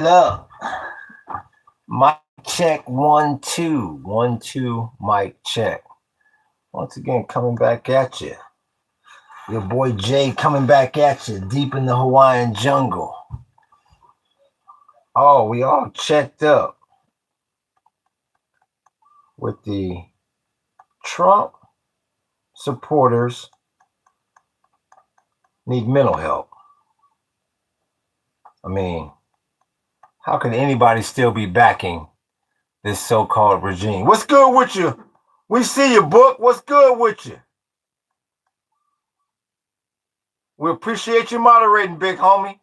Look, mic check 1 2 1 2 mic check. Once again, coming back at you. Your boy Jay coming back at you deep in the Hawaiian jungle. Oh, we all checked up with the Trump supporters need mental help. I mean, how can anybody still be backing this so-called regime? What's good with you? We see you, Book. What's good with you? We appreciate you moderating, big homie.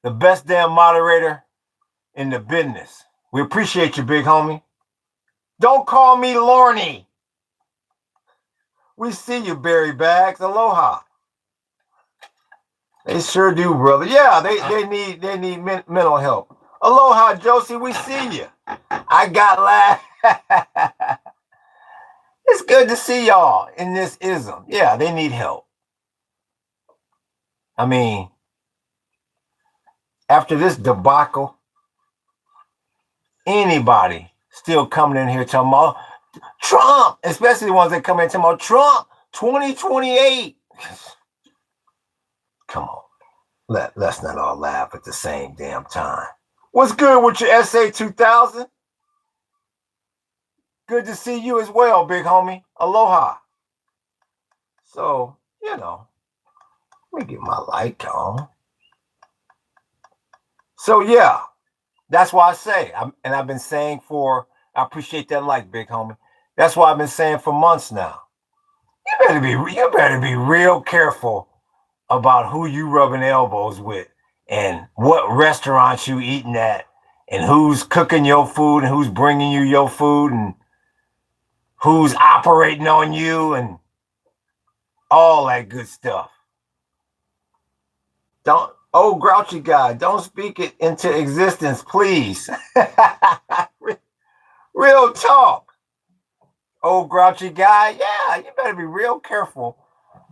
The best damn moderator in the business. We appreciate you, big homie. Don't call me Lorney. We see you, Barry Bags. Aloha. They sure do, brother. Yeah, they need mental help. Aloha, Josie. We see you. I got laugh. It's good to see y'all in this ism. Yeah, they need help. I mean, after this debacle, anybody still coming in here talking about Trump, especially the ones that come in talking about Trump 2028. Come on. Let's not all laugh at the same damn time. What's good with your SA 2000? Good to see you as well, big homie. Aloha. So, let me get my light on. So, yeah, that's why I say, and I've been saying I appreciate that like, big homie. That's why I've been saying for months now. You better be real careful about who you rubbing elbows with and what restaurants you eating at and who's cooking your food and who's bringing you your food and who's operating on you and all that good stuff. Grouchy guy, don't speak it into existence, please. Real talk. Grouchy guy, yeah, you better be real careful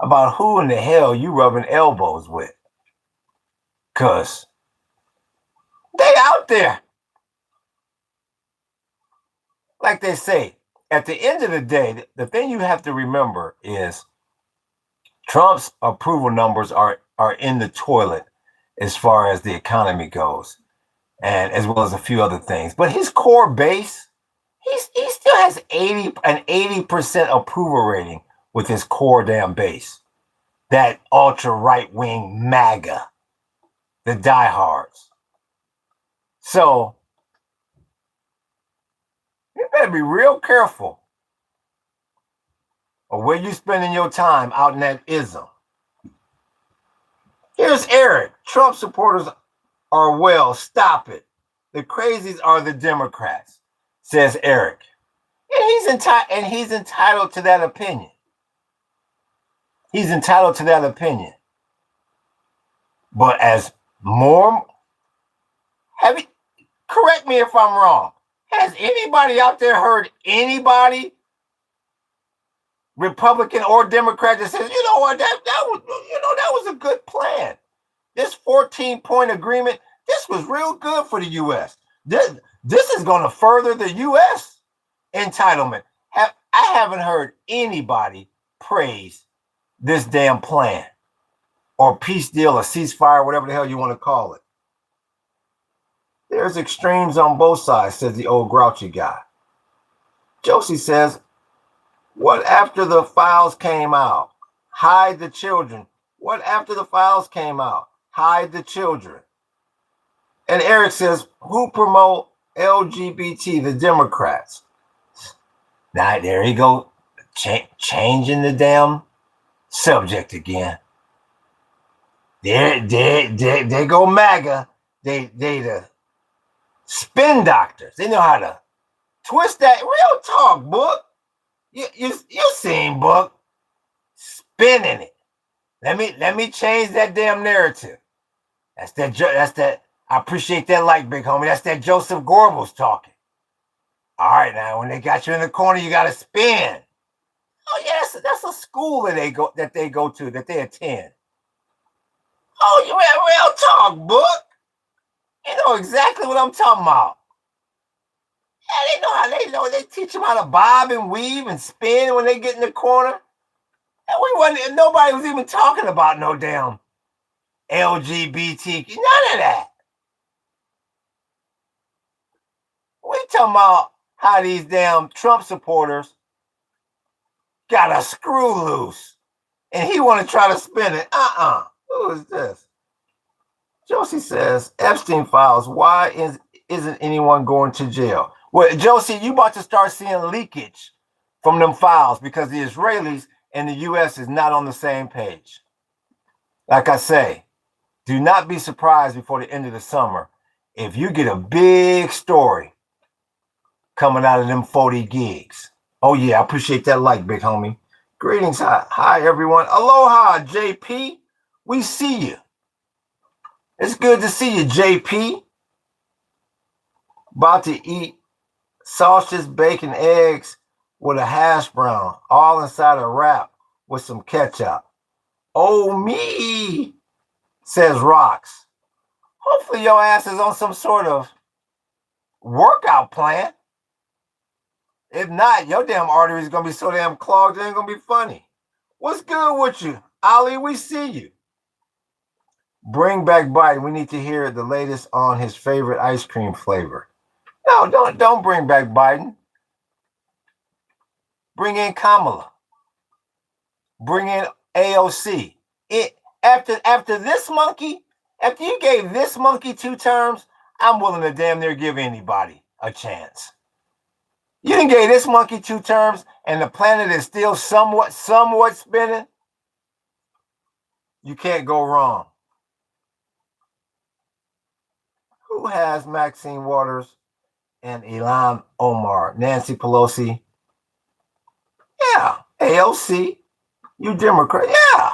about who in the hell you rubbing elbows with. Because they out there. Like they say, at the end of the day, the thing you have to remember is Trump's approval numbers are in the toilet as far as the economy goes, and as well as a few other things. But his core base, he still has an 80% approval rating with his core damn base. That ultra right-wing MAGA, the diehards. So you better be real careful of where you spending your time out in that ism. Here's Eric. Trump supporters are well. Stop it. The crazies are the Democrats, says Eric. And he's entitled to that opinion. He's entitled to that opinion. But correct me if I'm wrong. Has anybody out there heard anybody, Republican or Democrat, that says, you know what, that was a good plan. This 14-point agreement, this was real good for the U.S. This is going to further the U.S. entitlement. I haven't heard anybody praise this damn plan or peace deal or ceasefire, whatever the hell you want to call it. There's extremes on both sides, says the old grouchy guy. Josie says, what after the files came out? Hide the children. What after the files came out? Hide the children. And Eric says, who promote LGBT? The Democrats. Now, there you go, changing the damn subject again. They go MAGA. They the spin doctors. They know how to twist that. Real talk, Book. You seen Book spinning it. Let me change that damn narrative. That's that. I appreciate that like, big homie. That's that Joseph Goebbels talking. All right, now when they got you in the corner, you got to spin. Oh yes, that's a school that they go to, that they attend. Oh, you have real talk, Book. know exactly what I'm talking about. Yeah, they know how they teach them how to bob and weave and spin when they get in the corner. And nobody was even talking about no damn LGBT, none of that. We talking about how these damn Trump supporters got a screw loose, and he want to try to spin it. Who is this? Josie says Epstein files. Why isn't anyone going to jail? Well, Josie, you about to start seeing leakage from them files because the Israelis and the U.S. is not on the same page. Like I say, do not be surprised before the end of the summer if you get a big story coming out of them 40 gigs. Oh, yeah, I appreciate that like, big homie. Greetings. Hi, everyone. Aloha, JP. We see you. It's good to see you, JP. About to eat sausage, bacon, eggs with a hash brown, all inside a wrap with some ketchup. Oh, me, says Rocks. Hopefully your ass is on some sort of workout plan. If not, your damn artery is going to be so damn clogged, it ain't going to be funny. What's good with you? Ali, we see you. Bring back Biden. We need to hear the latest on his favorite ice cream flavor. No, don't bring back Biden. Bring in Kamala. Bring in AOC. After this monkey, after you gave this monkey 2 terms, I'm willing to damn near give anybody a chance. You done gave this monkey 2 terms, and the planet is still somewhat spinning. You can't go wrong. Who has Maxine Waters and Ilhan Omar? Nancy Pelosi. Yeah. AOC. You Democrat. Yeah.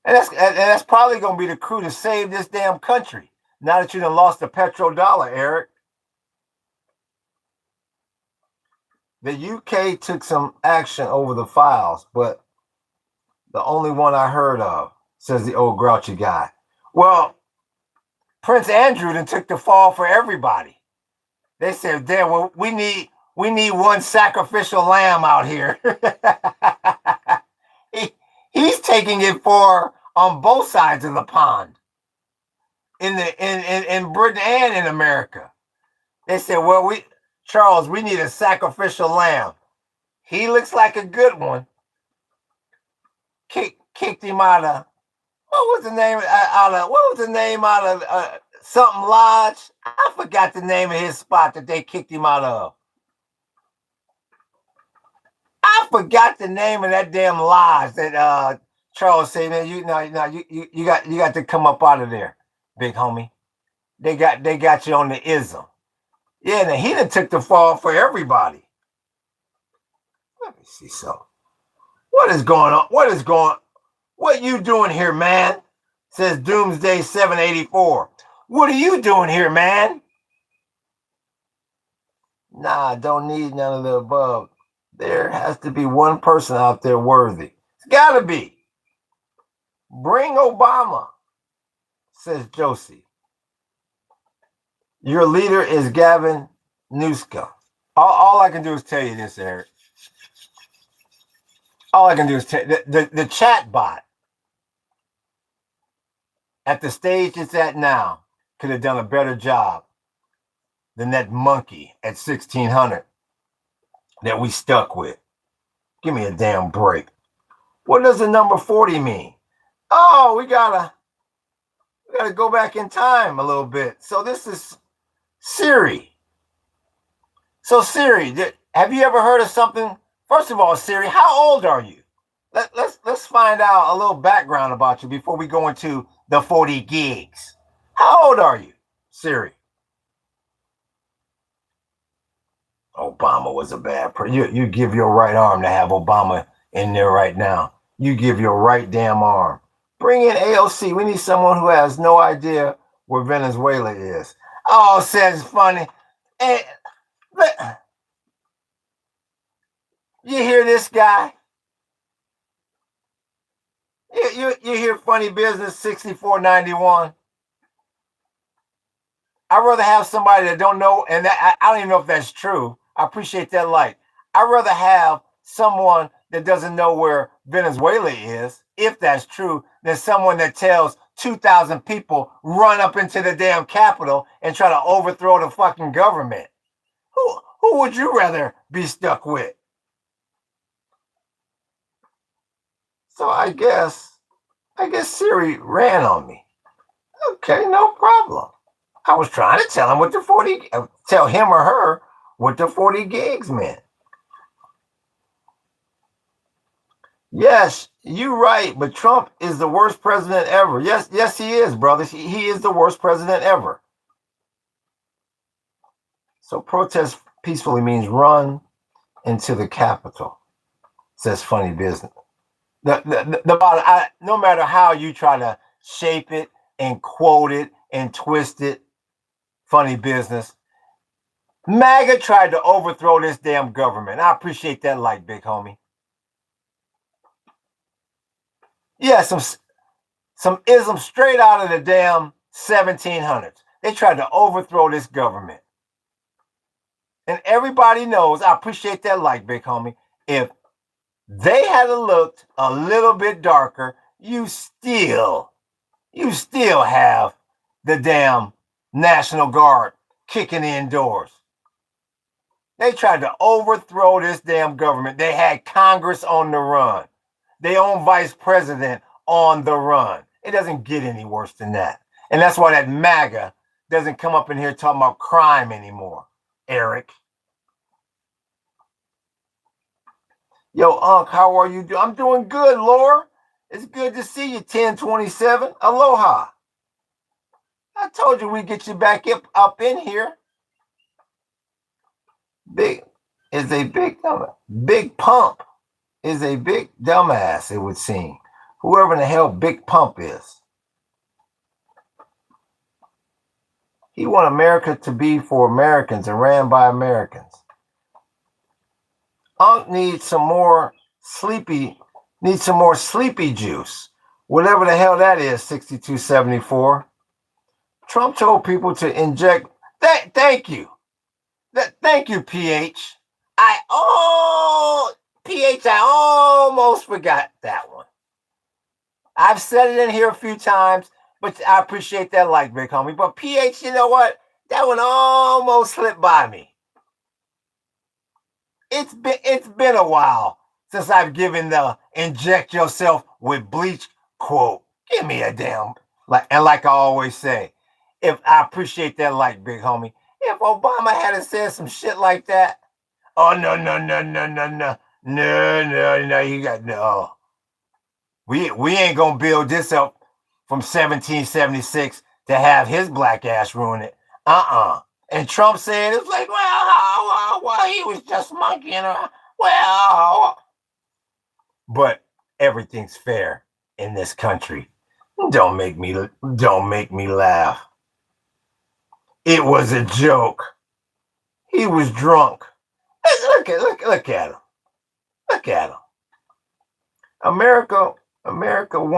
And that's probably going to be the crew to save this damn country. Now that you done lost the petrodollar, Eric. The UK took some action over the files, but the only one I heard of, says the old grouchy guy. Well, Prince Andrew then took the fall for everybody. They said, "Damn, well, we need one sacrificial lamb out here." He's taking it for on both sides of the pond, in Britain and in America. They said, "Well, Charles, we need a sacrificial lamb." He looks like a good one. Kicked him out of what was the name out of something lodge? I forgot the name of his spot that they kicked him out of. I forgot the name of that damn lodge that Charles said, "Man, you got to come up out of there, big homie. They got you on the ism." Yeah, and he done took the fall for everybody. Let me see something. What is going on? What you doing here, man? Says Doomsday 784. What are you doing here, man? Nah, don't need none of the above. There has to be one person out there worthy. It's gotta be. Bring Obama, says Josie. Your leader is Gavin Newsom. All I can do is tell you this, Eric. All I can do is tell the chat bot at the stage it's at now could have done a better job than that monkey at 1600 that we stuck with. Give me a damn break. What does the number 40 mean? Oh, we gotta go back in time a little bit. So this is Siri. So Siri, have you ever heard of something? First of all, Siri, how old are you? Let's find out a little background about you before we go into the 40 gigs. How old are you, Siri? Obama was a bad person. You give your right arm to have Obama in there right now. You give your right damn arm. Bring in AOC. We need someone who has no idea where Venezuela is. Oh, says funny. And you hear this guy? You hear funny business 6491? I'd rather have somebody that don't know, and I don't even know if that's true. I appreciate that light. I'd rather have someone that doesn't know where Venezuela is, if that's true, than someone that tells 2,000 people run up into the damn Capitol and try to overthrow the fucking government. Who would you rather be stuck with? So I guess Siri ran on me. Okay, no problem. I was trying to tell him what the 40, tell him or her what the 40 gigs meant. Yes, you're right, but Trump is the worst president ever. Yes, he is, brother. He is the worst president ever. So protest peacefully means run into the Capitol, says Funny Business. No matter how you try to shape it and quote it and twist it, Funny Business, MAGA tried to overthrow this damn government. I appreciate that light, big homie. Yeah, some ism straight out of the damn 1700s. They tried to overthrow this government. And everybody knows, I appreciate that light, big homie. If they had looked a little bit darker, you still have the damn National Guard kicking in doors. They tried to overthrow this damn government. They had Congress on the run. They own vice president on the run. It doesn't get any worse than that. And that's why that MAGA doesn't come up in here talking about crime anymore, Eric. Yo, Unc, how are you doing? I'm doing good, Laura. It's good to see you, 1027. Aloha. I told you we'd get you back up in here. Big Pump is a big dumbass, it would seem. Whoever in the hell Big Pump is. He wanted America to be for Americans and ran by Americans. Unc needs some more sleepy juice. Whatever the hell that is, 6274. Trump told people to inject. Thank you. Thank you, PH. I almost forgot that one. I've said it in here a few times, but I appreciate that like, big homie. But PH, you know what? That one almost slipped by me. It's been a while since I've given the inject yourself with bleach quote. Give me a damn like I always say, if I appreciate that like, big homie. If Obama had said some shit like that, oh no, you got no. We ain't gonna build this up from 1776 to have his black ass ruin it. And Trump said it's like, well, he was just monkeying around. Well, but everything's fair in this country. Don't make me laugh. It was a joke. He was drunk. Look at him. Look at him. American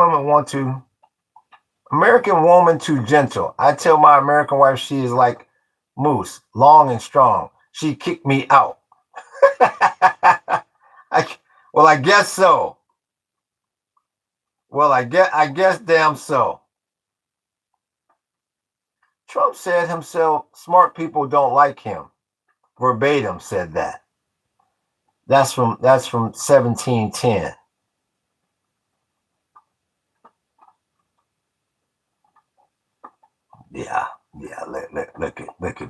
woman too gentle. I tell my American wife she is like moose, long and strong. She kicked me out. I guess so. Well, I guess damn so. Trump said himself, smart people don't like him. Verbatim said that. That's from 1710. Yeah.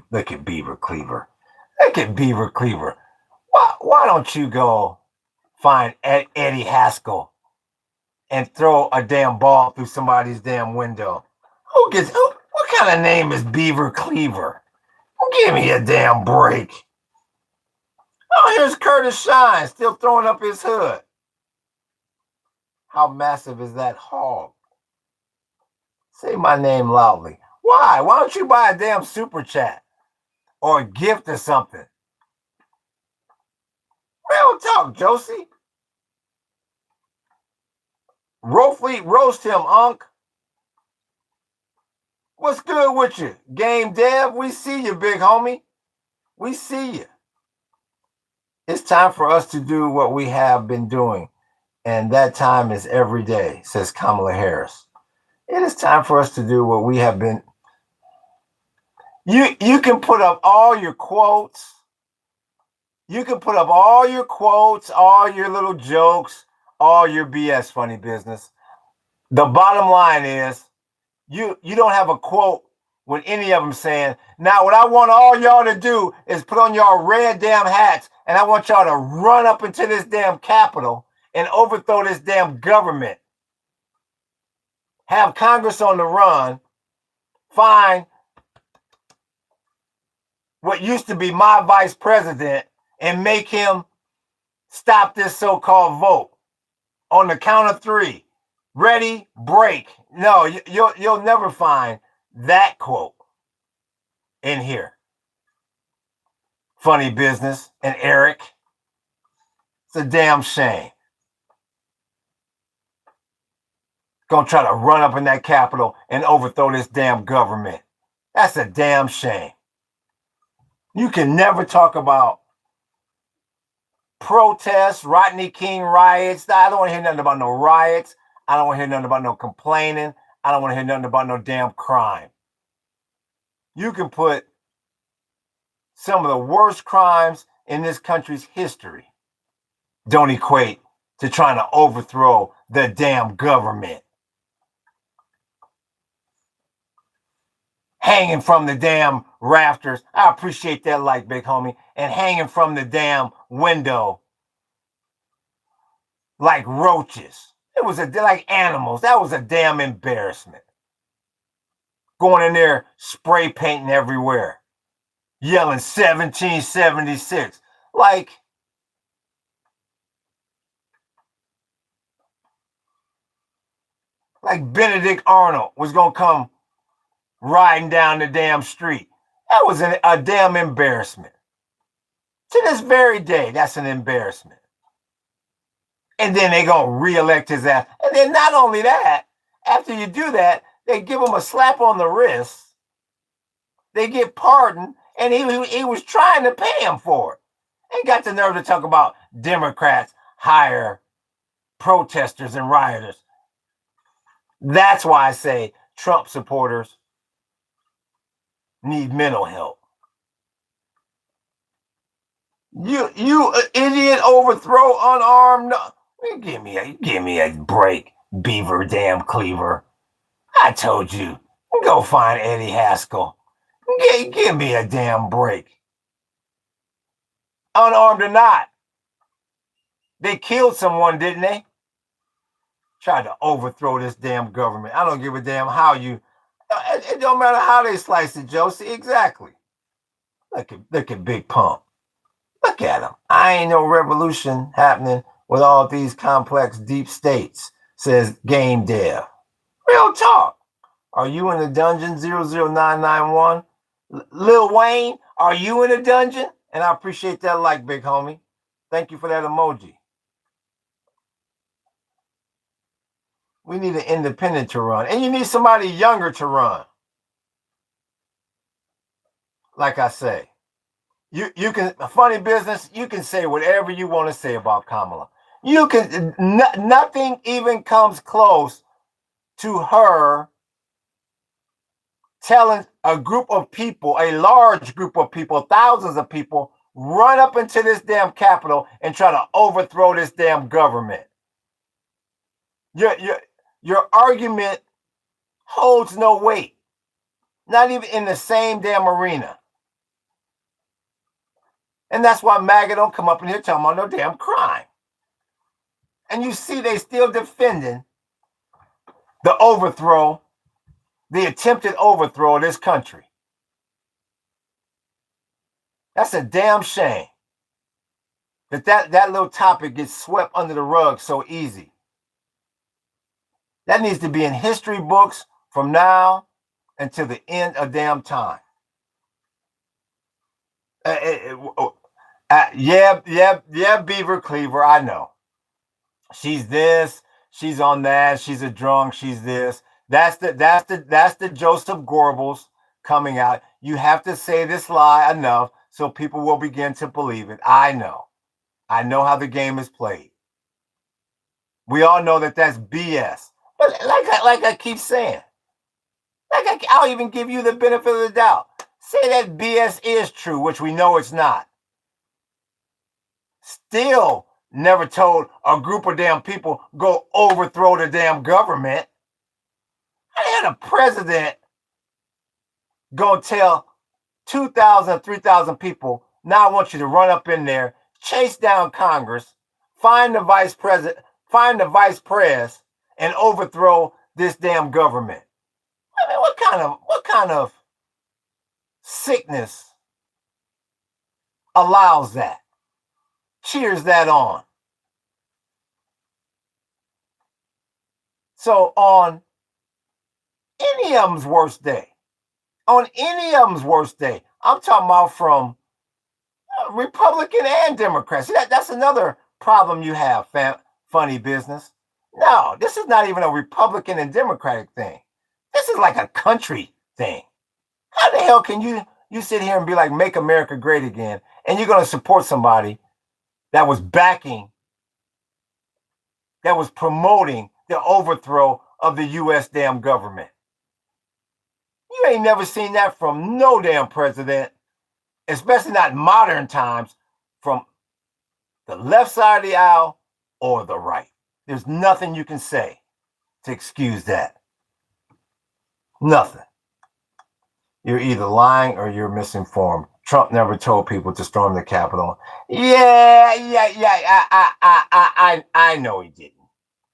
Look at Beaver Cleaver. Look at Beaver Cleaver. Why don't you go find Eddie Haskell and throw a damn ball through somebody's damn window? What kind of name is Beaver Cleaver? Give me a damn break. Oh, here's Curtis Shine still throwing up his hood. How massive is that hog? Say my name loudly. Why? Why don't you buy a damn super chat or a gift or something? Real talk, Josie. Roast him, Unc. What's good with you? Game Dev, we see you, big homie. We see you. It's time for us to do what we have been doing, and that time is every day, says Kamala Harris. It is time for us to do what we have been. You can put up all your quotes. You can put up all your quotes, all your little jokes, all your BS funny business. The bottom line is you don't have a quote with any of them saying, now what I want all y'all to do is put on y'all red damn hats and I want y'all to run up into this damn Capitol and overthrow this damn government. Have Congress on the run, find what used to be my vice president and make him stop this so-called vote on the count of 3. Ready, break. No, you'll never find that quote in here. Funny business and Eric. It's a damn shame. Gonna try to run up in that Capitol and overthrow this damn government. That's a damn shame. You can never talk about protests, Rodney King riots. I don't want to hear nothing about no riots. I don't want to hear nothing about no complaining. I don't want to hear nothing about no damn crime. You can put some of the worst crimes in this country's history don't equate to trying to overthrow the damn government. Hanging from the damn rafters. I appreciate that like, big homie. And hanging from the damn window like roaches. It was like animals. That was a damn embarrassment. Going in there, spray painting everywhere. Yelling 1776. Like Benedict Arnold was going to come riding down the damn street. That was a damn embarrassment. To this very day, that's an embarrassment. And then they gonna re-elect his ass. And then not only that, after you do that, they give him a slap on the wrist. They get pardoned, and he was trying to pay him for it. And got the nerve to talk about Democrats hire protesters and rioters. That's why I say Trump supporters need mental help. You idiot, overthrow unarmed. Give me a break, Beaver damn Cleaver. I told you, go find Eddie Haskell. Give me a damn break. Unarmed or not, they killed someone, didn't they? Tried to overthrow this damn government. I don't give a damn how you. It don't matter how they slice it, Josie. Exactly. Look at Big Pump. Look at him. I ain't no revolution happening with all these complex deep states, says Game Dev. Real talk. Are you in the dungeon 00991? Lil Wayne, are you in the dungeon? And I appreciate that like, big homie. Thank you for that emoji. We need an independent to run. And you need somebody younger to run. Like I say, you can, funny business, you can say whatever you want to say about Kamala. You can, nothing even comes close to her telling a group of people, a large group of people, thousands of people, run up into this damn Capitol and try to overthrow this damn government. Your argument holds no weight. Not even in the same damn arena. And that's why MAGA don't come up in here talking about no damn crime. And you see they still defending the overthrow, the attempted overthrow of this country. That's a damn shame that little topic gets swept under the rug so easy. That needs to be in history books from now until the end of damn time. Yeah, Beaver Cleaver, I know. She's this, she's on that, she's a drunk, she's this. That's the Joseph Goebbels coming out. You have to say this lie enough so people will begin to believe it. I know how the game is played. We all know that that's BS. But like I keep saying, I'll even give you the benefit of the doubt. Say that BS is true, which we know it's not. Still never told a group of damn people go overthrow the damn government. I had a president go tell 2,000, 3,000 people, now I want you to run up in there, chase down Congress, find the vice president, find the vice pres, and overthrow this damn government. I mean, what kind of sickness allows that? Cheers that on. So on any of them's worst day, I'm talking about from Republican and Democrat. See, that's another problem you have, funny business. No, this is not even a Republican and Democratic thing. This is like a country thing. How the hell can you sit here and be like, make America great again, and you're going to support somebody that was promoting the overthrow of the U.S. damn government? You ain't never seen that from no damn president, especially not in modern times, from the left side of the aisle or the right. There's nothing you can say to excuse that. Nothing. You're either lying or you're misinformed. Trump never told people to storm the Capitol. Yeah. I know he didn't.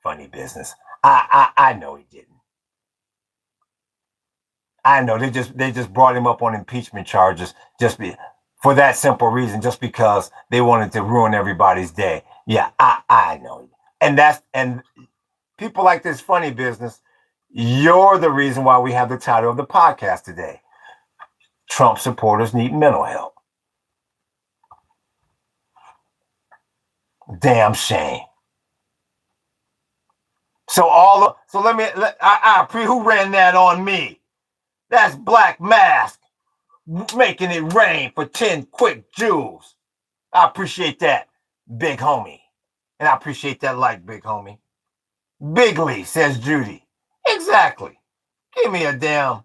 Funny business. I know he didn't. I know they just brought him up on impeachment charges for that simple reason, just because they wanted to ruin everybody's day. Yeah, I know. And people like this funny business, you're the reason why we have the title of the podcast today. Trump supporters need mental help. Damn shame. Who ran that on me? That's Black Mask making it rain for 10 quick jewels. I appreciate that, big homie. And I appreciate that like, big homie. Bigly, says Judy. Exactly. Give me a damn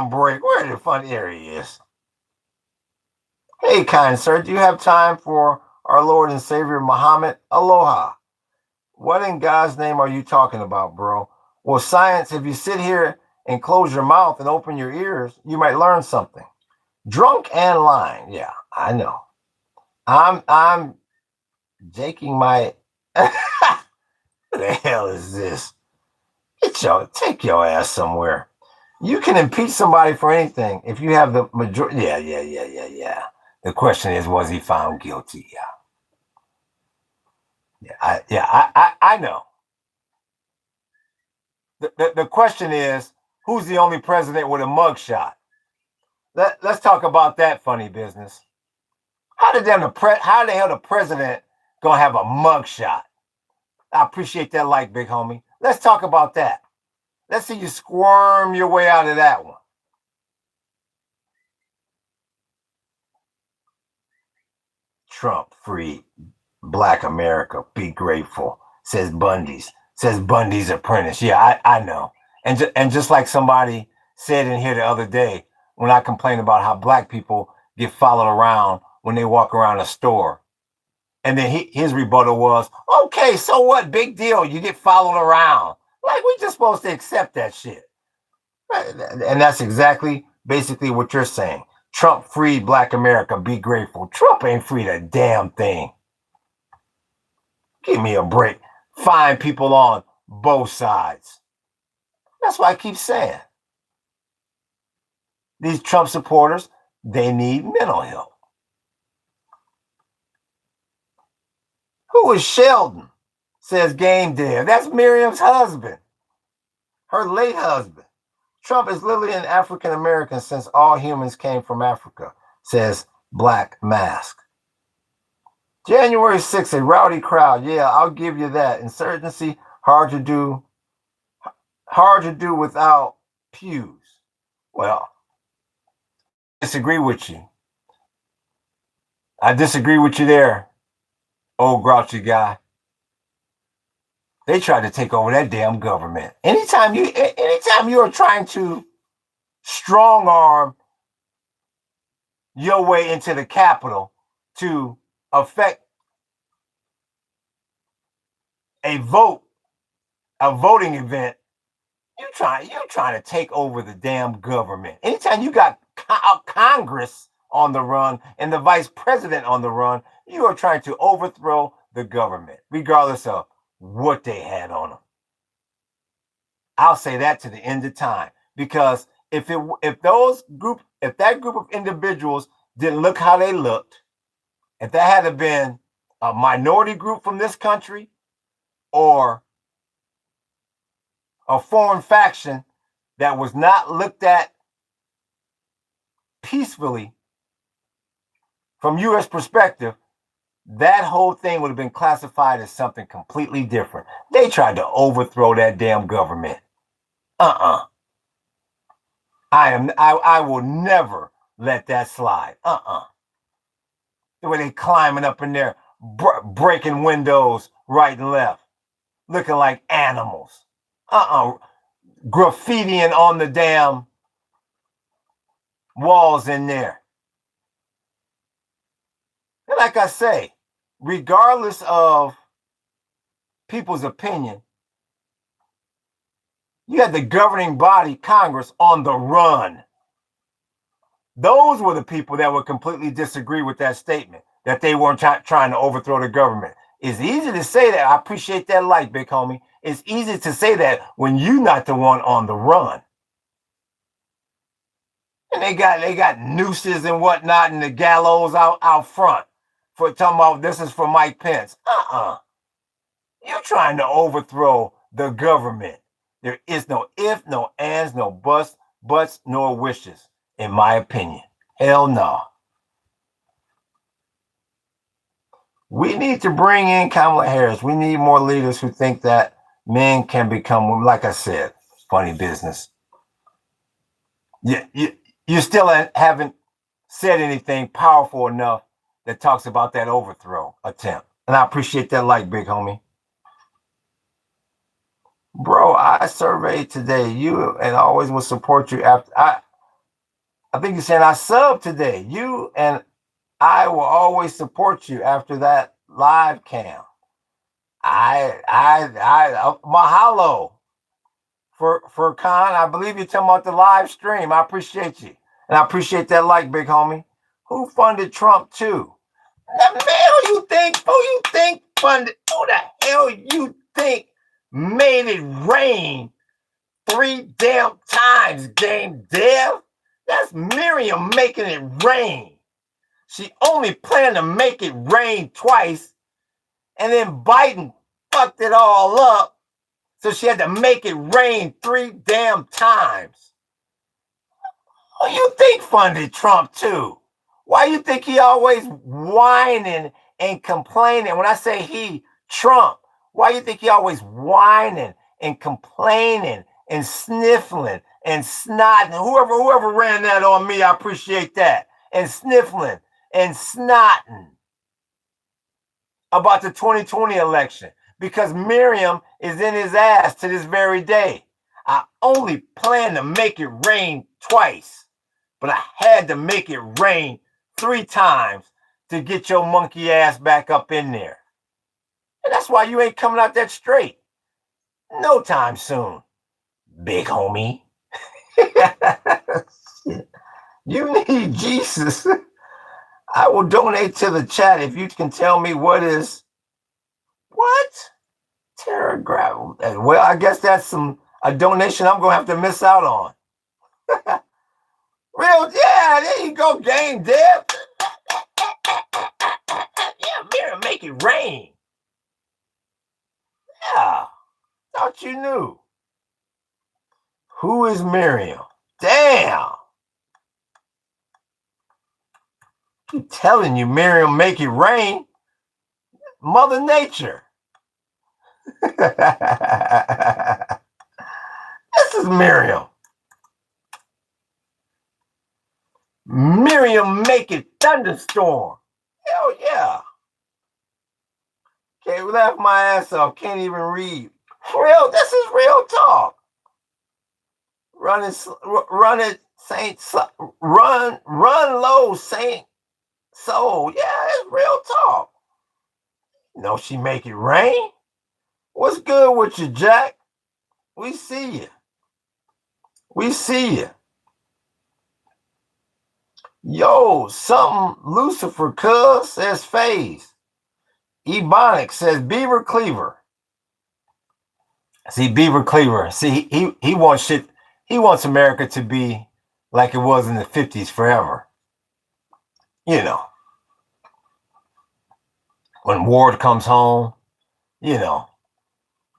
break. Where the fun area is? Hey, kind sir, do you have time for our Lord and Savior Muhammad? Aloha. What in God's name are you talking about, bro? Well, science, if you sit here and close your mouth and open your ears, you might learn something. Drunk and lying. Yeah, I know. I'm jaking my what the hell is this? Take your ass somewhere. You can impeach somebody for anything if you have the majority. Yeah. The question is, was he found guilty? I know. The question is, who's the only president with a mugshot? Let's talk about that funny business. How the hell the president gonna have a mugshot? I appreciate that like, big homie. Let's talk about that. Let's see you squirm your way out of that one. Trump free Black America. Be grateful, says Bundy's apprentice. Yeah, I know. And just like somebody said in here the other day, when I complained about how Black people get followed around when they walk around a store. And then his rebuttal was, okay, so what? Big deal. You get followed around. Like, we just supposed to accept that shit. And that's basically what you're saying. Trump freed Black America. Be grateful. Trump ain't freed a damn thing. Give me a break. Find people on both sides. That's why I keep saying. These Trump supporters, they need mental help. Who is Sheldon? Says Game Dev. That's Miriam's husband. Her late husband. Trump is literally an African American since all humans came from Africa, says Black Mask. January 6th, a rowdy crowd. Yeah, I'll give you that. Insurgency, hard to do. hard to do without pews. Well, I disagree with you. I disagree with you there, old grouchy guy. They tried to take over that damn government. Anytime you are trying to strong arm your way into the Capitol to affect a voting event, you're trying to take over the damn government. Anytime you got Congress on the run and the vice president on the run, you are trying to overthrow the government, regardless of what they had on them. I'll say that to the end of time, because if that group of individuals didn't look how they looked, if that had been a minority group from this country or a foreign faction that was not looked at peacefully from U.S. perspective, that whole thing would have been classified as something completely different. They tried to overthrow that damn government. I will never let that slide. The way they climbing up in there, breaking windows right and left, looking like animals. Graffitiing on the damn walls in there. And like I say, regardless of people's opinion, you had the governing body, Congress, on the run. Those were the people that would completely disagree with that statement, that they weren't trying to overthrow the government. It's easy to say that. I appreciate that light, big homie. It's easy to say that when you're not the one on the run. And they got nooses and whatnot and the gallows out front for talking about this is for Mike Pence. You're trying to overthrow the government. There is no if, no ands, no buts, nor wishes, in my opinion. Hell no. We need to bring in Kamala Harris. We need more leaders who think that men can become women. Like I said, funny business. You still haven't said anything powerful enough that talks about that overthrow attempt. And I appreciate that light, big homie. Bro, I surveyed today. You and I always will support you after. I think you're saying I subbed today. You and I will always support you after that live cam. Mahalo for Khan. I believe you're talking about the live stream. I appreciate you. And I appreciate that like, big homie. Who funded Trump too? Now, who you think funded? Who the hell you think made it rain 3 damn times, game dev? That's Miriam making it rain. She only planned to make it rain twice, and then Biden fucked it all up, so she had to make it rain 3 damn times. Who you think funded Trump too? Why you think he always whining and complaining? When I say he, Trump, why you think he always whining and complaining and sniffling and snotting? Whoever ran that on me, I appreciate that. And sniffling and snotting about the 2020 election, because Miriam is in his ass to this very day. I only planned to make it rain twice, but I had to make it rain 3 times to get your monkey ass back up in there. And that's why you ain't coming out that straight. No time soon, big homie. You need Jesus. I will donate to the chat if you can tell me what Telegram. Well, I guess that's a donation I'm gonna have to miss out on. Real, yeah, there you go, game dev. Yeah, Miriam, make it rain. Yeah, thought you knew. Who is Miriam? Damn. I'm telling you, Miriam, make it rain. Mother Nature. This is Miriam. Miriam, make it thunderstorm. Hell yeah. Okay, laugh my ass off. Can't even read. Real, this is real talk. Run it, Saint. Run low, Saint Soul. Yeah, it's real talk. No, she make it rain. What's good with you, Jack? We see you. We see you. Yo, something Lucifer cuz says phase. Ebonic says Beaver Cleaver. See, Beaver Cleaver. See, he wants shit. He wants America to be like it was in the 50s forever. You know, when Ward comes home, you know,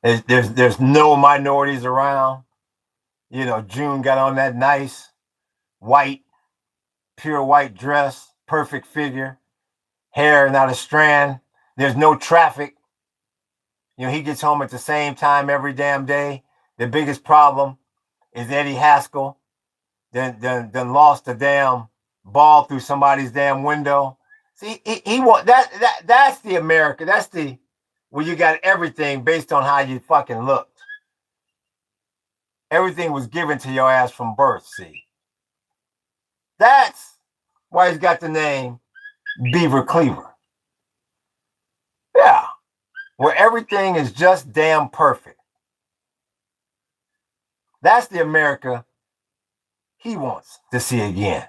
there's no minorities around. You know, June got on that nice white, pure white dress, perfect figure, hair not a strand. There's no traffic. You know, he gets home at the same time every damn day. The biggest problem is Eddie Haskell then lost a damn ball through somebody's damn window. See, he want that's the America. That's the where you got everything based on how you fucking looked. Everything was given to your ass from birth. See, that's why he's got the name Beaver Cleaver. Yeah, where everything is just damn perfect. That's the America he wants to see again.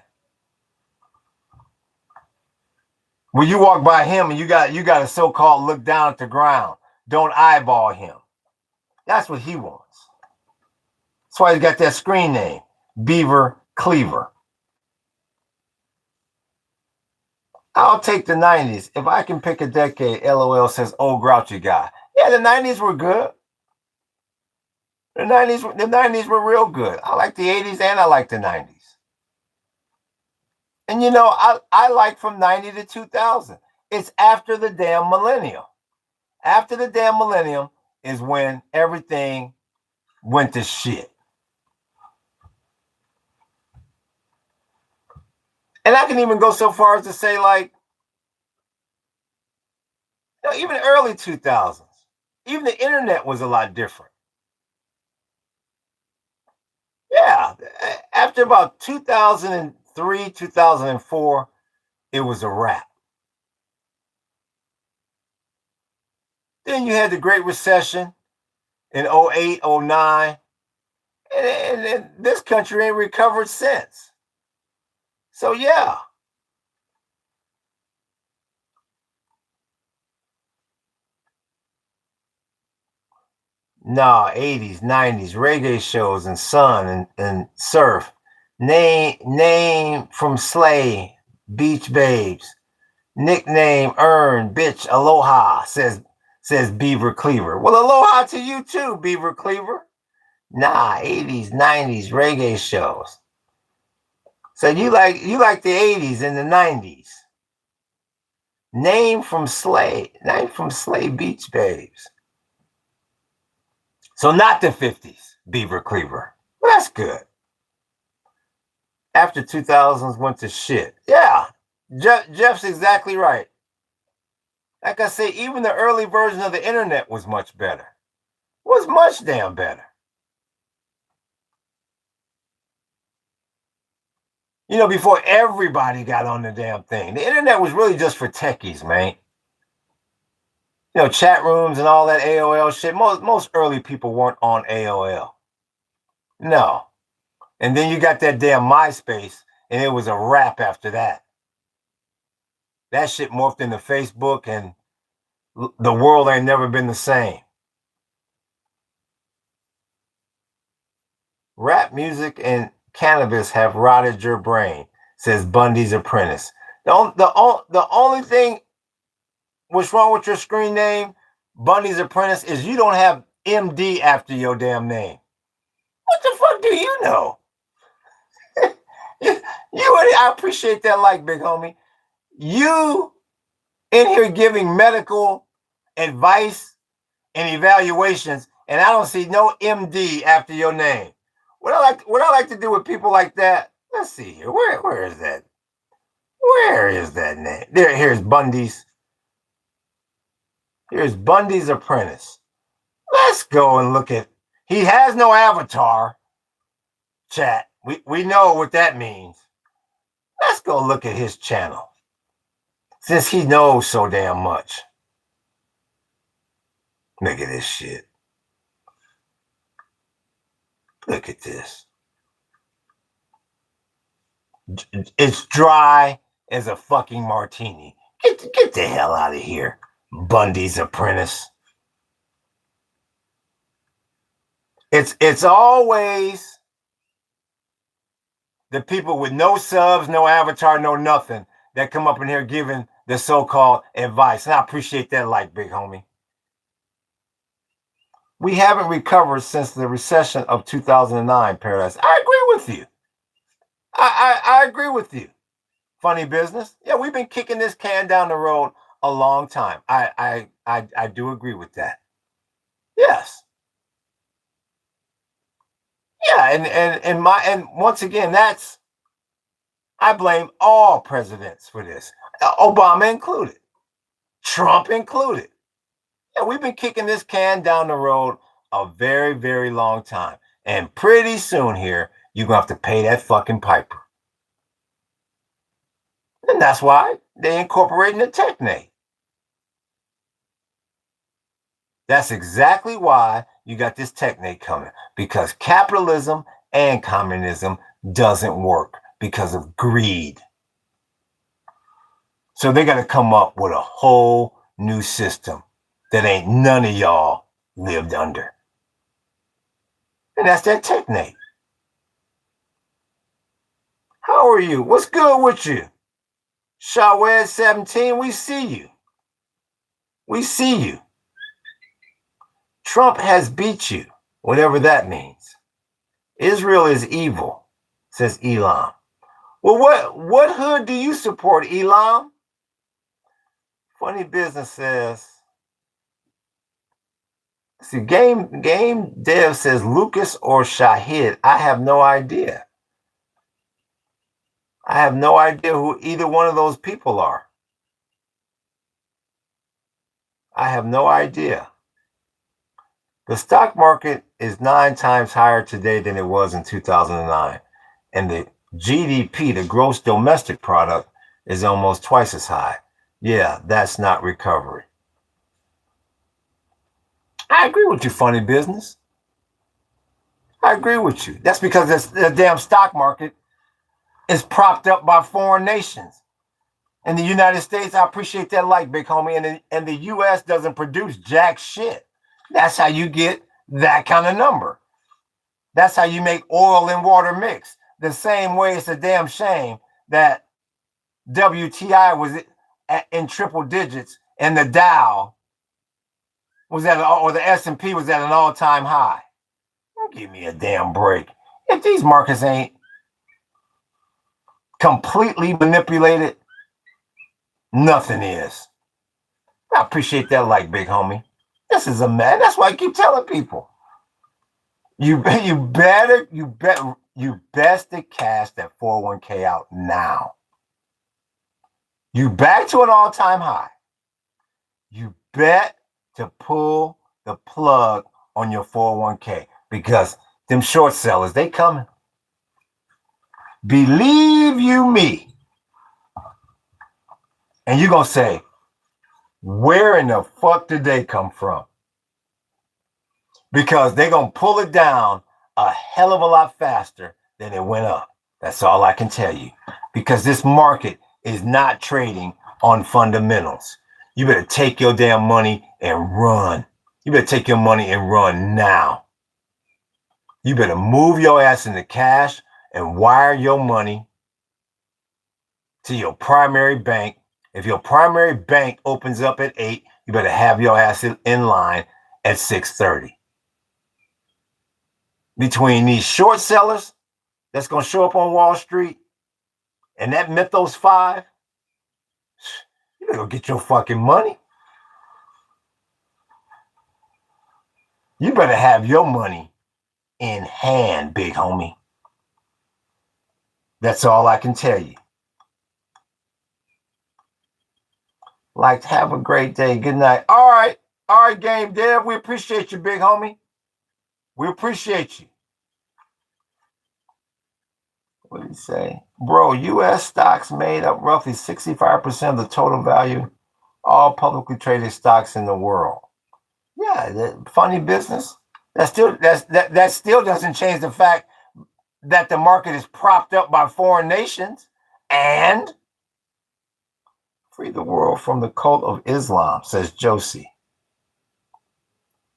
When you walk by him and you got a so-called look down at the ground, don't eyeball him. That's what he wants. That's why he's got that screen name, Beaver Cleaver. I'll take the 90s. If I can pick a decade, LOL says old grouchy guy. Yeah, the 90s were good. The 90s were real good. I like the 80s and I like the 90s. And you know, I like from 90 to 2000. It's after the damn millennium. After the damn millennium is when everything went to shit. And I can even go so far as to say, like, you know, even the early 2000s, even the internet was a lot different. Yeah, after about 2003, 2004, it was a wrap. Then you had the Great Recession in 08, 09, and this country ain't recovered since. So, yeah. Nah, 80s, 90s, reggae shows and sun and surf. Name from Slay, Beach Babes. Nickname earned, bitch, aloha, says Beaver Cleaver. Well, aloha to you too, Beaver Cleaver. Nah, 80s, 90s, reggae shows. So you like the 80s and the 90s. Name from Slay Beach Babes. So not the 50s, Beaver Cleaver. Well, that's good. After 2000s went to shit. Yeah, Jeff's exactly right. Like I say, even the early version of the internet was much better. Was much damn better. You know, before everybody got on the damn thing. The internet was really just for techies, man. You know, chat rooms and all that AOL shit. Most early people weren't on AOL. No. And then you got that damn MySpace, and it was a wrap after that. That shit morphed into Facebook, and the world ain't never been the same. Rap music and cannabis have rotted your brain, says Bundy's Apprentice. The only thing what's wrong with your screen name, Bundy's Apprentice, is you don't have MD after your damn name. What the fuck do you know? I appreciate that like, big homie. You in here giving medical advice and evaluations, and I don't see no MD after your name. what I like to do with people like that. Let's see here. Where is that? Where is that name? Here's Bundy's. Here's Bundy's apprentice. Let's go and look at. He has no avatar. Chat. We know what that means. Let's go look at his channel. Since he knows so damn much. Look at this shit. Look at this. It's dry as a fucking martini. Get the hell out of here, Bundy's apprentice. It's always the people with no subs, no avatar, no nothing that come up in here giving the so-called advice. And I appreciate that like, big homie. We haven't recovered since the recession of 2009, Paradise. I agree with you. I agree with you. Funny business. Yeah, we've been kicking this can down the road a long time. I do agree with that. Yes. Yeah, and once again, I blame all presidents for this. Obama included. Trump included. Yeah, we've been kicking this can down the road a very, very long time. And pretty soon here, you're going to have to pay that fucking piper. And that's why they incorporating the technate. That's exactly why you got this technate coming. Because capitalism and communism doesn't work because of greed. So they're going to come up with a whole new system that ain't none of y'all lived under. And that's that technate. How are you? What's good with you? HAWAIIAN 17, we see you. We see you. Trump has beat you, whatever that means. Israel is evil, says Elam. Well, what hood do you support, Elam? Funny business says. See, game dev says Lucas or Shahid. I have no idea. I have no idea who either one of those people are. I have no idea. The stock market is 9 times higher today than it was in 2009. And the GDP, the gross domestic product, is almost twice as high. Yeah, that's not recovery. I agree with you, funny business. I agree with you. That's because the damn stock market is propped up by foreign nations. In the United States, I appreciate that like, big homie, and the U.S. doesn't produce jack shit. That's how you get that kind of number. That's how you make oil and water mix. The same way it's a damn shame that WTI was in triple digits and the Dow was or the S&P was at an all-time high. Give me a damn break. If these markets ain't completely manipulated, nothing is. I appreciate that like, big homie. This is a man. That's why I keep telling people. You best to cash that 401k out now. You back to an all-time high. You bet to pull the plug on your 401k because them short sellers, they coming. Believe you me. And you're going to say, where in the fuck did they come from? Because they're going to pull it down a hell of a lot faster than it went up. That's all I can tell you. Because this market is not trading on fundamentals. You better take your damn money and run. You better take your money and run now. You better move your ass into cash and wire your money to your primary bank. If your primary bank opens up at 8, you better have your ass in line at 6:30. Between these short sellers that's going to show up on Wall Street and that Mythos 5, you better go get your fucking money. You better have your money in hand, big homie. That's all I can tell you. Like, have a great day. Good night. All right, Game Dev. We appreciate you, big homie. We appreciate you. What did he say? Bro, U.S. stocks made up roughly 65% of the total value, all publicly traded stocks in the world. Yeah, funny business. That still doesn't change the fact that the market is propped up by foreign nations and free the world from the cult of Islam, says Josie.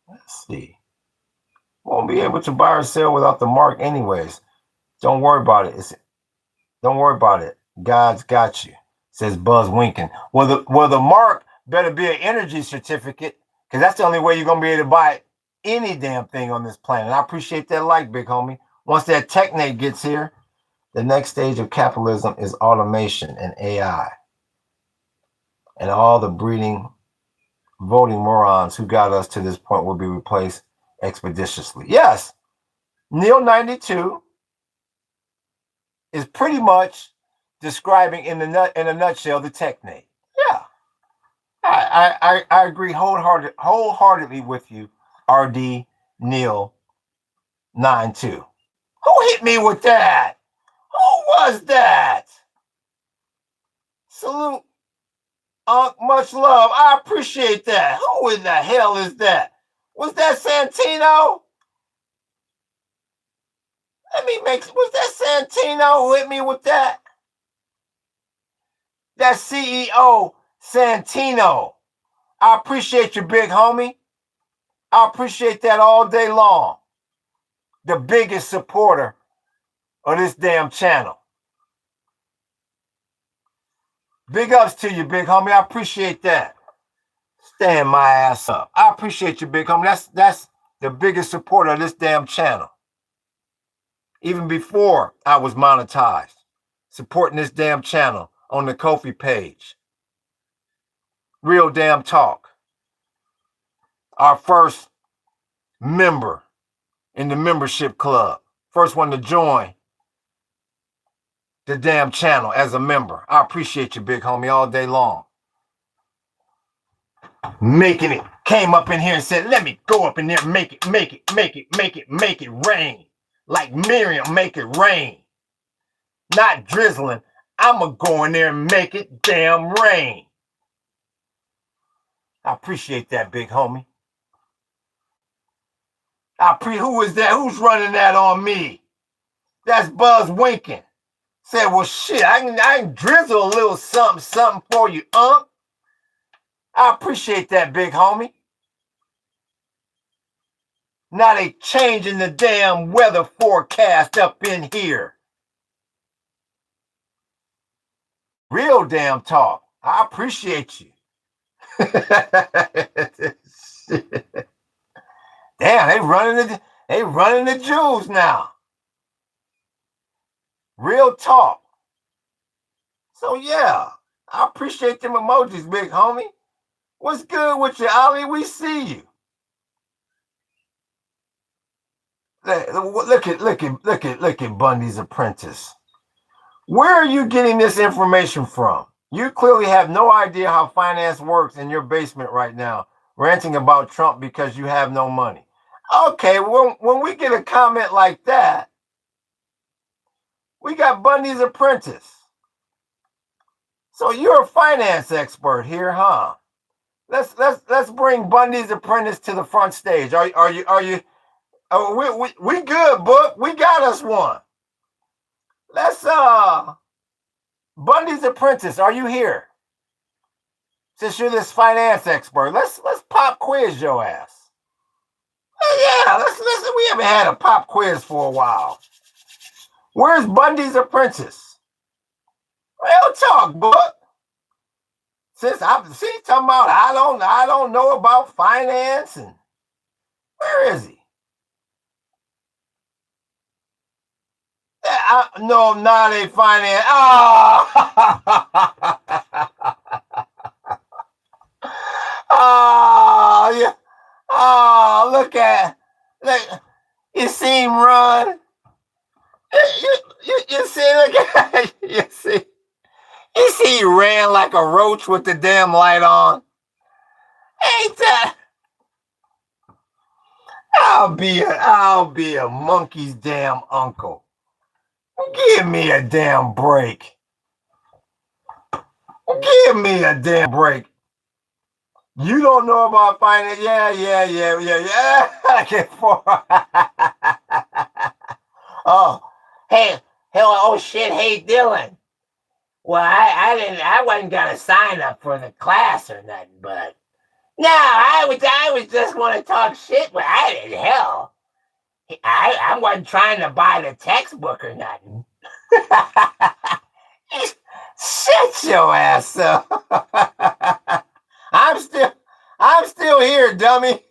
Let's see. Won't be able to buy or sell without the mark anyways. Don't worry about it. Don't worry about it. God's got you, says Buzz winking. Well, the mark better be an energy certificate, because that's the only way you're going to be able to buy any damn thing on this planet. I appreciate that like, big homie. Once that technate gets here, the next stage of capitalism is automation and AI. And all the breeding, voting morons who got us to this point will be replaced expeditiously. Yes, Neil 92 is pretty much describing in a nutshell the technate. Yeah, I agree wholeheartedly with you, RD Neil 92. Who hit me with that? Who was that? Salute, Unc. Much love. I appreciate that. Who in the hell is that? Was that Santino? Was that Santino who hit me with that? That CEO Santino. I appreciate you, big homie. I appreciate that all day long. The biggest supporter of this damn channel. Big ups to you, big homie. I appreciate that. Stand my ass up. I appreciate you, big homie. That's the biggest supporter of this damn channel. Even before I was monetized, supporting this damn channel on the Ko-fi page. Real damn talk. Our first member in the membership club. First one to join the damn channel as a member. I appreciate you, big homie, all day long. Making it. Came up in here and said, let me go up in there and make it rain. Like Miriam, make it rain. Not drizzling. I'ma go in there and make it damn rain. I appreciate that, big homie. Who is that? Who's running that on me? That's Buzz winking. Said, well, shit, I can drizzle a little something for you, Unc. I appreciate that, big homie. Now they changing the damn weather forecast up in here. Real damn talk. I appreciate you. Damn, they running the jewels now. Real talk. So yeah, I appreciate them emojis, big homie. What's good with you, Ali? We see you. Look at Bundy's apprentice. Where are you getting this information from? You clearly have no idea how finance works in your basement right now, ranting about Trump because you have no money. Okay, when we get a comment like that, we got Bundy's apprentice. So you're a finance expert here, huh? Let's bring Bundy's apprentice to the front stage. Are you? Oh, we good, book. We got us one. Let's Bundy's apprentice. Are you here? Since you're this finance expert, let's pop quiz your ass. Yeah, let's. We haven't had a pop quiz for a while. Where's Bundy's apprentice? Real talk, book. Since talking about I don't know about finance, and where is he? No, not a finance. Oh, yeah. Oh, look. It seemed flying like a roach with the damn light on. Ain't that? I'll be a monkey's damn uncle. Give me a damn break. Give me a damn break. You don't know about finance? Yeah. I get for. Oh, hey, oh shit, hey Dylan. Well, I wasn't gonna sign up for the class or nothing, but no, I was just want to talk shit. But I wasn't trying to buy the textbook or nothing. Shut your ass up. I'm still here, dummy.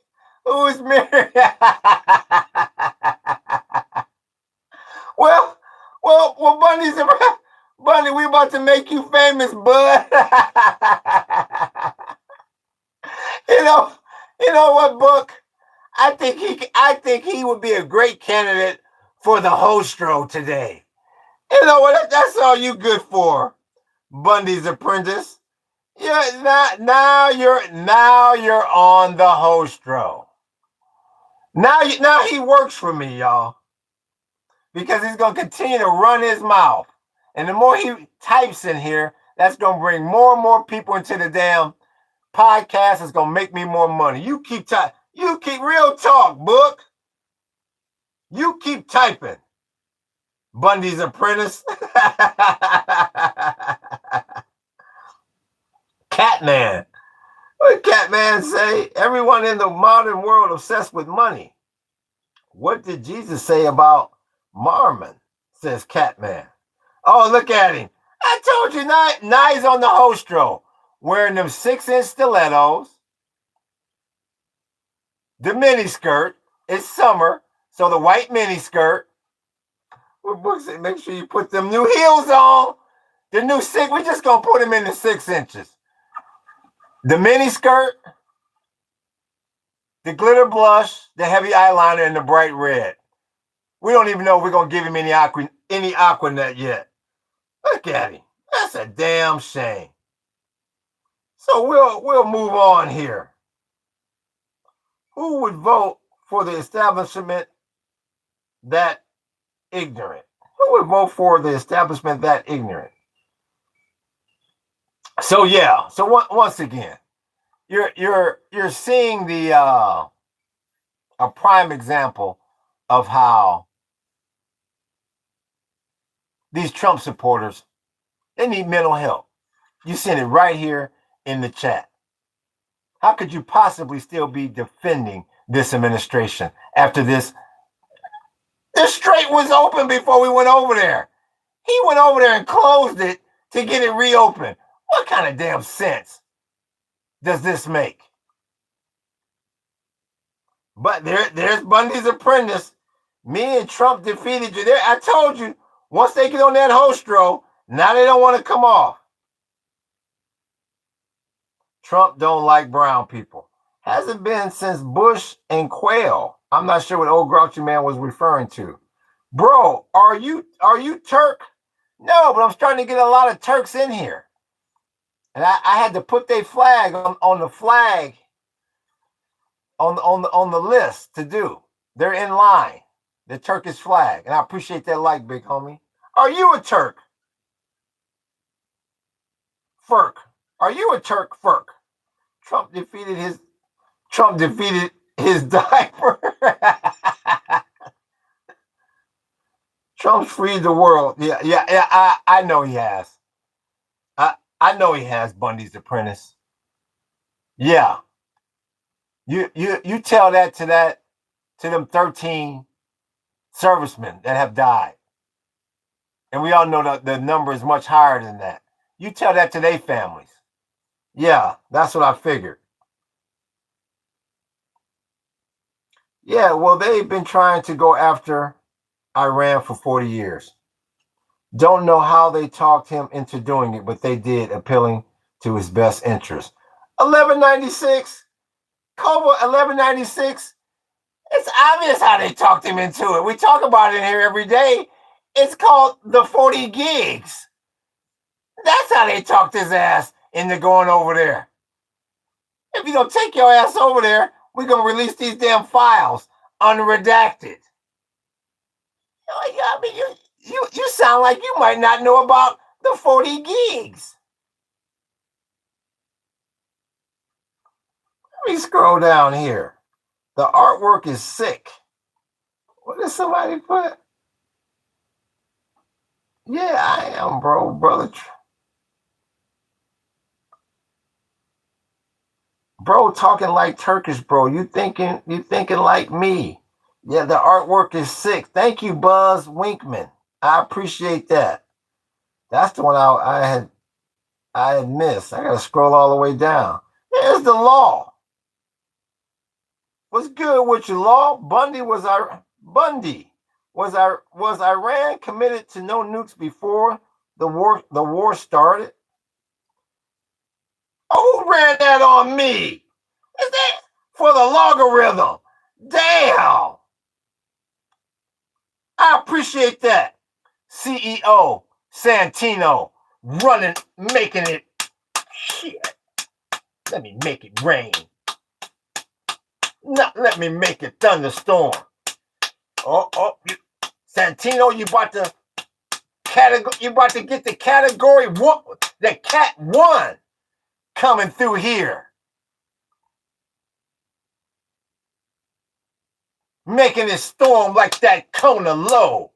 Who's married? well, Bunny, we about to make you famous, bud. You know what, Book? I think he would be a great candidate for the hostro today. You know what? That's all you good for, Bundy's apprentice. Yeah, now you're on the hostro. Now he works for me, y'all, because he's gonna continue to run his mouth, and the more he types in here, that's gonna bring more and more people into the damn podcast. It's gonna make me more money. You keep real talk, Book. You keep typing, Bundy's apprentice. Catman. What did Catman say? Everyone in the modern world obsessed with money. What did Jesus say about Marmon? Says Catman. Oh, look at him. I told you, Nye's on the hostro, wearing them 6-inch stilettos, the mini skirt. It's summer, so the white mini skirt. What book say? Make sure you put them new heels on. The new 6. We're just gonna put them in the 6 inches. The mini skirt, the glitter blush, the heavy eyeliner, and the bright red. We don't even know if we're gonna give him any Aquanet yet. Look at him. That's a damn shame. So we'll move on here. Who would vote for the establishment that ignorant? Who would vote for the establishment that ignorant? So yeah. So once again, you're seeing the a prime example of how these Trump supporters, they need mental help. You seen it right here in the chat. How could you possibly still be defending this administration after this? The strait was open before we went over there. He went over there and closed it to get it reopened. What kind of damn sense does this make? But there's Bundy's apprentice. Me and Trump defeated you there. I told you, once they get on that hostro, now they don't want to come off. Trump don't like brown people. Hasn't been since Bush and Quayle. I'm not sure what old grouchy man was referring to. Bro, are you Turk? No, but I'm starting to get a lot of Turks in here. And I had to put their flag on the flag on the list to do. They're in line. The Turkish flag. And I appreciate that like, big homie. Are you a Turk? Ferk. Are you a Turk, Ferk? Trump defeated his diaper. Trump's freed the world. Yeah. I know he has. I know he has, Bundy's apprentice. Yeah. You tell that to them 13 servicemen that have died. And we all know the number is much higher than that. You tell that to their families. Yeah, that's what I figured. Yeah, well, they've been trying to go after Iran for 40 years. Don't know how they talked him into doing it, but they did, appealing to his best interest. 1196, Cobra 1196. It's obvious how they talked him into it. We talk about it in here every day. It's called the 40 gigs. That's how they talked his ass into going over there. If you don't take your ass over there, we're going to release these damn files unredacted. I mean, you sound like you might not know about the 40 gigs. Let me scroll down here. The artwork is sick. What did somebody put? Yeah, I am, brother. Bro, talking like Turkish, bro. You thinking like me. Yeah, the artwork is sick. Thank you, Buzz Winkman. I appreciate that. That's the one I had missed. I gotta scroll all the way down. Here's the law. What's good with your law? Bundy was Iran committed to no nukes before the war started? Oh, who ran that on me? Is that for the logarithm? Damn. I appreciate that. CEO Santino running, making it. Shit. Let me make it rain. Not let me make it thunderstorm. Santino, you about to get the category one, the cat one coming through here. Making it storm like that Kona low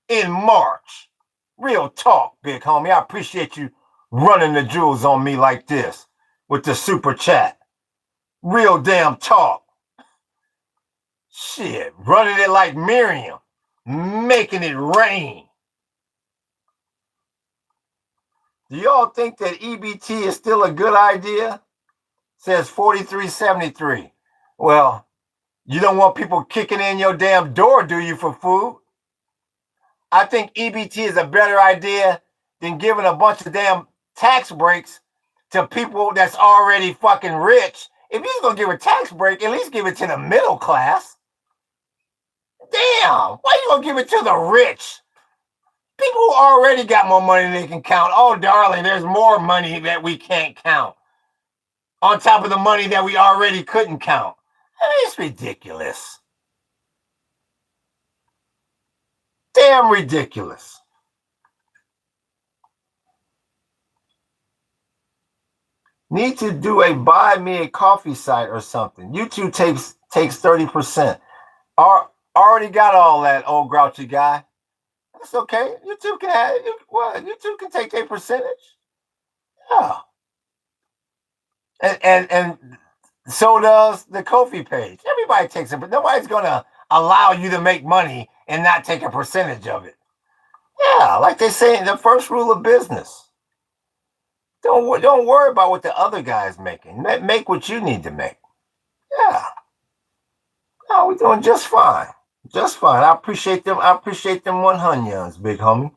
in March. Real talk, big homie. I appreciate you running the jewels on me like this with the super chat. Real damn talk. Shit, running it like Miriam, making it rain. Do y'all think that EBT is still a good idea? Says 4373. Well, you don't want people kicking in your damn door, do you, for food? I think EBT is a better idea than giving a bunch of damn tax breaks to people that's already fucking rich. If you're going to give a tax break, at least give it to the middle class. Damn, why you going to give it to the rich? People who already got more money than they can count. Oh, darling, there's more money that we can't count. On top of the money that we already couldn't count. I mean, it's ridiculous. Damn ridiculous. Need to do a buy me a coffee site or something. YouTube takes 30%. Already got all that, old grouchy guy. That's okay. YouTube can have YouTube can take their percentage. Yeah. And so does the Ko-fi page. Everybody takes it, but nobody's gonna allow you to make money and not take a percentage of it. Yeah, like they say, the first rule of business. Don't worry about what the other guy's making. Make what you need to make. Yeah. No, we're doing just fine. Just fine. I appreciate them 100, big homie.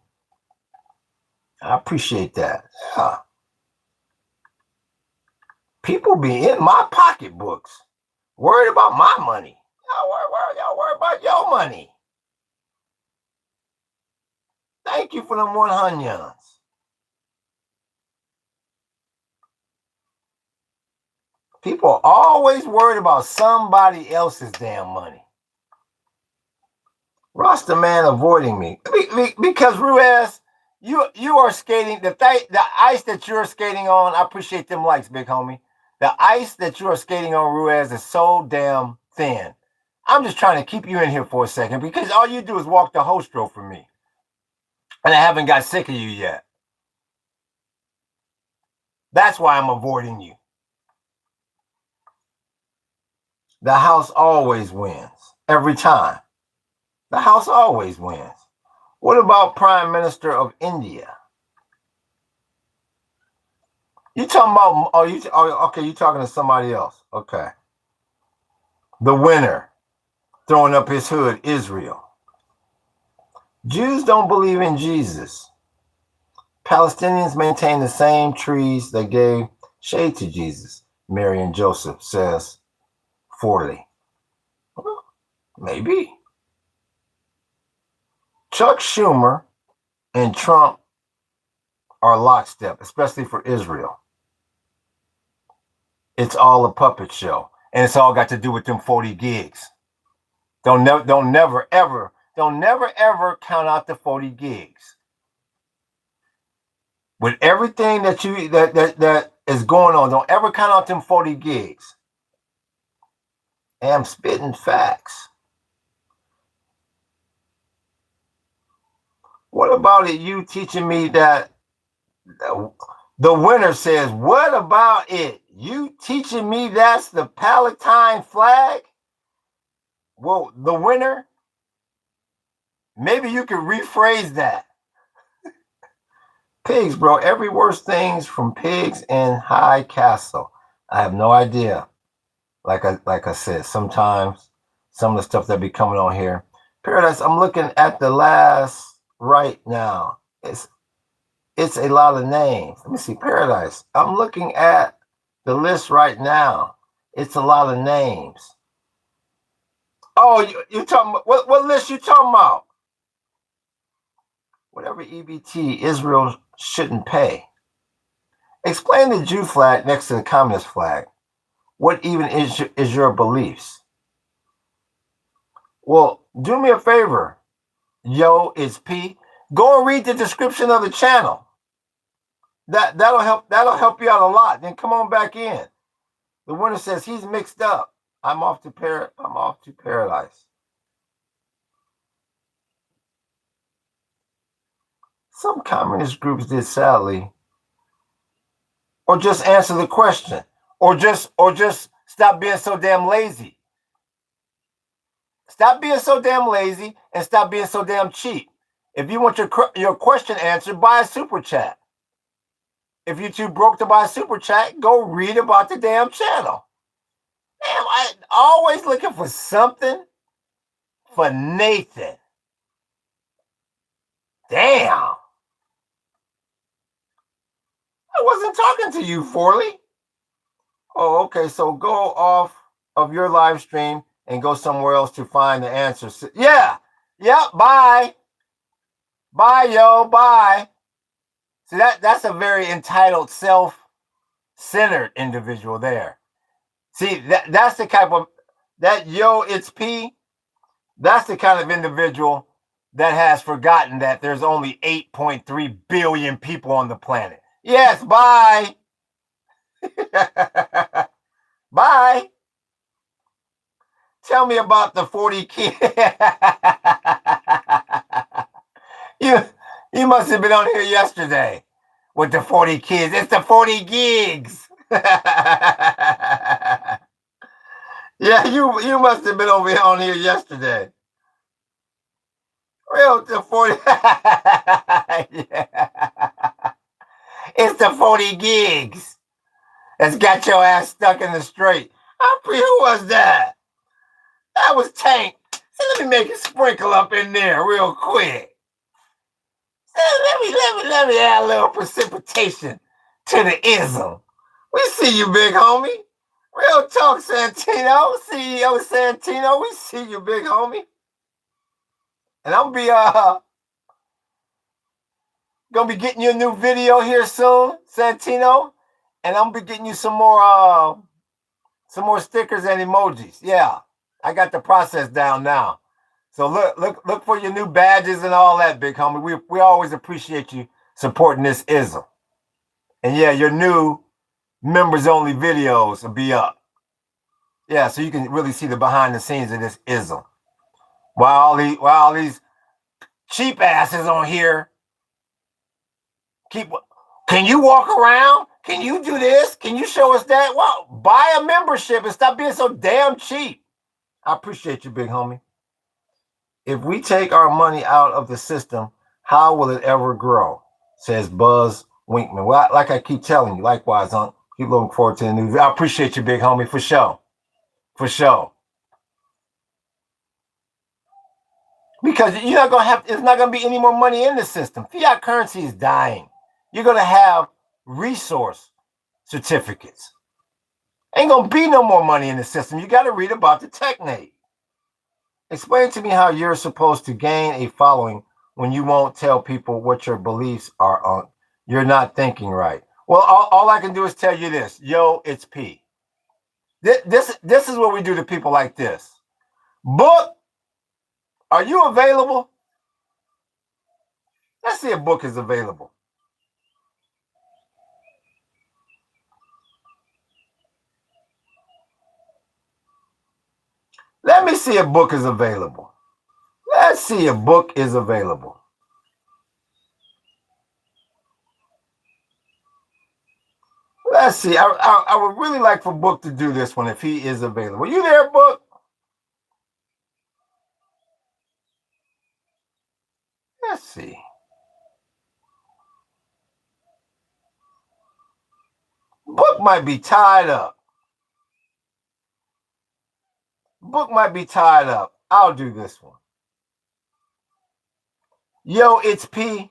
I appreciate that. Yeah. People be in my pocketbooks, worried about my money. Y'all worry about your money. Thank you for them 100. People are always worried about somebody else's damn money. Rasta man avoiding me because Ruiz, you are skating the ice that you're skating on. I appreciate them likes, big homie. The ice that you are skating on, Ruiz, is so damn thin. I'm just trying to keep you in here for a second because all you do is walk the whole stroke for me, and I haven't got sick of you yet. That's why I'm avoiding you. The house always wins every time. The house always wins. What about Prime Minister of India? You talking about? Okay. You talking to somebody else? Okay. The winner, throwing up his hood, Israel. Jews don't believe in Jesus. Palestinians maintain the same trees that gave shade to Jesus. Mary and Joseph says, Forley. Well, maybe. Chuck Schumer and Trump are lockstep, especially for Israel. It's all a puppet show, and it's all got to do with them 40 gigs. Don't never ever count out the 40 gigs. With everything that is going on, don't ever count out them 40 gigs. And I'm spitting facts. What about it? You teaching me that the winner says, what about it? You teaching me that's the Palestine flag? Well, the winner, maybe you could rephrase that. Pigs, bro. Every worst things from pigs in High Castle. I have no idea. Like I said, sometimes some of the stuff that be coming on here. Paradise, I'm looking at the last right now. It's a lot of names. Let me see. Paradise. I'm looking at the list right now. It's a lot of names. Oh, you talking about what list you talking about? Whatever EBT Israel shouldn't pay. Explain the Jew flag next to the communist flag. What even is your beliefs? Well, do me a favor. Yo, it's P. Go and read the description of the channel. That'll help you out a lot. Then come on back in. The winner says he's mixed up. I'm off to paradise. Some communist groups did sadly. Or just answer the question. Or just stop being so damn lazy. Stop being so damn lazy and stop being so damn cheap. If you want your question answered, buy a super chat. If you're too broke to buy a super chat, go read about the damn channel. Damn, I'm always looking for something for Nathan. Damn. I wasn't talking to you, Forley. Oh, okay. So go off of your live stream and go somewhere else to find the answers. Yeah. Yep. Bye. Bye, yo. Bye. See, that's a very entitled, self-centered individual there. See, that's the type of that yo, it's P. That's the kind of individual that has forgotten that there's only 8.3 billion people on the planet. Yes, bye. Bye. Tell me about the 40 kids. You must have been on here yesterday with the 40 kids. It's the 40 gigs. Yeah, you must have been on here yesterday. Real the 40. Yeah. It's the 40 gigs that's got your ass stuck in the straight. Who was that? That was Tank. So let me make a sprinkle up in there real quick. Let me add a little precipitation to the ism. We see you, big homie. Real talk, Santino. CEO Santino. We see you, big homie. And I'm gonna be getting you a new video here soon, Santino. And I'm gonna be getting you some more stickers and emojis. Yeah, I got the process down now. So look for your new badges and all that, big homie. We always appreciate you supporting this ism. And yeah, your new members only videos will be up. Yeah, so you can really see the behind the scenes of this ism. While all these cheap asses on here can you walk around? Can you do this? Can you show us that? Well, buy a membership and stop being so damn cheap. I appreciate you, big homie. If we take our money out of the system, how will it ever grow? Says Buzz Winkman. Well, like I keep telling you, likewise, keep looking forward to the new video. I appreciate you, big homie, for sure. For sure. Because you're not gonna there's not gonna be any more money in the system. Fiat currency is dying. You're gonna have resource certificates. Ain't gonna be no more money in the system. You gotta read about the technate. Explain to me how you're supposed to gain a following when you won't tell people what your beliefs are on You're not thinking right. Well, all I can do is tell you this. Yo, it's P. This is what we do to people like this. Book, are you available? Let's see if Book is available. Let me see if Book is available. Let's see if Book is available. Let's see. I would really like for Book to do this one if he is available. You there, Book? Let's see. Book might be tied up. Book might be tied up. I'll do this one. Yo, it's P.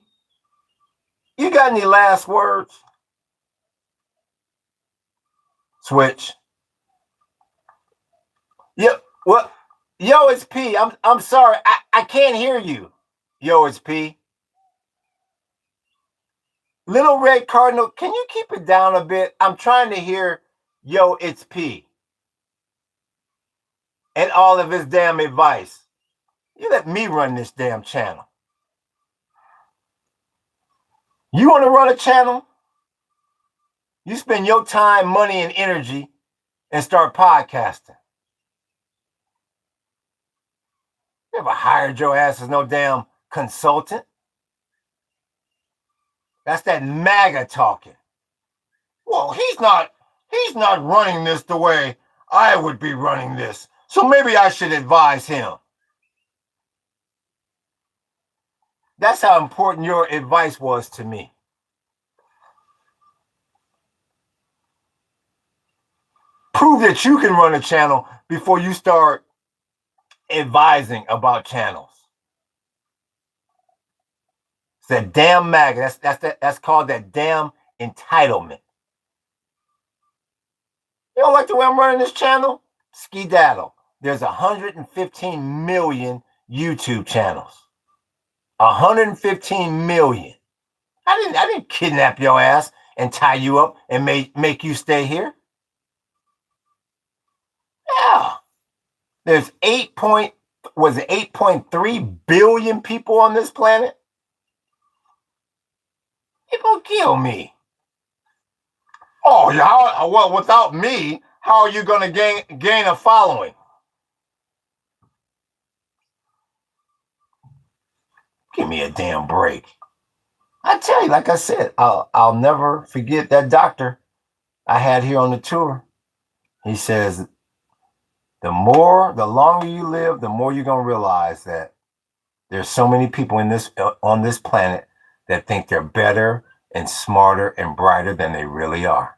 You got any last words? Switch. Yep. What? Yo, it's P. I'm sorry. I can't hear you. Yo, it's P. Little Red Cardinal, can you keep it down a bit? I'm trying to hear Yo, it's P. And all of his damn advice. You let me run this damn channel. You want to run a channel? You spend your time, money, and energy and start podcasting. Never hired your ass as no damn consultant. That's that MAGA talking. Well, he's not running this the way I would be running this. So maybe I should advise him. That's how important your advice was to me. Prove that you can run a channel before you start advising about channels. It's that damn MAGA. That's called that damn entitlement. You don't like the way I'm running this channel? Skedaddle. There's 115 million YouTube channels. 115 million. I didn't kidnap your ass and tie you up and make you stay here. Yeah. There's 8.3 billion people on this planet? People kill me. Oh, yeah. Well, without me, how are you going to gain a following? Give me a damn break. I tell you, like I said, I'll never forget that doctor I had here on the tour. He says, the longer you live, the more you're going to realize that there's so many people on this planet that think they're better and smarter and brighter than they really are.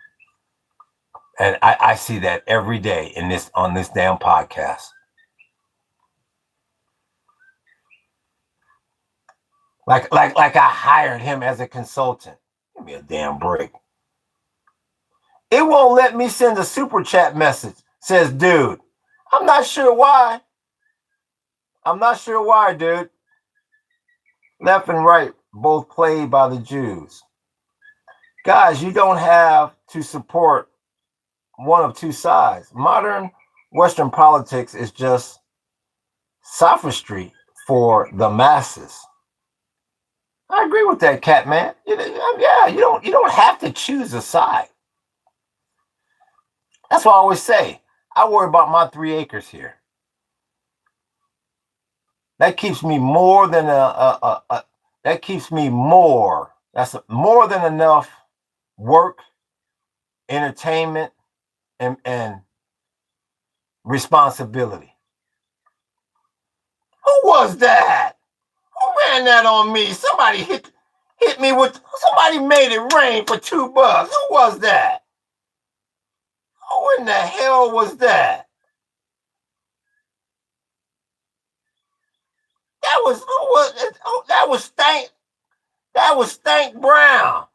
And I see that every day on this damn podcast. Like I hired him as a consultant. Give me a damn break. It won't let me send a super chat message. Says, dude, I'm not sure why. I'm not sure why, dude. Left and right, both played by the Jews. Guys, you don't have to support one of two sides. Modern Western politics is just sophistry for the masses. I agree with that, cat man. Yeah, you don't have to choose a side. That's what I always say. I worry about my 3 acres here. That keeps me more than that's more than enough work, entertainment, and responsibility. Who was that? Who ran that on me? Somebody hit me with. Somebody made it rain for $2. Who was that? Who in the hell was that? That was Stank. That was Stank Brown.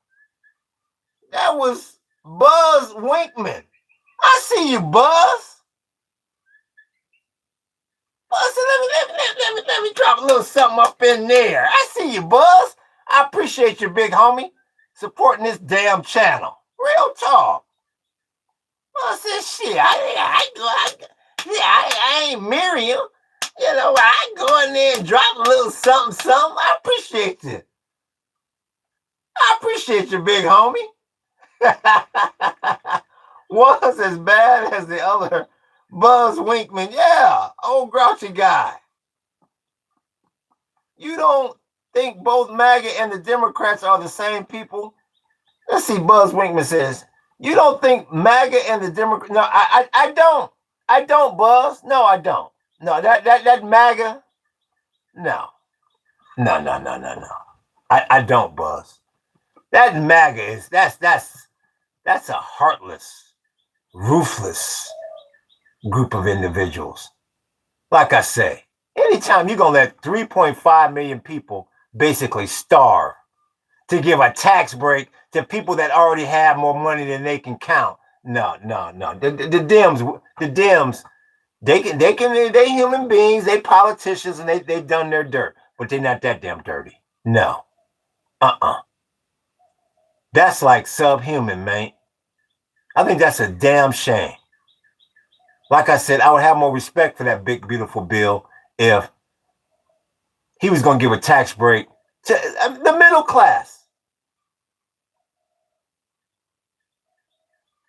That was Buzz Winkman. I see you, Buzz. Buzz, let me drop a little something up in there. I see you, Buzz. I appreciate you, big homie. supporting this damn channel. Real talk. I said, shit, I ain't Miriam. You know, I go in there and drop a little something. I appreciate it. I appreciate you, big homie. Was as bad as the other Buzz Winkman. Yeah, old grouchy guy. You don't think both MAGA and the Democrats are the same people? Let's see, Buzz Winkman says, you don't think MAGA and the Democrats? No, I don't. I don't, Buzz. No, I don't. No, that MAGA. No. I don't, Buzz. That MAGA is that's a heartless, ruthless group of individuals. Like I say, anytime you're gonna let 3.5 million people basically starve to give a tax break to people that already have more money than they can count. No. The Dems, they human beings, they politicians, and they done their dirt, but they're not that damn dirty. No. That's like subhuman, man. I think that's a damn shame. Like I said, I would have more respect for that big, beautiful bill if he was going to give a tax break to the middle class.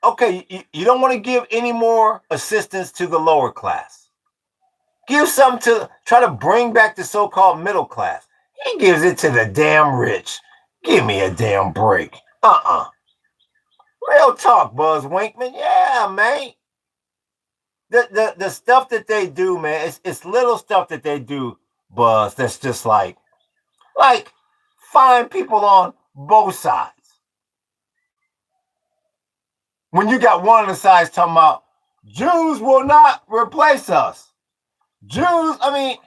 Okay, you don't want to give any more assistance to the lower class. Give some to try to bring back the so-called middle class. He gives it to the damn rich. Give me a damn break. Real talk, Buzz Winkman. Yeah, man. The stuff that they do, man, it's little stuff that they do, Buzz, that's just like find people on both sides. When you got one of the sides talking about Jews will not replace us. Jews, I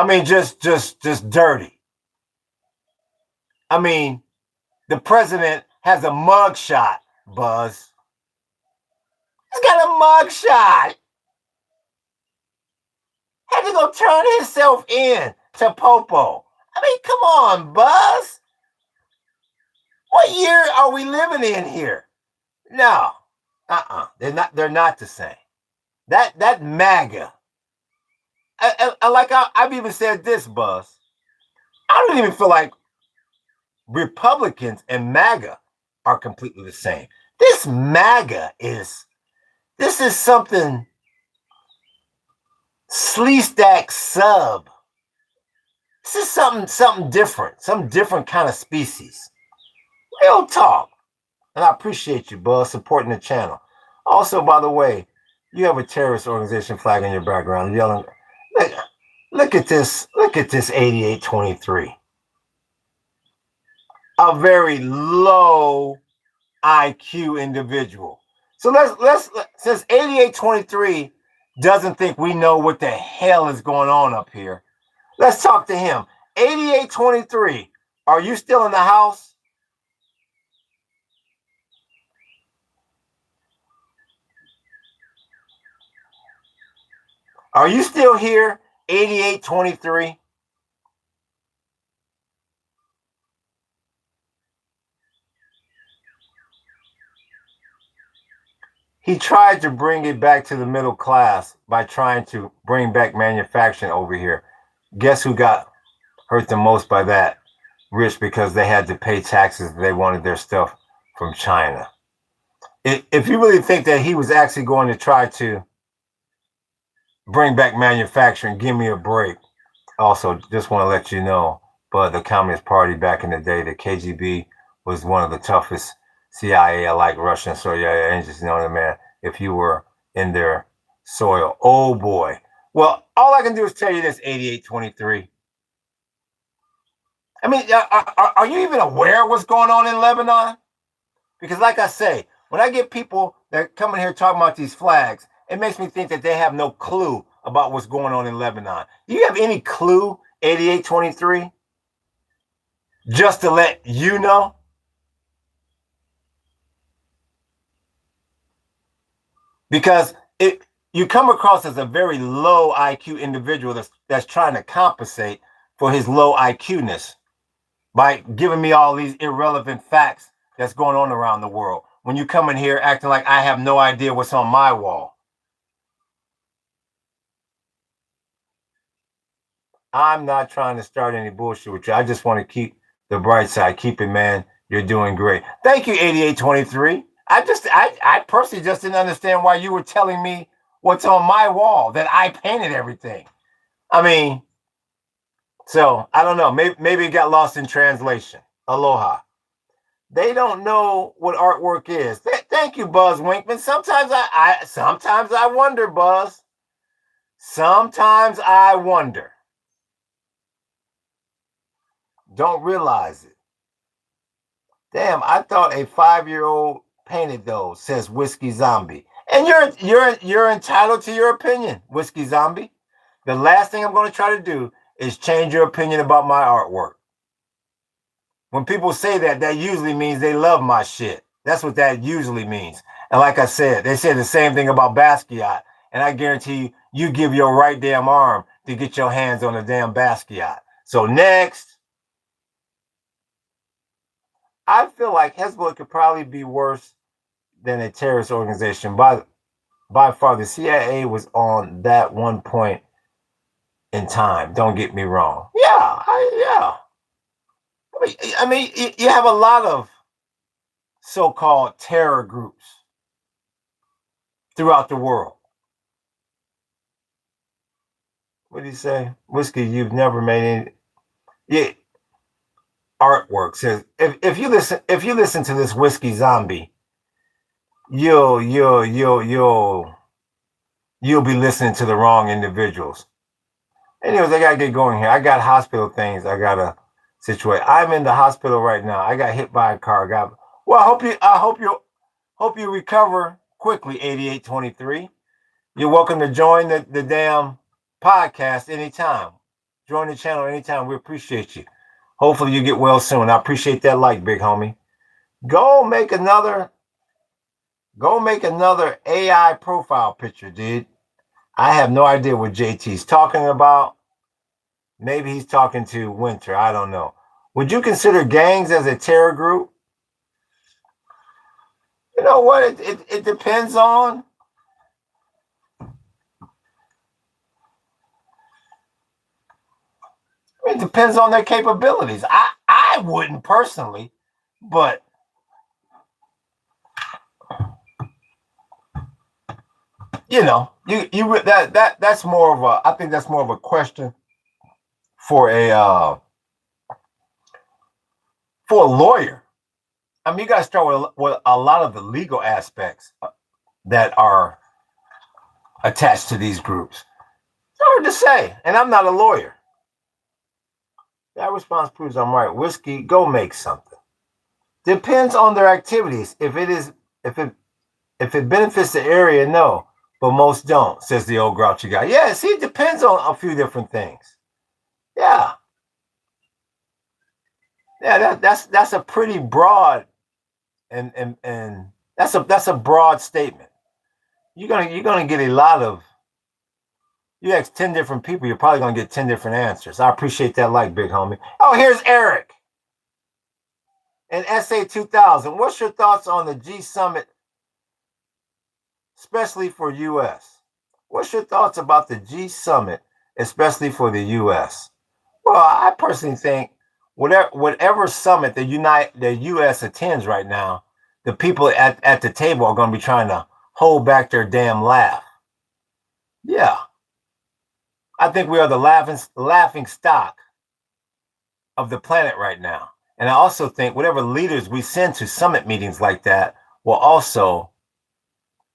mean, just dirty. I mean, the president has a mugshot, Buzz. He's got a mugshot. Had to go turn himself in to Popo. I mean, come on, Buzz. What year are we living in here? No. They're not the same. That MAGA. I've even said this, Buzz. I don't even feel like Republicans and MAGA are completely the same. This MAGA is something Sleestack sub. This is something different, some different kind of species. Real talk. And I appreciate you, Buzz, supporting the channel. Also, by the way, you have a terrorist organization flag in your background yelling, look at this 8823. A very low IQ individual. So let's since 8823 doesn't think we know what the hell is going on up here, let's talk to him. 8823, are you still in the house? Are you still here, 8823? He tried to bring it back to the middle class by trying to bring back manufacturing over here. Guess who got hurt the most by that? Rich, because they had to pay taxes. They wanted their stuff from China. If you really think that he was actually going to try to bring back manufacturing, give me a break. Also, just want to let you know, but the Communist Party back in the day, the KGB was one of the toughest CIA, like Russian Soviet agents, you know what I mean? If you were in their soil, oh boy. Well, all I can do is tell you this, 8823. I mean, are you even aware of what's going on in Lebanon? Because like I say, when I get people that come in here talking about these flags, it makes me think that they have no clue about what's going on in Lebanon. Do you have any clue, 8823? Just to let you know? Because you come across as a very low IQ individual that's trying to compensate for his low IQ-ness by giving me all these irrelevant facts that's going on around the world. When you come in here acting like I have no idea what's on my wall. I'm not trying to start any bullshit with you. I just want to keep the bright side. Keep it, man. You're doing great. Thank you, 8823. I personally just didn't understand why you were telling me what's on my wall, that I painted everything. I mean, so I don't know. Maybe it got lost in translation. Aloha. They don't know what artwork is. Thank you, Buzz Winkman. Sometimes I wonder, Buzz. Sometimes I wonder. Don't realize it. Damn, I thought a 5-year-old painted those, says Whiskey Zombie. And you're entitled to your opinion, Whiskey Zombie. The last thing I'm going to try to do is change your opinion about my artwork. When people say that, that usually means they love my shit. That's what that usually means. And like I said, they say the same thing about Basquiat. And I guarantee you, you give your right damn arm to get your hands on a damn Basquiat. So next, I feel like Hezbollah could probably be worse than a terrorist organization. By far, the CIA was on that one point in time. Don't get me wrong. Yeah. I mean, you have a lot of so-called terror groups throughout the world. What did he say? Whiskey, you've never made any. Yeah, artwork says if you listen to this Whiskey Zombie, you'll be listening to the wrong individuals. Anyways, I gotta get going here. I got hospital things I gotta situate. I'm in the hospital right now. I got hit by a car. I hope you recover quickly, 8823. You're welcome to join the damn podcast anytime. Join the channel anytime. We appreciate you. Hopefully you get well soon. I appreciate that like, big homie. Go make another AI profile picture, dude. I have no idea what JT's talking about. Maybe he's talking to Winter. I don't know. Would you consider gangs as a terror group? You know what? It depends on. It depends on their capabilities. I wouldn't personally, but you know, that's more of a. I think that's more of a question for a lawyer. I mean, you got to start with a lot of the legal aspects that are attached to these groups. It's hard to say, and I'm not a lawyer. That response proves I'm right. Whiskey, go make something. Depends on their activities. If it benefits the area, no, but most don't, says the old grouchy guy. Yeah, see, it depends on a few different things. Yeah. Yeah, that's a pretty broad and that's a broad statement. You're gonna get a lot of. You ask 10 different people, you're probably gonna get 10 different answers. I appreciate that like, big homie. Oh, here's Eric. And SA 2000. What's your thoughts on the G Summit, especially for U.S.? What's your thoughts about the G Summit, especially for the U.S.? Well, I personally think whatever summit the U.S. attends right now, the people at the table are going to be trying to hold back their damn laugh. Yeah. I think we are the laughing stock of the planet right now. And I also think whatever leaders we send to summit meetings like that will also,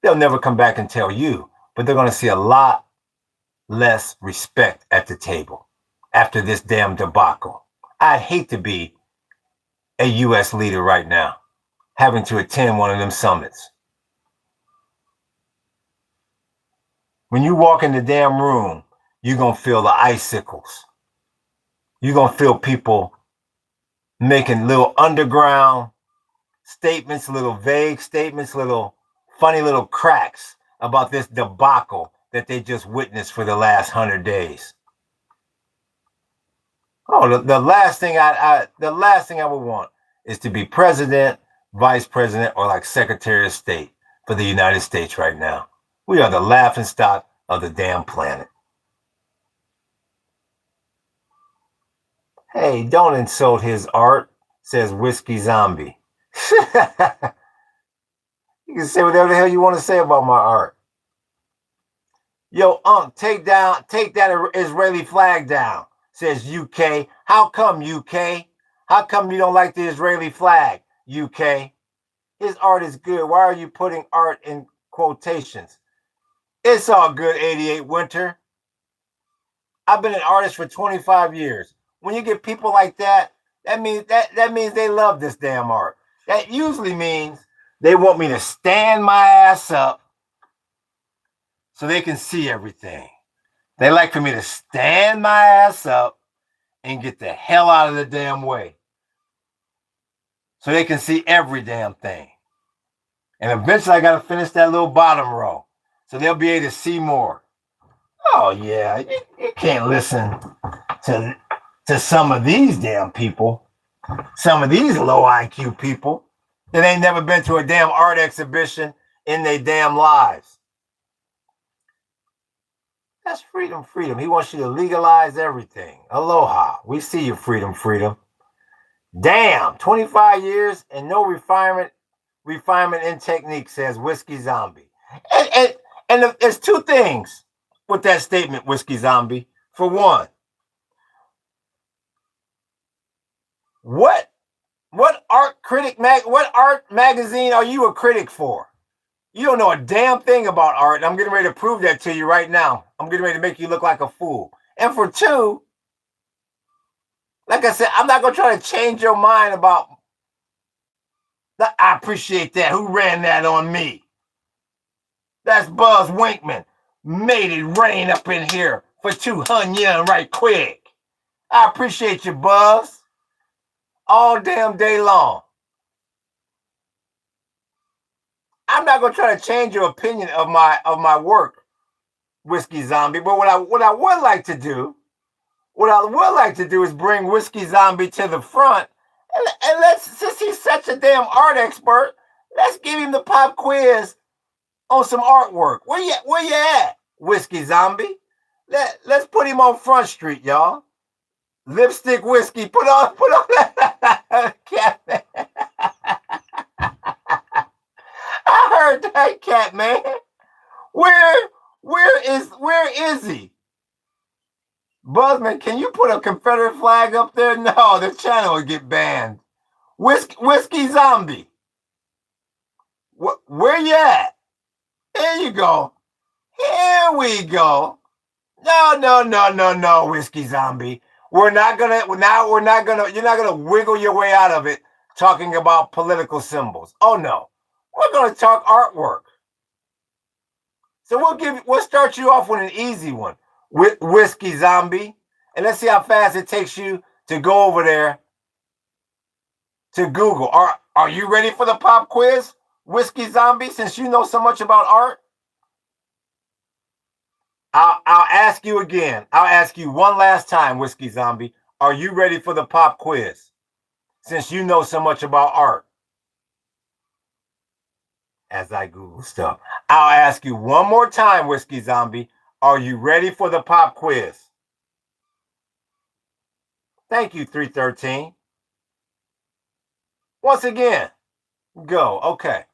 they'll never come back and tell you, but they're going to see a lot less respect at the table after this damn debacle. I'd hate to be a U.S. leader right now, having to attend one of them summits. When you walk in the damn room, you're going to feel the icicles. You're going to feel people making little underground statements, little vague statements, little funny little cracks about this debacle that they just witnessed for the last 100 days. Oh, the last thing I would want is to be president, vice president, or like secretary of state for the United States right now. We are the laughing stock of the damn planet. Hey, don't insult his art, says Whiskey Zombie. You can say whatever the hell you want to say about my art. Yo, take that Israeli flag down, says UK. How come, UK? How come you don't like the Israeli flag, UK? His art is good. Why are you putting art in quotations? It's all good, 88 Winter. I've been an artist for 25 years. When you get people like that, that means they love this damn art. That usually means they want me to stand my ass up so they can see everything. They like for me to stand my ass up and get the hell out of the damn way so they can see every damn thing. And eventually I got to finish that little bottom row so they'll be able to see more. Oh, yeah, you can't listen to some of these damn people, some of these low IQ people that ain't never been to a damn art exhibition in their damn lives. That's freedom, freedom. He wants you to legalize everything. Aloha. We see you, freedom, freedom. Damn, 25 years and no refinement in technique, says Whiskey Zombie. And there's two things with that statement, Whiskey Zombie. For one, what art magazine are you a critic for? You don't know a damn thing about art, and I'm getting ready to prove that to you right now. I'm getting ready to make you look like a fool. And for two, like I said, I'm not going to try to change your mind about I appreciate that. Who ran that on me? That's Buzz Winkman. Made it rain up in here for HAWAIIAN right quick. I appreciate you, Buzz. All damn day long. I'm not gonna try to change your opinion of my work, Whiskey Zombie. But what I would like to do is bring Whiskey Zombie to the front, and since he's such a damn art expert, let's give him the pop quiz on some artwork. Where you at, Whiskey Zombie? Let's put him on Front Street, y'all. Lipstick Whiskey, put on that cat man. I heard that, cat man. Where is he? Buzzman, can you put a Confederate flag up there? No, the channel will get banned. Whiskey Zombie. Where you at? There you go. Here we go. No, Whiskey Zombie. You're not gonna wiggle your way out of it talking about political symbols. Oh no. We're gonna talk artwork. So we'll start you off with an easy one. Whiskey Zombie. And let's see how fast it takes you to go over there to Google. Are you ready for the pop quiz, Whiskey Zombie, since you know so much about art? I'll ask you again. I'll ask you one last time, Whiskey Zombie. Are you ready for the pop quiz? Since you know so much about art. As I Google stuff. I'll ask you one more time, Whiskey Zombie. Are you ready for the pop quiz? Thank you, 313. Once again, go. Okay.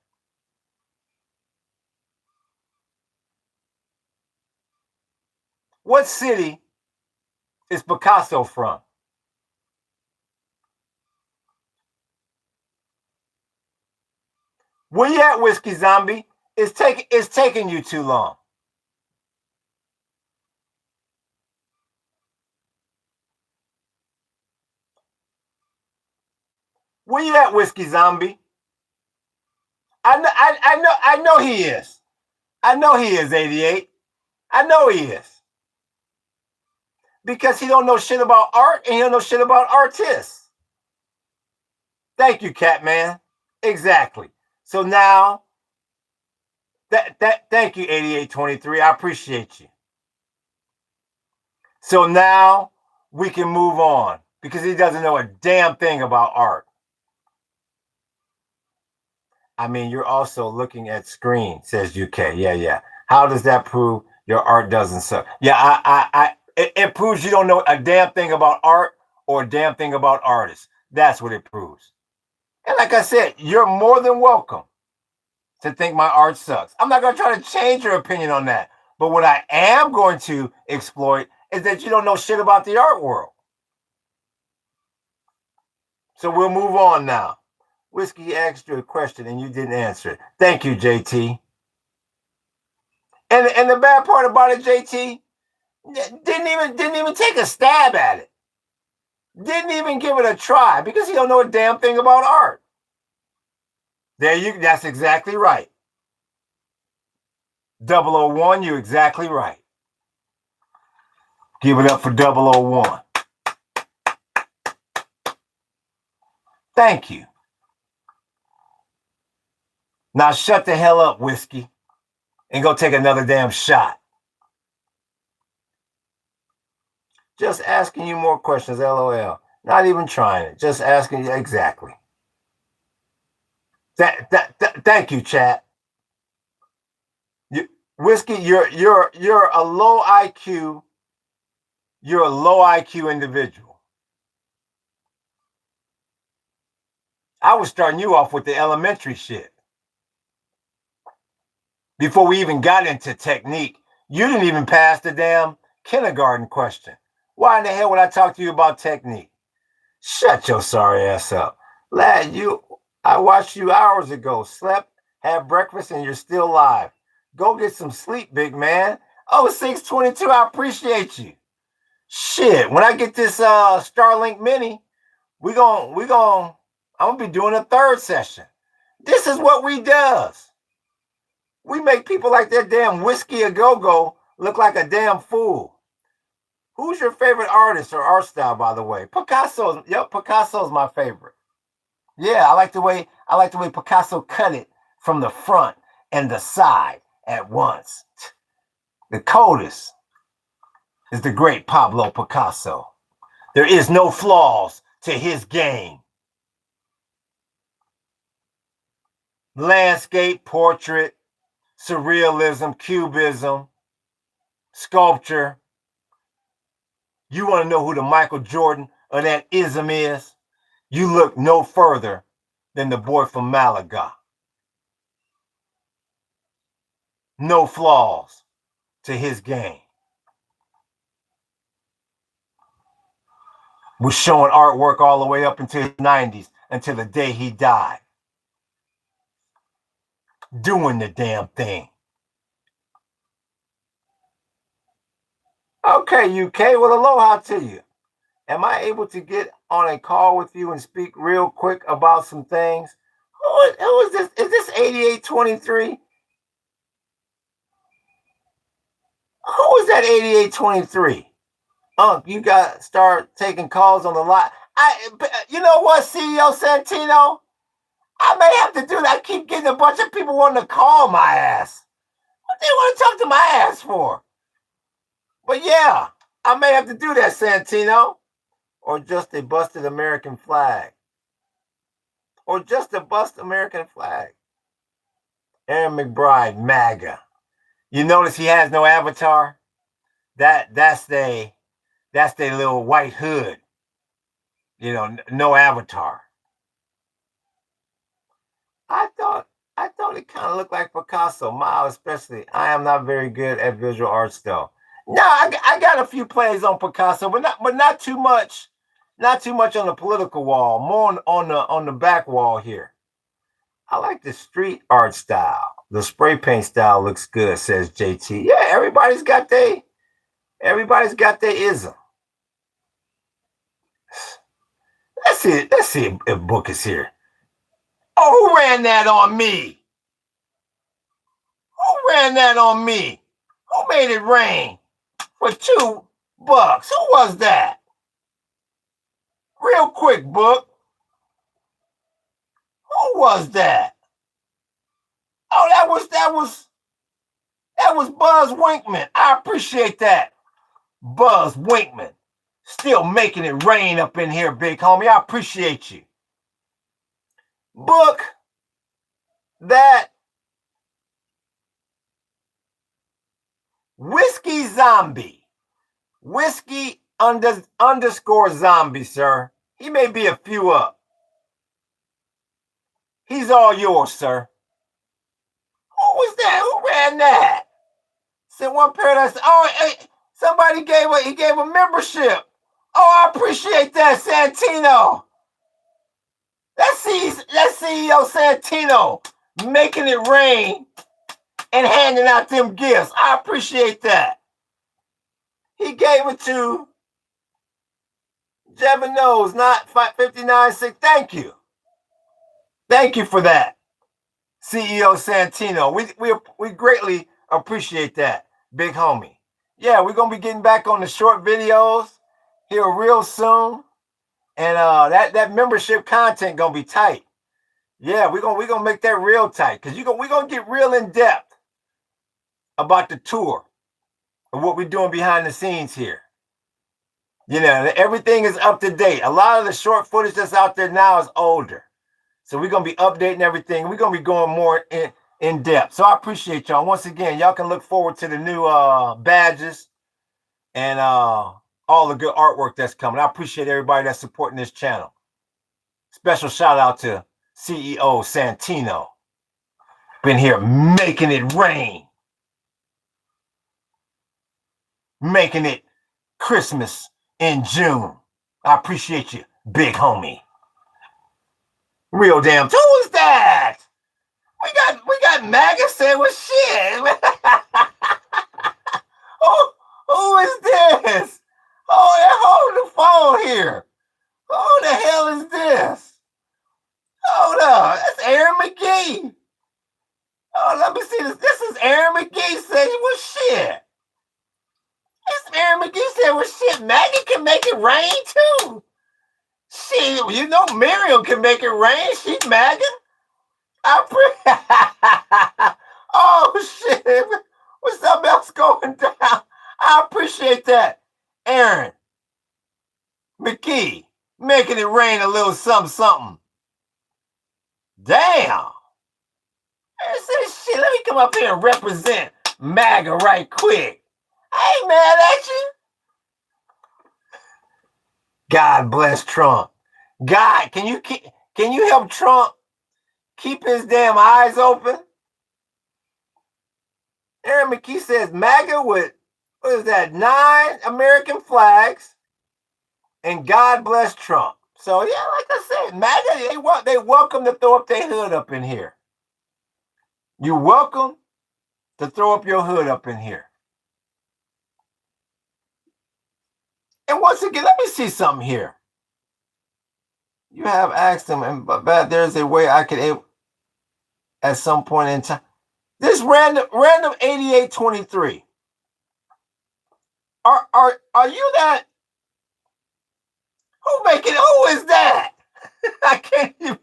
What city is Picasso from? Where you at, Whiskey Zombie? It's taking you too long. Where you at, Whiskey Zombie? I know he is. I know he is, 88. I know he is. Because he don't know shit about art and he don't know shit about artists. Thank you, Catman. Exactly. So now, thank you, 8823. I appreciate you. So now we can move on because he doesn't know a damn thing about art. I mean, you're also looking at screen, says UK. Yeah. How does that prove your art doesn't suck? Yeah, it proves you don't know a damn thing about art or a damn thing about artists. That's what it proves. And like I said, you're more than welcome to think my art sucks. I'm not going to try to change your opinion on that. But what I am going to exploit is that you don't know shit about the art world. So we'll move on now. Whiskey asked you a question and you didn't answer it. Thank you, JT. And the bad part about it, JT, didn't even take a stab at it. Didn't even give it a try because he don't know a damn thing about art. That's exactly right. 001, you're exactly right. Give it up for 001. Thank you. Now shut the hell up, Whiskey, and go take another damn shot. Just asking you more questions, LOL. Not even trying it. Just asking you exactly. Thank you, chat. Whiskey, you're a low IQ. You're a low IQ individual. I was starting you off with the elementary shit. Before we even got into technique, you didn't even pass the damn kindergarten question. Why in the hell would I talk to you about technique? Shut your sorry ass up. Lad, I watched you hours ago. Slept, had breakfast, and you're still alive. Go get some sleep, big man. Oh, 622, I appreciate you. Shit, when I get this Starlink Mini, I'm gonna be doing a third session. This is what we does. We make people like that damn Whiskey a Go-Go look like a damn fool. Who's your favorite artist or art style, by the way? Picasso. Yep, Picasso's my favorite. Yeah, I like the way Picasso cut it from the front and the side at once. The coldest is the great Pablo Picasso. There is no flaws to his game. Landscape, portrait, surrealism, cubism, sculpture. You want to know who the Michael Jordan of that ism is? You look no further than the boy from Malaga. No flaws to his game. Was showing artwork all the way up into his 90s, until the day he died. Doing the damn thing. Okay, UK, well, aloha to you. Am I able to get on a call with you and speak real quick about some things? Who is this? Is this 8823? Who is that 8823? You got to start taking calls on the line. You know what, CEO Santino? I may have to do that. I keep getting a bunch of people wanting to call my ass. What do they want to talk to my ass for? But yeah, I may have to do that, Santino. Or just a busted American flag. Or just a busted American flag. Aaron McBride, MAGA. You notice he has no avatar? That's their little white hood. You know, no avatar. I thought it kind of looked like Picasso, Mao especially. I am not very good at visual arts though. No, I got a few plays on Picasso, but not too much. Not too much on the political wall, more on the back wall here. I like the street art style. The spray paint style looks good, says JT. Yeah, everybody's got their ism. Let's see if Book is here. Oh, who ran that on me? Who ran that on me? Who made it rain for $2? Who was that? Real quick, Book. Who was that? Oh, that was Buzz Winkman. I appreciate that. Buzz Winkman. Still making it rain up in here, big homie. I appreciate you. Book that Whiskey Zombie. Whiskey underscore zombie, sir. He may be a few up. He's all yours, sir. Who was that? Who ran that? Said one paradise. Oh, hey, somebody gave a membership. Oh, I appreciate that, Santino. That's CEO Santino making it rain and handing out them gifts. I appreciate that. He gave it to Jevin Knows, not 559.6. Thank you. Thank you for that, CEO Santino. We greatly appreciate that, big homie. Yeah, we're gonna be getting back on the short videos here real soon, and that membership content gonna be tight. Yeah, we're gonna make that real tight because we're gonna get real in depth about the tour and what we're doing behind the scenes here. You know, everything is up to date. A lot of the short footage that's out there now is older. So we're going to be updating everything. We're going to be going more in depth. So I appreciate y'all. Once again, y'all can look forward to the new badges and all the good artwork that's coming. I appreciate everybody that's supporting this channel. Special shout out to CEO Santino. Been here making it rain. Making it Christmas in June. I appreciate you, big homie. Real damn. Who was that? We got MAGA saying what shit. who is this? Hold the phone here. Who the hell is this? Hold up. That's Aaron McGee. Oh, let me see this. This is Aaron McGee saying what shit. This Aaron McGee said what shit. MAGA can make it rain too. Shit, you know Miriam can make it rain. She's MAGA. Oh shit! What's something else going down? I appreciate that, Aaron McKee, making it rain a little something. Damn! Shit, let me come up here and represent MAGA right quick. I ain't mad at you. God bless Trump. God, can you help Trump keep his damn eyes open? Aaron McKee says MAGA with, what is that, 9 American flags, and God bless Trump. So yeah, like I said, MAGA, they welcome to throw up their hood up in here. You're welcome to throw up your hood up in here. And once again, let me see something here. You have asked him, but there's a way I could, at some point in time. This random 8823. Are you that? Who is that? I can't even.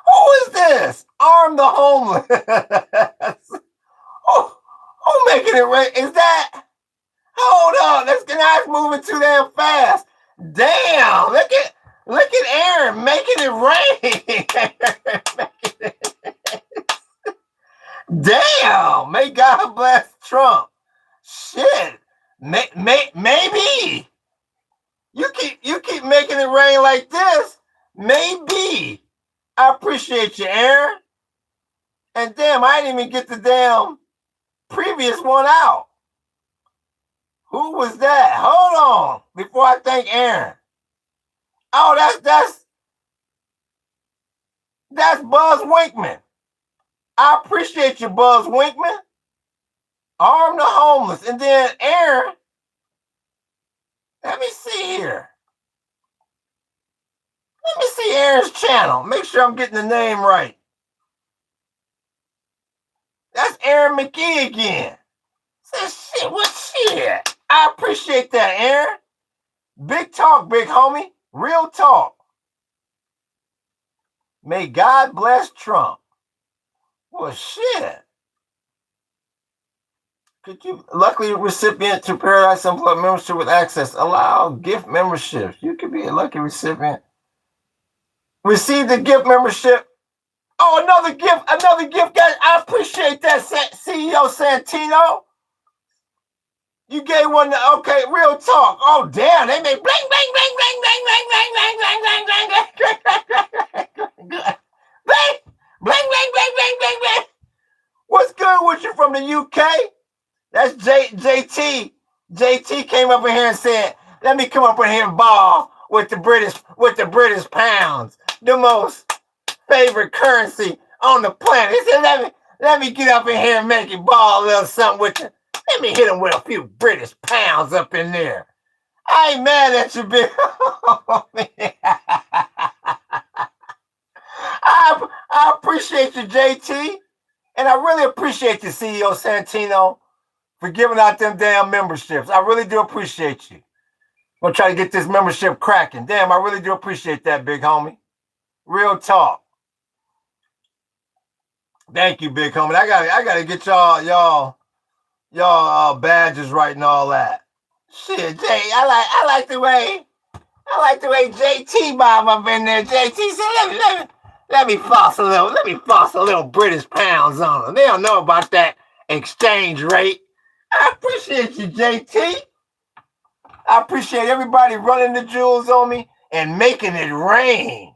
Who is this? Arm the homeless. Who making it rain? Is that? Hold on. This guy's moving too damn fast. Damn. Look at Aaron making it rain. Damn. May God bless Trump. Shit. Maybe. You keep making it rain like this. Maybe. I appreciate you, Aaron. And damn, I didn't even get the damn previous one out. Who was that? Hold on. Before I thank Aaron. Oh, that's Buzz Winkman. I appreciate you, Buzz Winkman. Arm the homeless. And then Aaron. Let me see here. Let me see Aaron's channel. Make sure I'm getting the name right. That's Aaron McGee again. Says shit, what shit? I appreciate that, Aaron. Big talk, big homie. Real talk. May God bless Trump. Well, shit. Could you lucky recipient to Paradise Unplugged membership with access? Allow gift memberships. You could be a lucky recipient. Receive the gift membership. Oh, another gift, guys. I appreciate that, CEO Santino. You gave one. Okay, real talk. Oh, damn, they make bling, bling, bling, bling, bling, bling, bling, bling, bling, bling, bling, bling, bling, bling, bling, bling, bling. What's good with you from the UK? That's JT. JT came up in here and said, "Let me come up in here and ball with the British pounds, the most favorite currency on the planet." He said, let me get up in here and make it ball a little something with you. Let me hit him with a few British pounds up in there. I ain't mad at you, big homie. I appreciate you, JT. And I really appreciate you, CEO Santino, for giving out them damn memberships. I really do appreciate you. I'm gonna try to get this membership cracking. Damn, I really do appreciate that, big homie. Real talk. Thank you, big homie. I gotta get y'all badges right and all that. Shit, Jay, I like the way JT Bob up in there. JT said, let me floss a little British pounds on them. They don't know about that exchange rate. I appreciate you, JT. I appreciate everybody running the jewels on me and making it rain.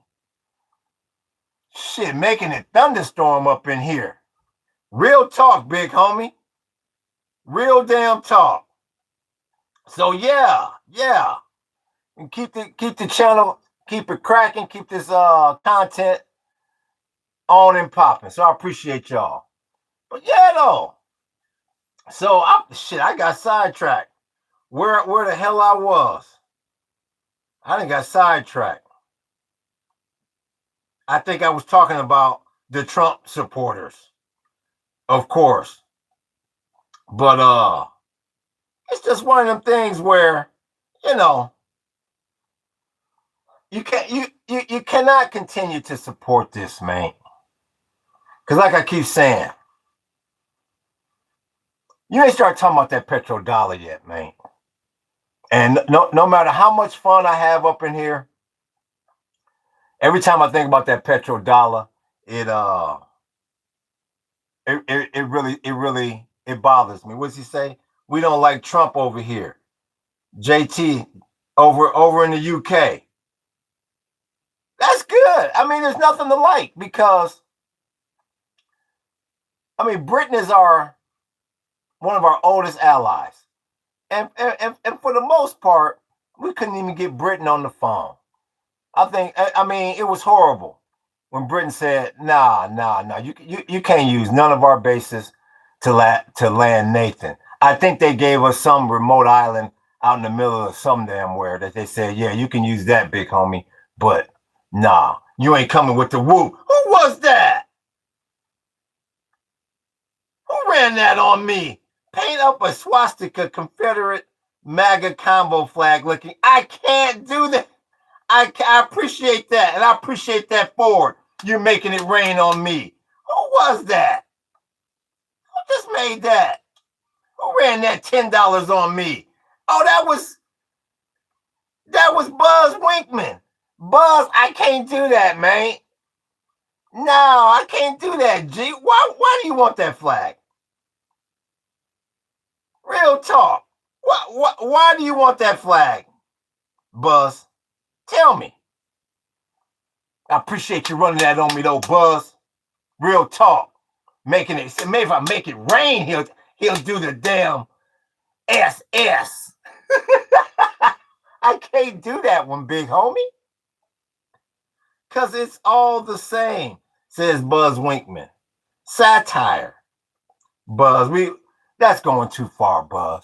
Shit, making it thunderstorm up in here. Real talk, big homie. Real damn talk. So yeah. And keep the channel, keep it cracking, keep this content on and popping. So I appreciate y'all. But yeah, though. So I got sidetracked. Where the hell I was? I done got sidetracked. I think I was talking about the Trump supporters, of course. But it's just one of them things where, you cannot continue to support this, man. Because like I keep saying, you ain't start talking about that petrodollar yet, man. And no matter how much fun I have up in here, every time I think about that petrodollar, it really bothers me. What's he say? We don't like Trump over here. JT over in the UK. That's good. I mean, there's nothing to like because Britain is one of our oldest allies. And for the most part, we couldn't even get Britain on the phone. It was horrible when Britain said, nah, you can't use none of our bases to land Nathan. I think they gave us some remote island out in the middle of some damn where that they said, yeah, you can use that, big homie, but nah, you ain't coming with the whoop. Who was that? Who ran that on me? Paint up a swastika Confederate MAGA combo flag looking. I can't do that. I appreciate that, and I appreciate that forward. You're making it rain on me. Who was that? Who just made that? Who ran that $10 on me? Oh, that was Buzz Winkman. Buzz, I can't do that, man. No, I can't do that, G. Why do you want that flag? Real talk. Why do you want that flag, Buzz? Tell me. I appreciate you running that on me, though, Buzz. Real talk. Making it. Maybe if I make it rain, he'll do the damn SS. I can't do that one, big homie. Because it's all the same, says Buzz Winkman. Satire. Buzz, that's going too far, Buzz.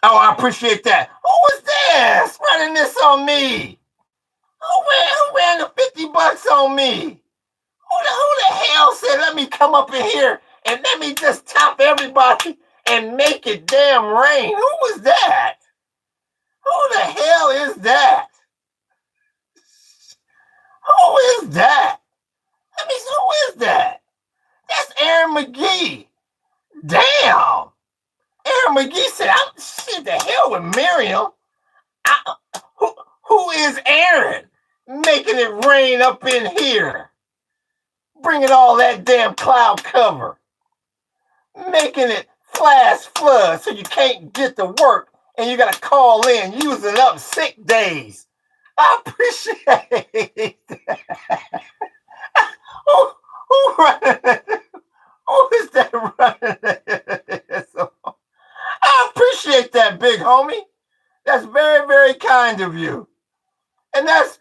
Oh, I appreciate that. Who was this running this on me? Who ran the $50 on me? Who the hell said, let me come up in here and let me just top everybody and make it damn rain? Who was that? Who the hell is that? Who is that? Let me see, who is that? That's Aaron McGee. Damn. Who is Aaron making it rain up in here? Bringing all that damn cloud cover. Making it flash flood so you can't get to work and you got to call in using up sick days. I appreciate that. Who running? Who is that running? I appreciate that, big homie. That's very, very kind of you. And that's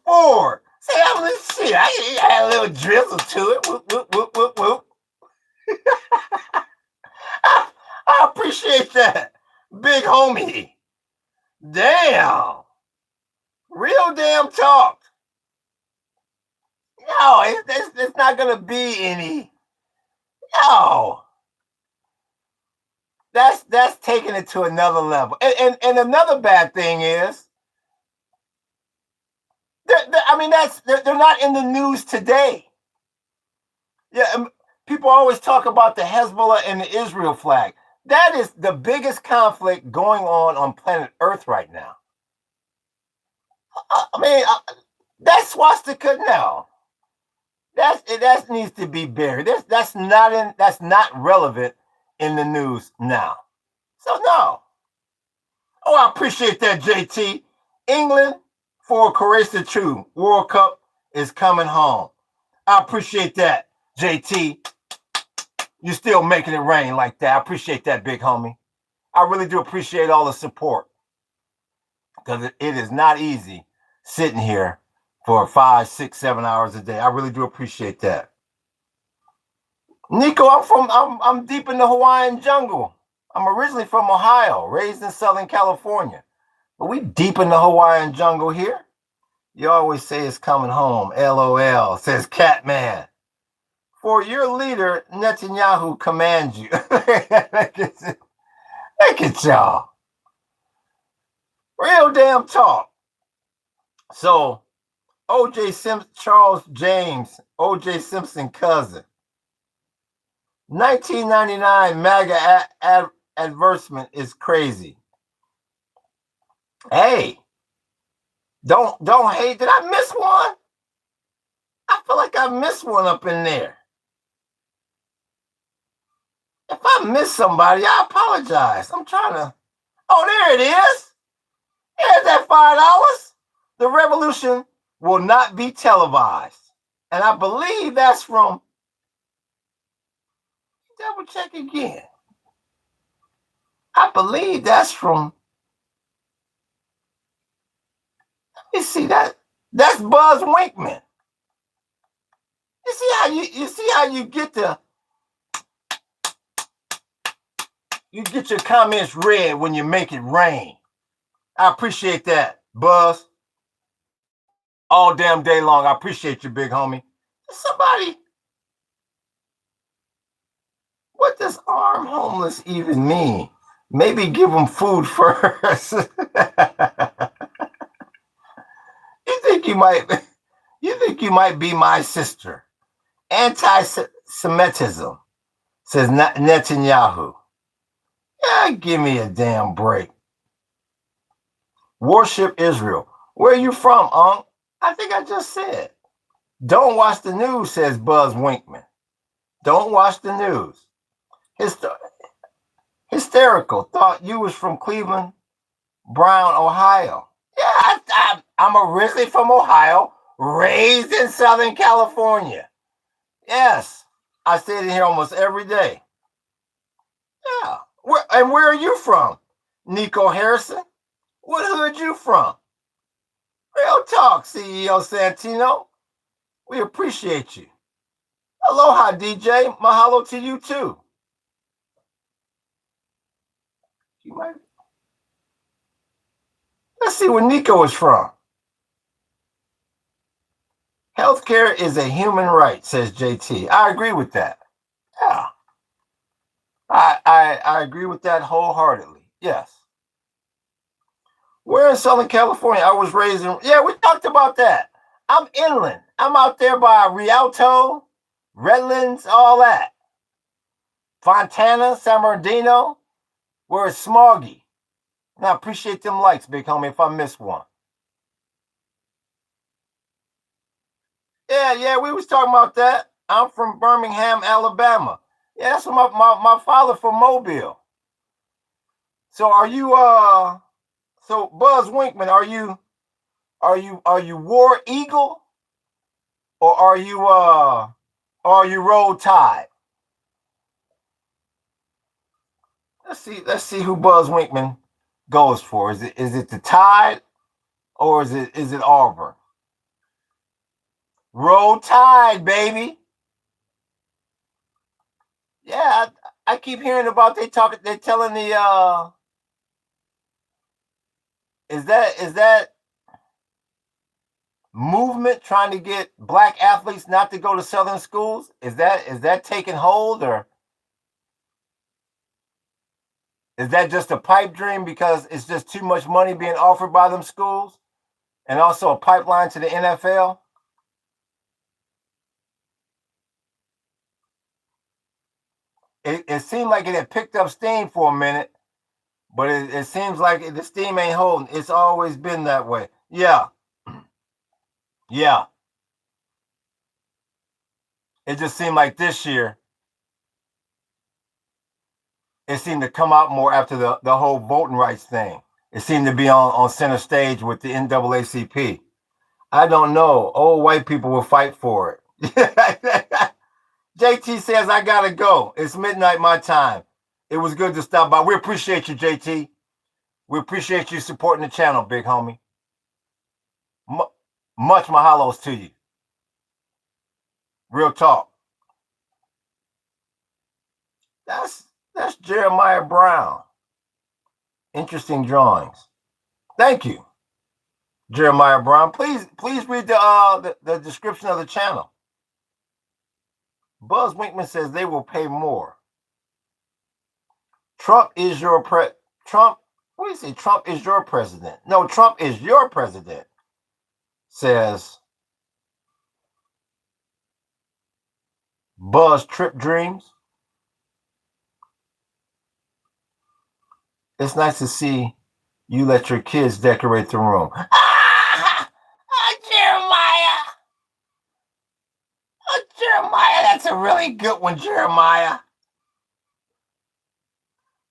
for. See, I had a little drizzle to it. Whoop, whoop, whoop, whoop, whoop. I appreciate that, big homie. Damn. Real damn talk. No, it's not going to be any. No. That's taking it to another level. And another bad thing is, they're not in the news today. Yeah, people always talk about the Hezbollah and the Israel flag. That is the biggest conflict going on planet Earth right now. That swastika now. That needs to be buried. That's not relevant in the news now. So no. Oh, I appreciate that, JT. England for Croatia 2 World Cup is coming home. I appreciate that, JT. You're still making it rain like that. I appreciate that, big homie. I really do appreciate all the support. Because it is not easy sitting here for 5, 6, 7 hours a day. I really do appreciate that. Nico, I'm deep in the Hawaiian jungle. I'm originally from Ohio, raised in Southern California. But we deep in the Hawaiian jungle here. You always say it's coming home. LOL, says Catman. For your leader, Netanyahu commands you. Look at y'all. Real damn talk. So, O.J. Simpson, Charles James, O.J. Simpson cousin. 1999 MAGA advertisement is crazy. Hey, don't hate. Did I miss one? I feel like I missed one up in there. If I missed somebody, I apologize. I'm trying to. Oh, there it is. There's that $5. The revolution will not be televised. And I believe that's from. Double check again. I believe that's from. Let me see that. That's Buzz Winkman. You see how you get your comments read when you make it rain. I appreciate that, Buzz. All damn day long. I appreciate you, big homie. Somebody. What does armed homeless even mean? Maybe give them food first. You think you might be my sister? Anti-Semitism, says Netanyahu. Yeah, give me a damn break. Worship Israel. Where are you from, Unc? I think I just said. Don't watch the news, says Buzz Winkman. Don't watch the news. Hysterical. Thought you was from Cleveland, Brown, Ohio. Yeah, I'm originally from Ohio, raised in Southern California. Yes, I stay in here almost every day. Yeah. Where are you from, Nico Harrison? What hood you from? Real talk, CEO Santino. We appreciate you. Aloha, DJ. Mahalo to you, too. Let's see where Nico is from. Healthcare is a human right, says JT. I agree with that. Yeah. I agree with that wholeheartedly. Yes. We're in Southern California. I was raised in. Yeah, we talked about that. I'm inland. I'm out there by Rialto, Redlands, all that. Fontana, San Bernardino, where it's smoggy. And I appreciate them likes, big homie, if I miss one. Yeah, we was talking about that. I'm from Birmingham, Alabama. Yeah, that's my father from Mobile. So are you so Buzz Winkman, are you War Eagle or are you Roll Tide? Let's see who Buzz Winkman goes for. Is it the Tide or is it Auburn? Roll Tide, baby. Yeah, I keep hearing about they're telling the is that movement trying to get black athletes not to go to southern schools? Is that taking hold, or is that just a pipe dream because it's just too much money being offered by them schools and also a pipeline to the NFL? It seemed like it had picked up steam for a minute, but it seems like the steam ain't holding. It's always been that way. Yeah, yeah. It just seemed like this year it seemed to come out more after the whole voting rights thing. It seemed to be on center stage with the NAACP. I don't know. Old white people will fight for it. JT says, I got to go. It's midnight my time. It was good to stop by. We appreciate you, JT. We appreciate you supporting the channel, big homie. Much mahalos to you. Real talk. That's Jeremiah Brown. Interesting drawings. Thank you, Jeremiah Brown. Please read the description of the channel. Buzz Winkman says they will pay more. Trump is your Trump. What do you say? Trump is your president. No, Trump is your president. Says Buzz Trip Dreams. It's nice to see you let your kids decorate the room. Jeremiah. Jeremiah, that's a really good one, Jeremiah.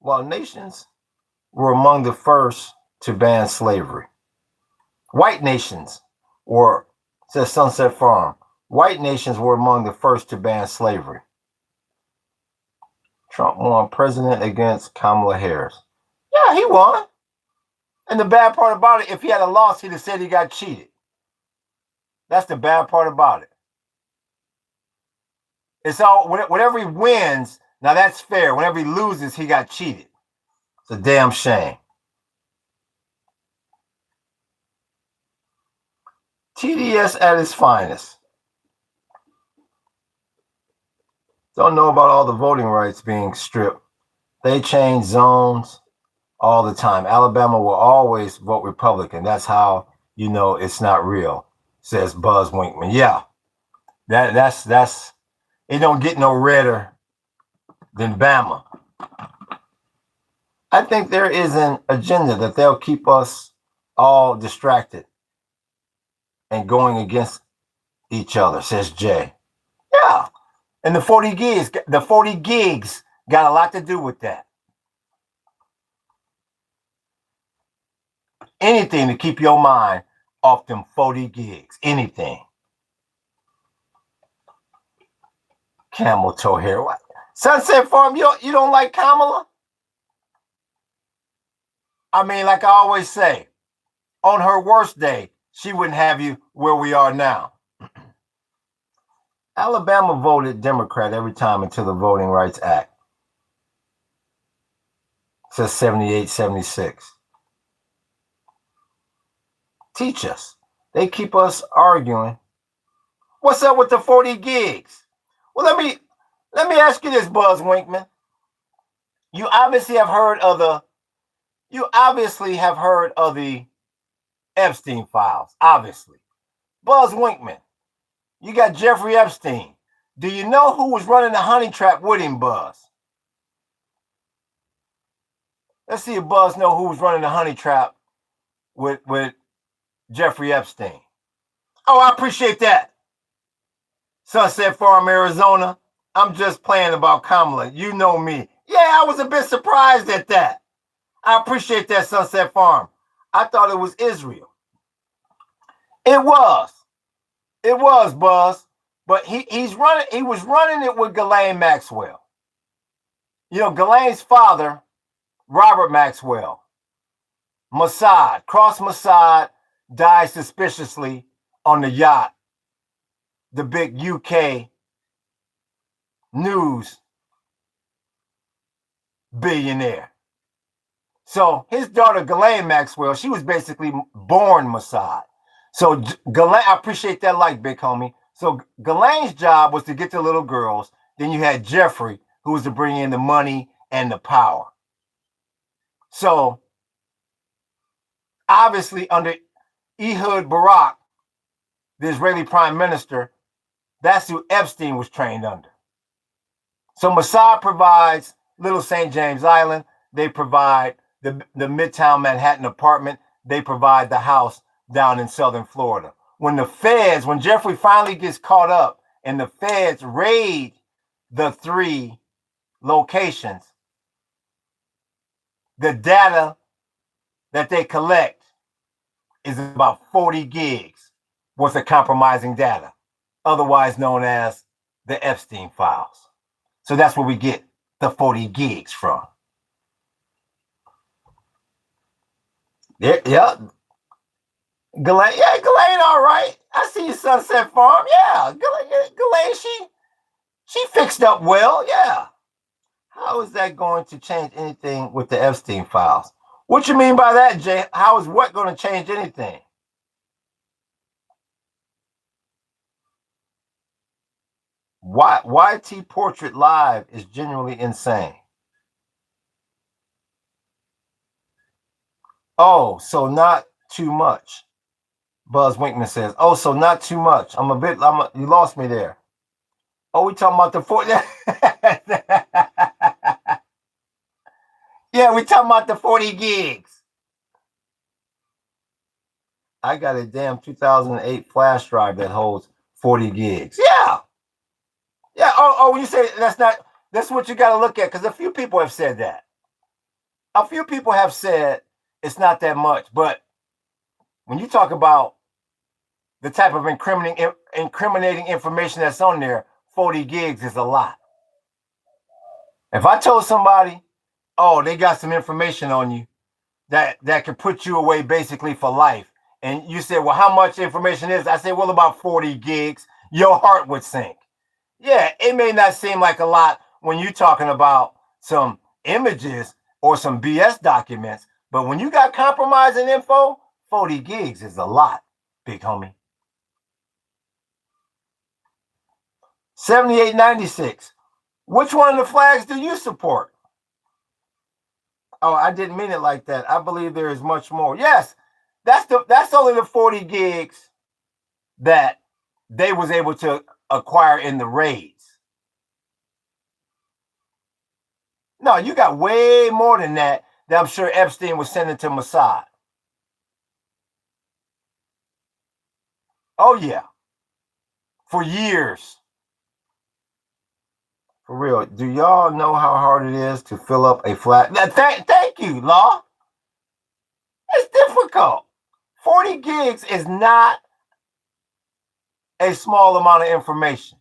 While nations were among the first to ban slavery, white nations were, says Sunset Farm, white nations were among the first to ban slavery. Trump won president against Kamala Harris. Yeah, he won. And the bad part about it, if he had a loss, he'd have said he got cheated. That's the bad part about it. It's all, whenever he wins, now that's fair. Whenever he loses, he got cheated. It's a damn shame. TDS at its finest. Don't know about all the voting rights being stripped. They change zones all the time. Alabama will always vote Republican. That's how you know it's not real, says Buzz Winkman. Yeah, that's it. Don't get no redder than Bama. I think there is an agenda that they'll keep us all distracted and going against each other, says Jay. Yeah, and the 40 gigs got a lot to do with that. Anything to keep your mind off them 40 gigs. Anything. Camel toe hair. What? Sunset Farm, you don't like Kamala? I mean, like I always say, on her worst day, she wouldn't have you where we are now. Alabama voted Democrat every time until the Voting Rights Act. It says 78, 76. Teach us. They keep us arguing. What's up with the 40 gigs? Well, let me ask you this, Buzz Winkman. You obviously have heard of the Epstein files, obviously. Buzz Winkman, you got Jeffrey Epstein. Do you know who was running the honey trap with him, Buzz? Let's see if Buzz know who was running the honey trap with Jeffrey Epstein. Oh, I appreciate that. Sunset Farm, Arizona. I'm just playing about Kamala. You know me. Yeah, I was a bit surprised at that. I appreciate that, Sunset Farm. I thought it was Israel. It was. It was, Buzz. But he was running it with Ghislaine Maxwell. You know, Ghislaine's father, Robert Maxwell, Mossad, cross Mossad, died suspiciously on the yacht, the big UK news billionaire. So his daughter, Ghislaine Maxwell, she was basically born Mossad. So Ghislaine, I appreciate that like, big homie. So Ghislaine's job was to get the little girls. Then you had Jeffrey, who was to bring in the money and the power. So obviously under Ehud Barak, the Israeli prime minister, that's who Epstein was trained under. So Mossad provides Little St. James Island. They provide the Midtown Manhattan apartment. They provide the house down in Southern Florida. When Jeffrey finally gets caught up and the feds raid the 3 locations, the data that they collect is about 40 gigs worth of compromising data, otherwise known as the Epstein files. So that's where we get the 40 gigs from. Yeah. Ghislaine, all right. I see you, Sunset Farm. Yeah, Ghislaine, she fixed up well. Yeah. How is that going to change anything with the Epstein files? What you mean by that, Jay? How is what going to change anything? YT Portrait Live is genuinely insane. Oh, so not too much. Buzz Winkman says, oh, so not too much. You lost me there. Oh, we talking about the 40. Yeah, we talking about the 40 gigs. I got a damn 2008 flash drive that holds 40 gigs. Yeah. Yeah. Oh, you say that's what you got to look at, because a few people have said that. A few people have said it's not that much, but when you talk about the type of incriminating information that's on there, 40 gigs is a lot. If I told somebody, oh, they got some information on you that could put you away basically for life, and you said, well, how much information is? I said, well, about 40 gigs, your heart would sink. Yeah, it may not seem like a lot when you're talking about some images or some BS documents, but when you got compromising info, 40 gigs is a lot, big homie. 7896. Which one of the flags do you support? Oh, I didn't mean it like that. I believe there is much more. Yes, that's only the 40 gigs that they was able to acquire in the raids. No, you got way more than that I'm sure Epstein was sending to Mossad. Oh, yeah. For years. For real. Do y'all know how hard it is to fill up a flat? Thank you, Law. It's difficult. 40 gigs is not a small amount of information.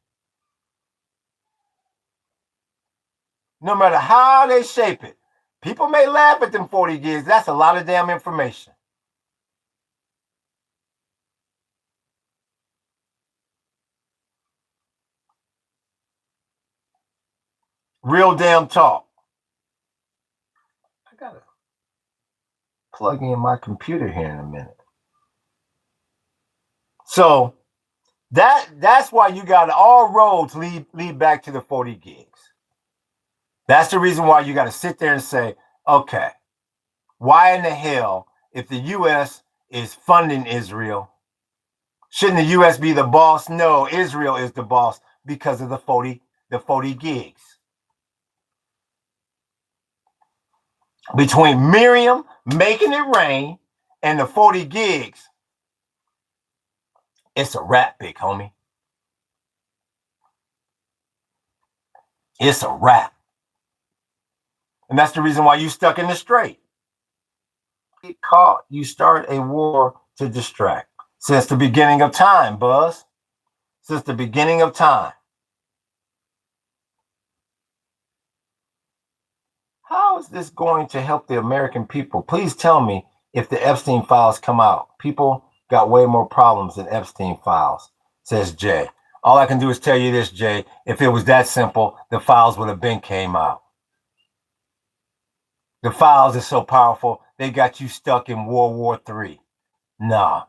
No matter how they shape it. People may laugh at them 40 gigs. That's a lot of damn information. Real damn talk. I gotta plug in my computer here in a minute. So that's why you got all roads lead back to the 40 gigs. That's the reason why you got to sit there and say, okay, why in the hell, if the U.S. is funding Israel, shouldn't the U.S. be the boss? No, Israel is the boss because of the 40 gigs. Between Miriam making it rain and the 40 gigs, it's a wrap, big homie. It's a wrap. And that's the reason why you stuck in the strait. Get caught, you start a war to distract. Since the beginning of time, Buzz. Since the beginning of time. How is this going to help the American people? Please tell me if the Epstein files come out. People got way more problems than Epstein files, says Jay. All I can do is tell you this, Jay. If it was that simple, the files would have been came out. The files are so powerful, they got you stuck in World War III. Nah.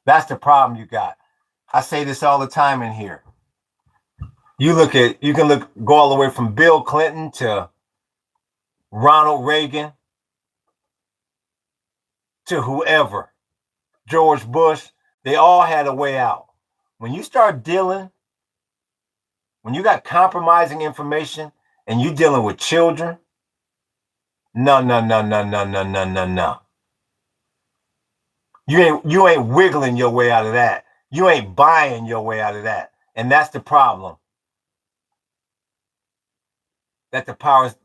That's the problem you got. I say this all the time in here. You can go all the way from Bill Clinton to Ronald Reagan to whoever, George Bush, they all had a way out. When you start dealing, when you got compromising information and you dealing with children, no. You ain't wiggling your way out of that. You ain't buying your way out of that. And that's the problem. That the powers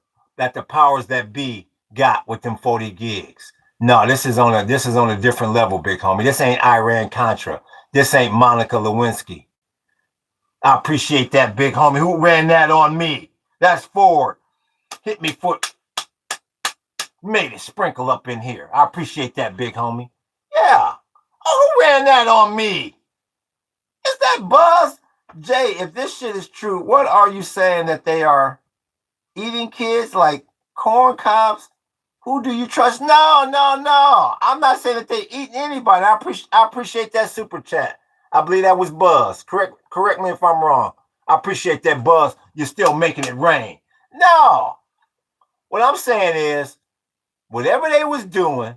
that be got with them 40 gigs. No, this is on a different level, big homie. This ain't Iran Contra. This ain't Monica Lewinsky. I appreciate that, big homie. Who ran that on me? That's Ford. Hit me foot. Made it sprinkle up in here. I appreciate that, big homie. Yeah. Oh, who ran that on me? Is that Buzz? Jay, if this shit is true, what are you saying that they are eating kids like corn cobs? Who do you trust? No. I'm not saying that they eating anybody. I appreciate that super chat. I believe that was Buzz. Correct me if I'm wrong. I appreciate that, Buzz. You're still making it rain. No. What I'm saying is, whatever they was doing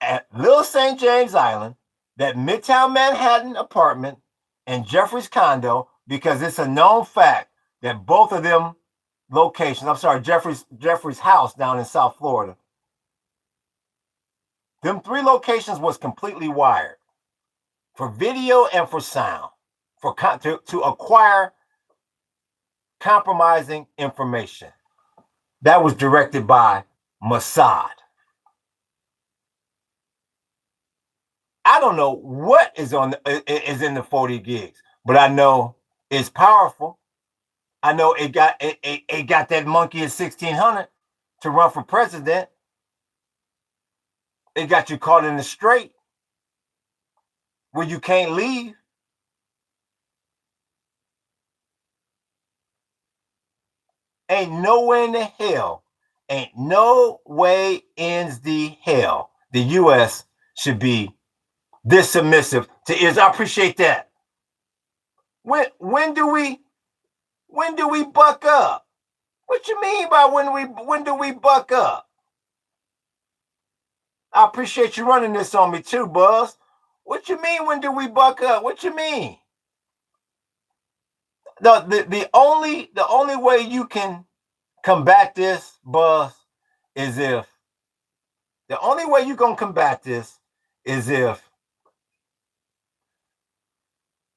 at Little St. James Island, that Midtown Manhattan apartment, and Jeffrey's condo, because it's a known fact that both of them locations, I'm sorry, Jeffrey's house down in South Florida, them 3 locations was completely wired for video and for sound, to acquire compromising information. That was directed by Mossad. I don't know what is in the 40 gigs, but I know it's powerful. I know it got that monkey at 1600 to run for president. It got you caught in the strait where you can't leave. Ain't nowhere in the hell, ain't no way ends the hell the U.S. should be this submissive to Israel. I appreciate that. When do we buck up? What you mean by when do we buck up? I appreciate you running this on me too, Buzz. What you mean when do we buck up? What you mean? The only way you can combat this, Buzz, is if the only way you're gonna combat this is if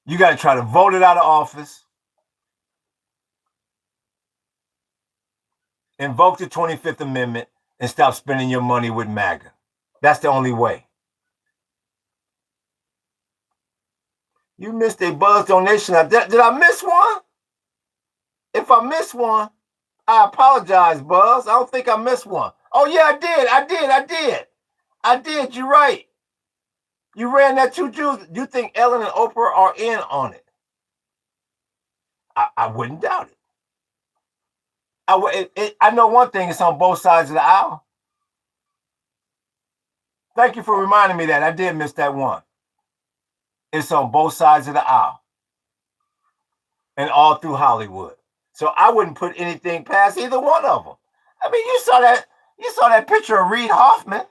you got to try to vote it out of office, invoke the 25th Amendment, and stop spending your money with MAGA. That's the only way. You missed a Buzz donation. Did I miss one? If I missed one, I apologize, Buzz. I don't think I missed one. Oh, yeah, I did. You're right. You ran that too, Jews. You think Ellen and Oprah are in on it? I wouldn't doubt it. I know one thing. It's on both sides of the aisle. Thank you for reminding me that. I did miss that one. It's on both sides of the aisle and all through Hollywood. So I wouldn't put anything past either one of them. I mean, you saw that picture of Reed Hoffman.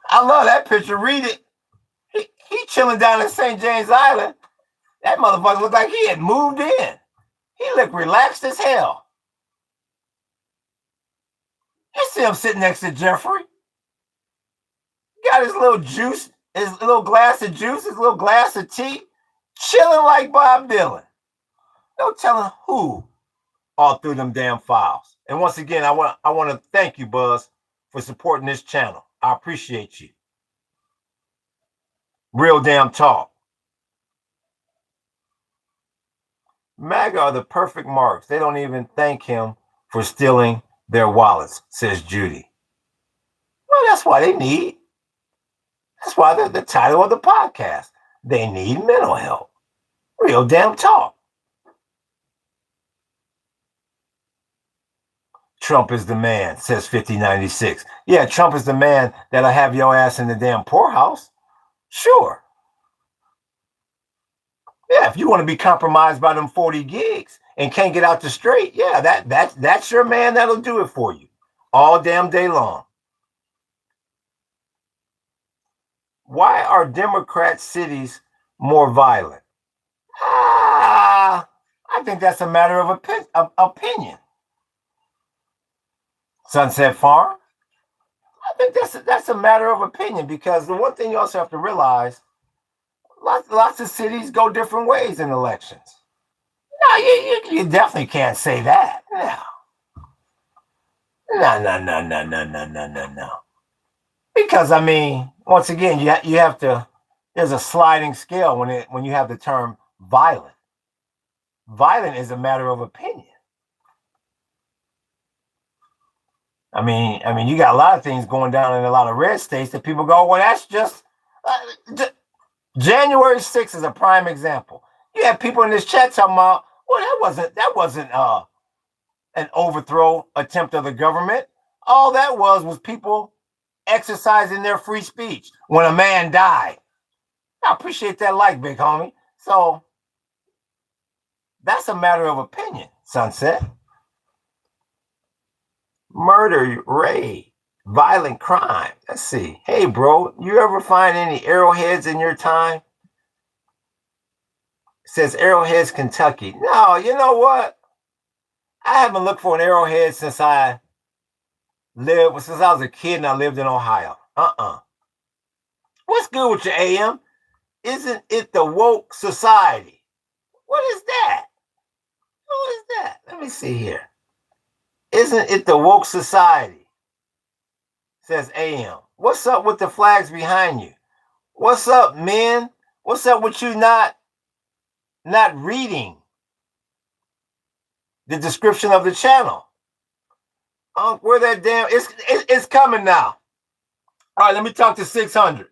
I love that picture. Read it. He chilling down in St. James Island. That motherfucker looked like he had moved in. He looked relaxed as hell. You see him sitting next to Jeffrey. Got his little juice, his little glass of juice, his little glass of tea, chilling like Bob Dylan. No telling who all through them damn files. And once again, I want to thank you, Buzz, for supporting this channel. I appreciate you. Real damn talk. MAGA are the perfect marks. They don't even thank him for stealing their wallets, says Judy. Well, that's why they need. That's why the title of the podcast. They need mental help. Real damn talk. Trump is the man, says 5096. Yeah, Trump is the man that'll have your ass in the damn poorhouse. Sure. Yeah, if you want to be compromised by them 40 gigs and can't get out the straight, yeah, that's your man that'll do it for you all damn day long. Why are Democrat cities more violent? I think that's a matter of opinion. Sunset Farm? I think that's a matter of opinion, because the one thing you also have to realize, lots of cities go different ways in elections. No, you definitely can't say that. No. Because I mean, once again, you have to. There's a sliding scale when you have the term violent. Violent is a matter of opinion. I mean, you got a lot of things going down in a lot of red states that people go, well, that's just January 6th is a prime example. You have people in this chat talking about, well, that wasn't an overthrow attempt of the government. All that was people exercising their free speech when a man died. I appreciate that like, big homie. So that's a matter of opinion, Sunset. Murder, rape, violent crime. Let's see. Hey, bro, you ever find any arrowheads in your time? It says Arrowheads, Kentucky. No, you know what? I haven't looked for an arrowhead since I was a kid and I lived in Ohio. What's good with your AM? Isn't it the woke society? What is that? Who is that? Let me see here. Isn't it the woke society? Says AM. What's up with the flags behind you? What's up, men? What's up with you not reading the description of the channel? Where that damn it's coming now. All right, let me talk to 600.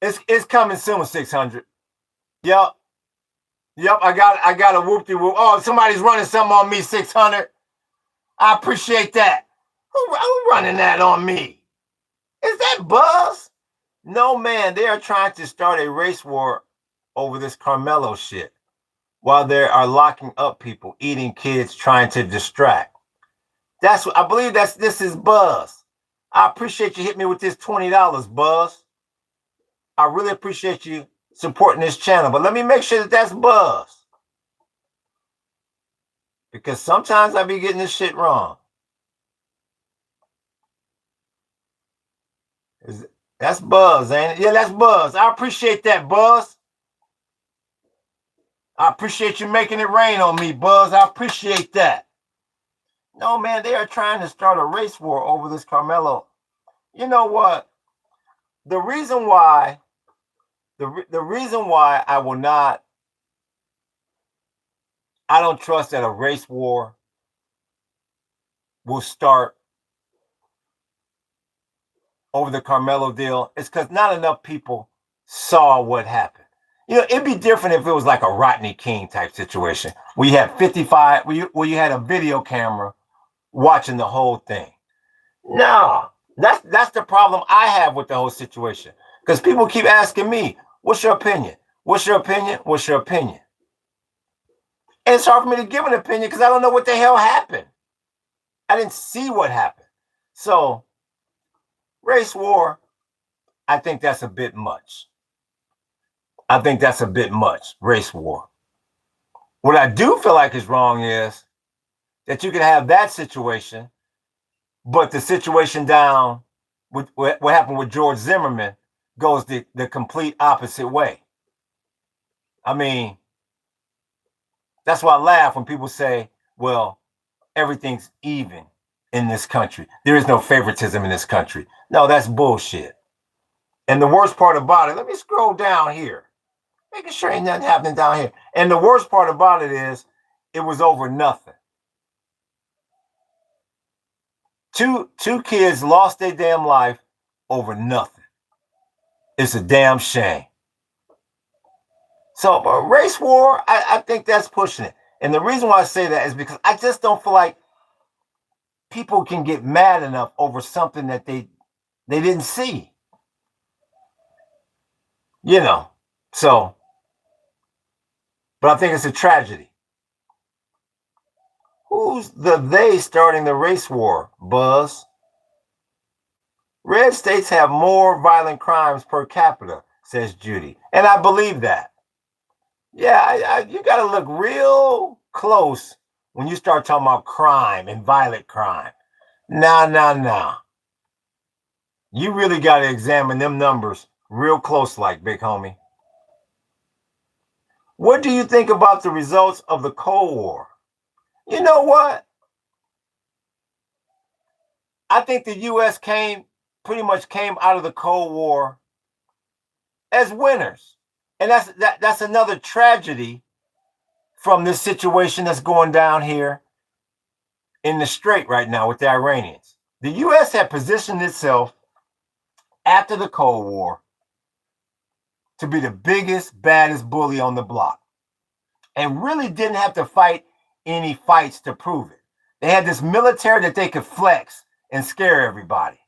It's coming soon, 600. Yep, I got a whoop-de-whoop. Oh, somebody's running something on me, 600. I appreciate that. Who running that on me? Is that Buzz? No, man, they are trying to start a race war over this Carmelo shit while they are locking up people, eating kids, trying to distract. I believe this is Buzz. I appreciate you hitting me with this $20, Buzz. I really appreciate you supporting this channel, but let me make sure that's Buzz. Because sometimes I be getting this shit wrong. That's Buzz, ain't it? Yeah, that's Buzz. I appreciate that, Buzz. I appreciate you making it rain on me, Buzz. I appreciate that. No, man, they are trying to start a race war over this Carmelo. You know what? The reason why I don't trust that a race war will start over the Carmelo deal is because not enough people saw what happened. You know, it'd be different if it was like a Rodney King type situation. We had 55, where you had a video camera watching the whole thing. No, that's the problem I have with the whole situation. Because people keep asking me, what's your opinion? What's your opinion? What's your opinion? And it's hard for me to give an opinion because I don't know what the hell happened. I didn't see what happened. So, race war, I think that's a bit much. Race war. What I do feel like is wrong is that you can have that situation But the situation down with what happened with George Zimmerman goes the complete opposite way. I mean, that's why I laugh when people say, well, everything's even in this country. There is no favoritism in this country. No, that's bullshit. And the worst part about it, let me scroll down here, making sure ain't nothing happening down here. And the worst part about it is it was over nothing. Two kids lost their damn life over nothing. It's a damn shame. So race war, I think that's pushing it. And the reason why I say that is because I just don't feel like people can get mad enough over something that they didn't see. You know, so, but I think it's a tragedy. Who's the they starting the race war, Buzz? Red states have more violent crimes per capita, says Judy. And I believe that. Yeah, you got to look real close when you start talking about crime and violent crime. Nah. You really got to examine them numbers real close like, big homie. What do you think about the results of the Cold War? You know what? I think the U.S. pretty much came out of the Cold War as winners. And that's another tragedy from this situation that's going down here in the Strait right now with the Iranians. The U.S. had positioned itself after the Cold War to be the biggest, baddest bully on the block and really didn't have to fight any fights to prove it. They had this military that they could flex and scare everybody.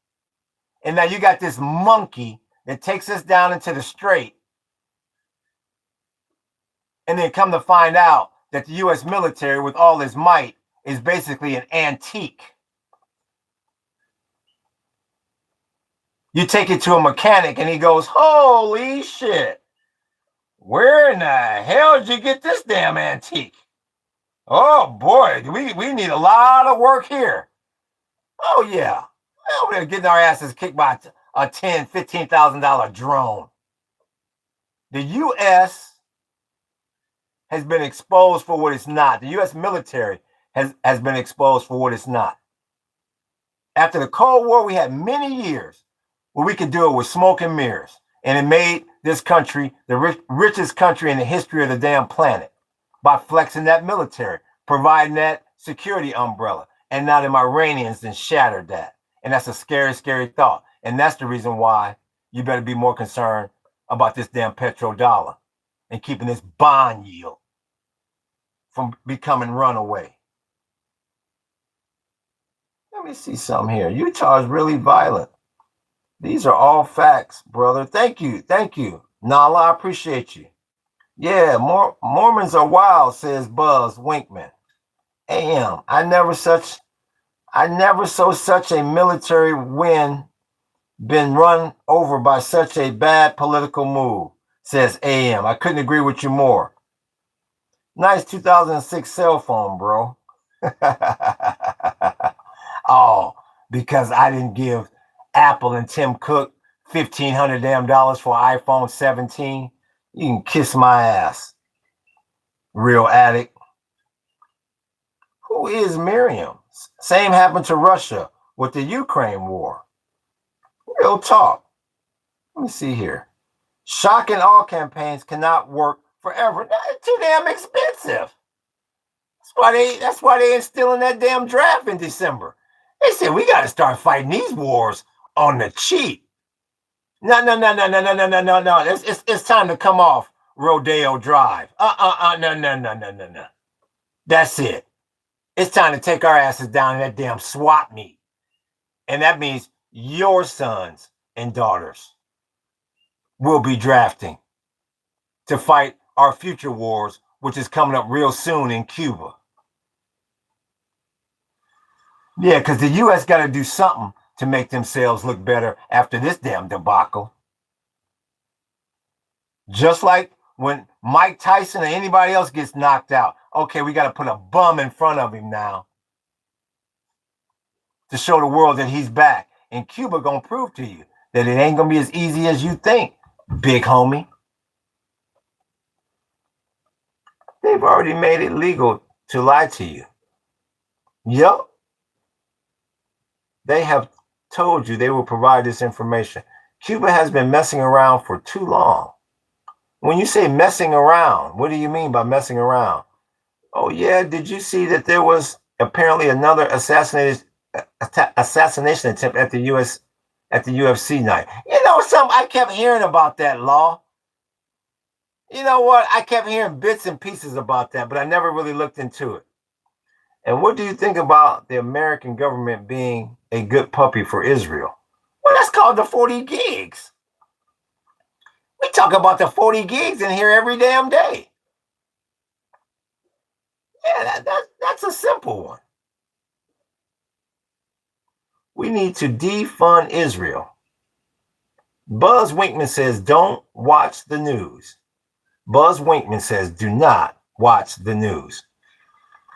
And now you got this monkey that takes us down into the Strait, and then come to find out that the U.S. military, with all its might, is basically an antique. You take it to a mechanic, and he goes, holy shit, where in the hell did you get this damn antique? Oh, boy, we need a lot of work here. Oh, yeah. We're getting our asses kicked by a $10,000, $15,000 drone. The U.S. has been exposed for what it's not. The U.S. military has been exposed for what it's not. After the Cold War, we had many years where we could do it with smoke and mirrors. And it made this country the richest country in the history of the damn planet by flexing that military, providing that security umbrella. And now them Iranians then shattered that. And that's a scary, scary thought. And that's the reason why you better be more concerned about this damn petrodollar and keeping this bond yield from becoming runaway. Let me see something here. Utah is really violent. These are all facts, brother. Thank you. Nala, I appreciate you. Yeah, Mormons are wild, says Buzz Winkman. I never saw such a military win been run over by such a bad political move, says AM. I couldn't agree with you more. Nice 2006 cell phone, bro. Oh, because I didn't give Apple and Tim Cook $1,500 damn dollars for iPhone 17. You can kiss my ass, real addict. Who is Miriam? Same happened to Russia with the Ukraine war. Real talk. Let me see here. Shock and awe campaigns cannot work forever. It's too damn expensive. That's why they instilling that damn draft in December. They said we got to start fighting these wars on the cheap. No. It's time to come off Rodeo Drive. No. That's it. It's time to take our asses down in that damn swap meet. And that means your sons and daughters will be drafting to fight our future wars, which is coming up real soon in Cuba. Yeah, because the U.S. got to do something to make themselves look better after this damn debacle. Just like when Mike Tyson or anybody else gets knocked out. Okay, we got to put a bum in front of him now to show the world that he's back. And Cuba gonna prove to you that it ain't gonna be as easy as you think, big homie. They've already made it legal to lie to you. Yep. They have told you they will provide this information. Cuba has been messing around for too long. When you say messing around, what do you mean by messing around? Oh, yeah, did you see that there was apparently another assassination attempt at the UFC night? You know something? I kept hearing about that, Law. You know what? I kept hearing bits and pieces about that, but I never really looked into it. And what do you think about the American government being a good puppy for Israel? Well, that's called the 40 gigs. We talk about the 40 gigs in here every damn day. Yeah, that's a simple one. We need to defund Israel. Buzz Winkman says, don't watch the news. Buzz Winkman says, do not watch the news.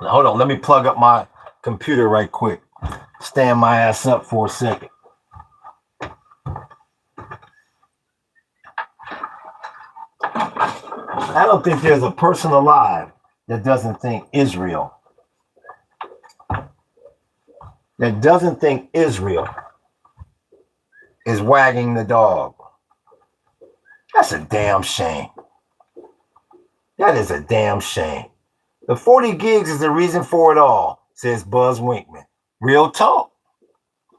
Now, hold on, let me plug up my computer right quick. Stand my ass up for a second. I don't think there's a person alive that doesn't think Israel is wagging the dog. That's a damn shame. That is a damn shame. The 40 gigs is the reason for it all, says Buzz Winkman. Real talk.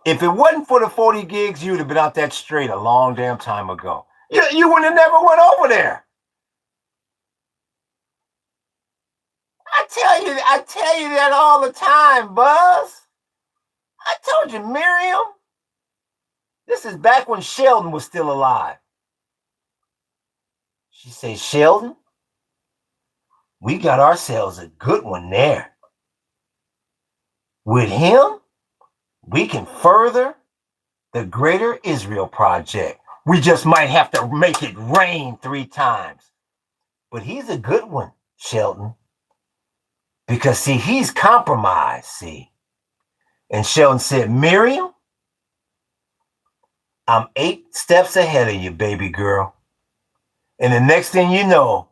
If it wasn't for the 40 gigs, you'd have been out that straight a long damn time ago. You would have never went over there. I tell you that all the time, Buzz. I told you, Miriam. This is back when Sheldon was still alive. She says, Sheldon, we got ourselves a good one there. With him, we can further the Greater Israel Project. We just might have to make it rain 3 times. But he's a good one, Sheldon. Because, see, he's compromised, see. And Sheldon said, Miriam, I'm 8 steps ahead of you, baby girl. And the next thing you know,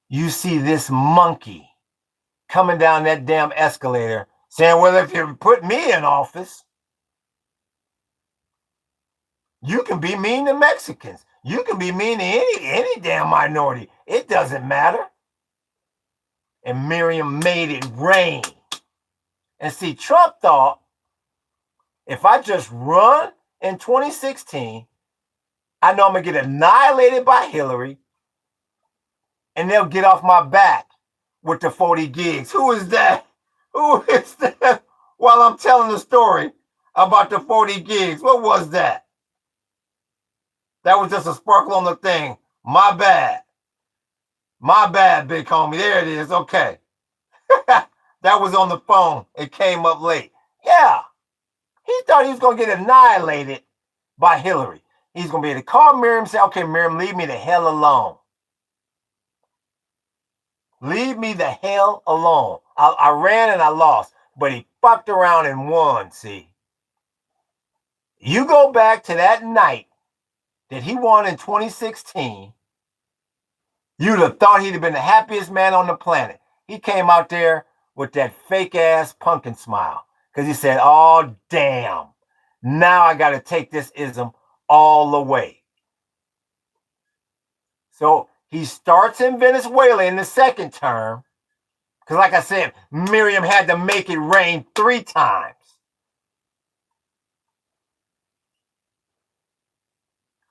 you see this monkey coming down that damn escalator saying, well, if you put me in office, you can be mean to Mexicans. You can be mean to any damn minority. It doesn't matter. And Miriam made it rain. And see, Trump thought, if I just run in 2016, I know I'm going to get annihilated by Hillary, and they'll get off my back with the 40 gigs. Who is that? Who is that? While I'm telling the story about the 40 gigs, what was that? That was just a sparkle on the thing. My bad. My bad, big homie. There it is. Okay. That was on the phone. It came up late. Yeah. He thought he was going to get annihilated by Hillary. He's going to be able to call Miriam and say, okay, Miriam, leave me the hell alone. Leave me the hell alone. I ran and I lost, but he fucked around and won, see. You go back to that night that he won in 2016, you'd have thought he'd have been the happiest man on the planet. He came out there with that fake-ass pumpkin smile because he said, oh, damn, now I got to take this ism all the way. So he starts in Venezuela in the second term because, like I said, Miriam had to make it rain 3 times.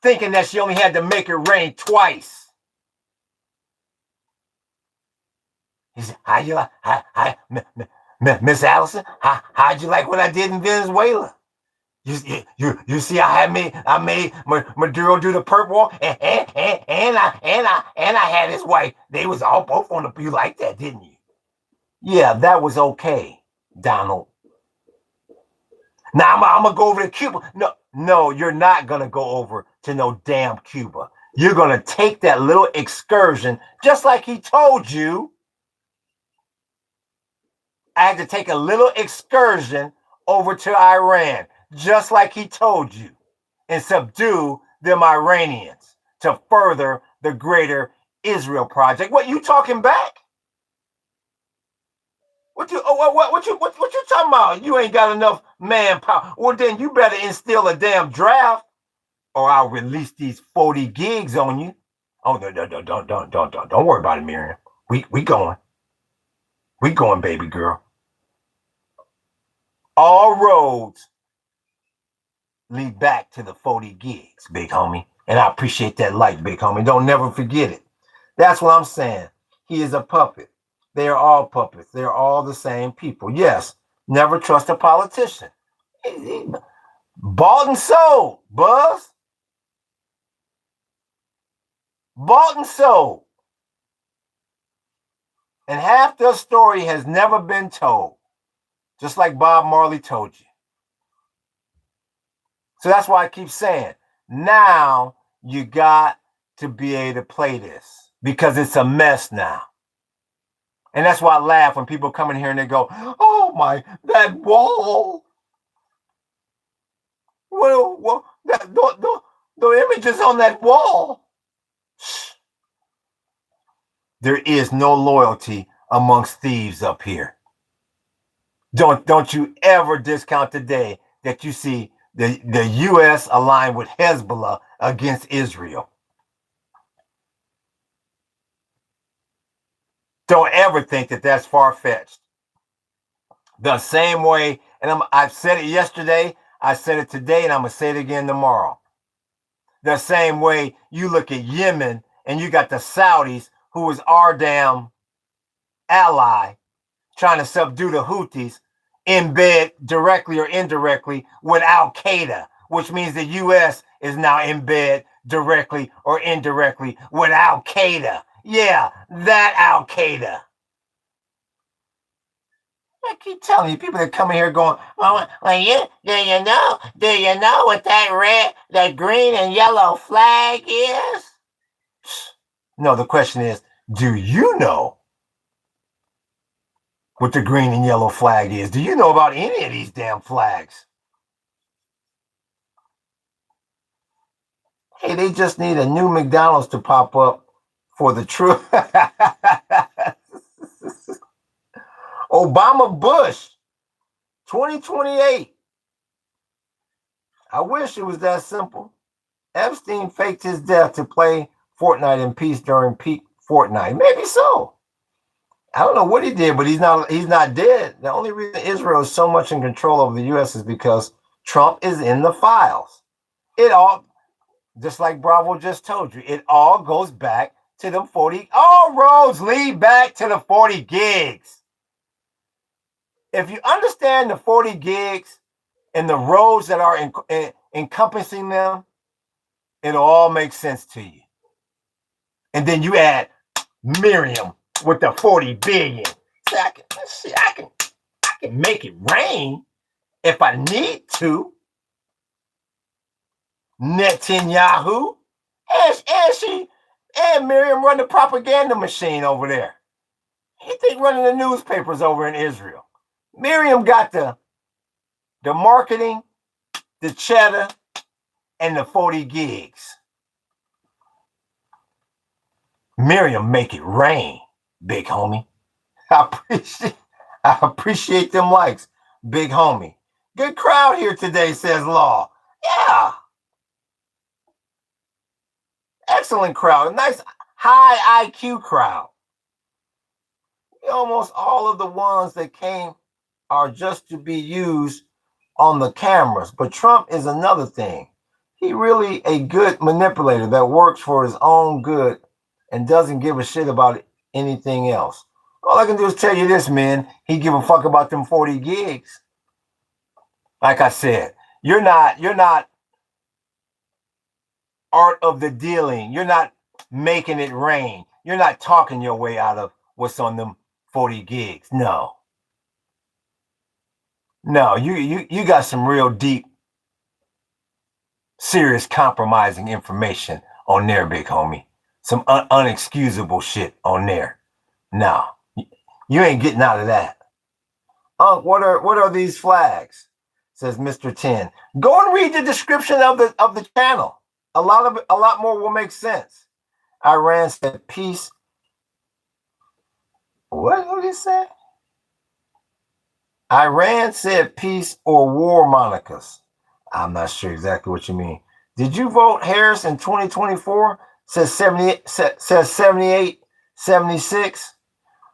Thinking that she only had to make it rain twice. He said, how'd you like, Miss Allison, how'd you like what I did in Venezuela? You see, I made Maduro do the perp walk, and I had his wife. They was all both on the. You like that, didn't you? Yeah, that was okay, Donald. Now I'm gonna go over to Cuba. No, you're not gonna go over to no damn Cuba. You're gonna take that little excursion, just like he told you. I had to take a little excursion over to Iran, just like he told you, and subdue them Iranians to further the greater Israel project. What, you talking back? What you talking about? You ain't got enough manpower. Well, then you better instill a damn draft, or I'll release these 40 gigs on you. Oh, no, don't worry about it, Miriam. We going. We going, baby girl. All roads lead back to the 40 gigs, big homie. And I appreciate that like, big homie. Don't never forget it. That's what I'm saying. He is a puppet. They are all puppets. They're all the same people. Yes, never trust a politician. Bought and sold, Buzz. Bought and sold. And half the story has never been told. Just like Bob Marley told you. So that's why I keep saying, now you got to be able to play this, because it's a mess now. And that's why I laugh when people come in here and they go, oh my, that wall. Well, the images on that wall. There is no loyalty amongst thieves up here. Don't you ever discount the day that you see the U.S. aligned with Hezbollah against Israel. Don't ever think that that's far-fetched. The same way, and I've said it yesterday, I said it today, and I'm going to say it again tomorrow. The same way you look at Yemen, and you got the Saudis, who is our damn ally, trying to subdue the Houthis, in bed directly or indirectly with Al-Qaeda, which means the U.S. is now in bed directly or indirectly with Al-Qaeda. Yeah, that Al-Qaeda. I keep telling you, people that come in here going, well, do you know what that green and yellow flag is? No, the question is, do you know what the green and yellow flag is? Do you know about any of these damn flags? Hey, they just need a new McDonald's to pop up for the truth. Obama Bush, 2028. I wish it was that simple. Epstein faked his death to play Fortnite in peace during peak Fortnite. Maybe so. I don't know what he did, but he's not dead. The only reason Israel is so much in control of the U.S. is because Trump is in the files. It all, just like Bravo just told you, it all goes back to them 40. All roads lead back to the 40 gigs. If you understand the 40 gigs and the roads that are encompassing them, it'll all make sense to you. And then you add Miriam with the 40 billion. I can make it rain if I need to. Netanyahu and Miriam run the propaganda machine over there. He think running the newspapers over in Israel. Miriam got the marketing, the cheddar, and the 40 gigs. Miriam make it rain, big homie. I appreciate them likes, big homie. Good crowd here today, says Law. Yeah. Excellent crowd. Nice high IQ crowd. Almost all of the ones that came are just to be used on the cameras. But Trump is another thing. He really a good manipulator that works for his own good and doesn't give a shit about anything else. All I can do is tell you this, man. He give a fuck about them 40 gigs. Like I said, you're not art of the dealing. You're not making it rain. You're not talking your way out of what's on them 40 gigs. No, you got some real deep, serious compromising information on there, big homie. Some unexcusable shit on there. No, you ain't getting out of that. What are these flags? says Mr. 10. Go and read the description of the channel. A lot more will make sense. Iran said peace. What did he say? Iran said peace or war, Monicas. I'm not sure exactly what you mean. Did you vote Harris in 2024? Says 78, 76.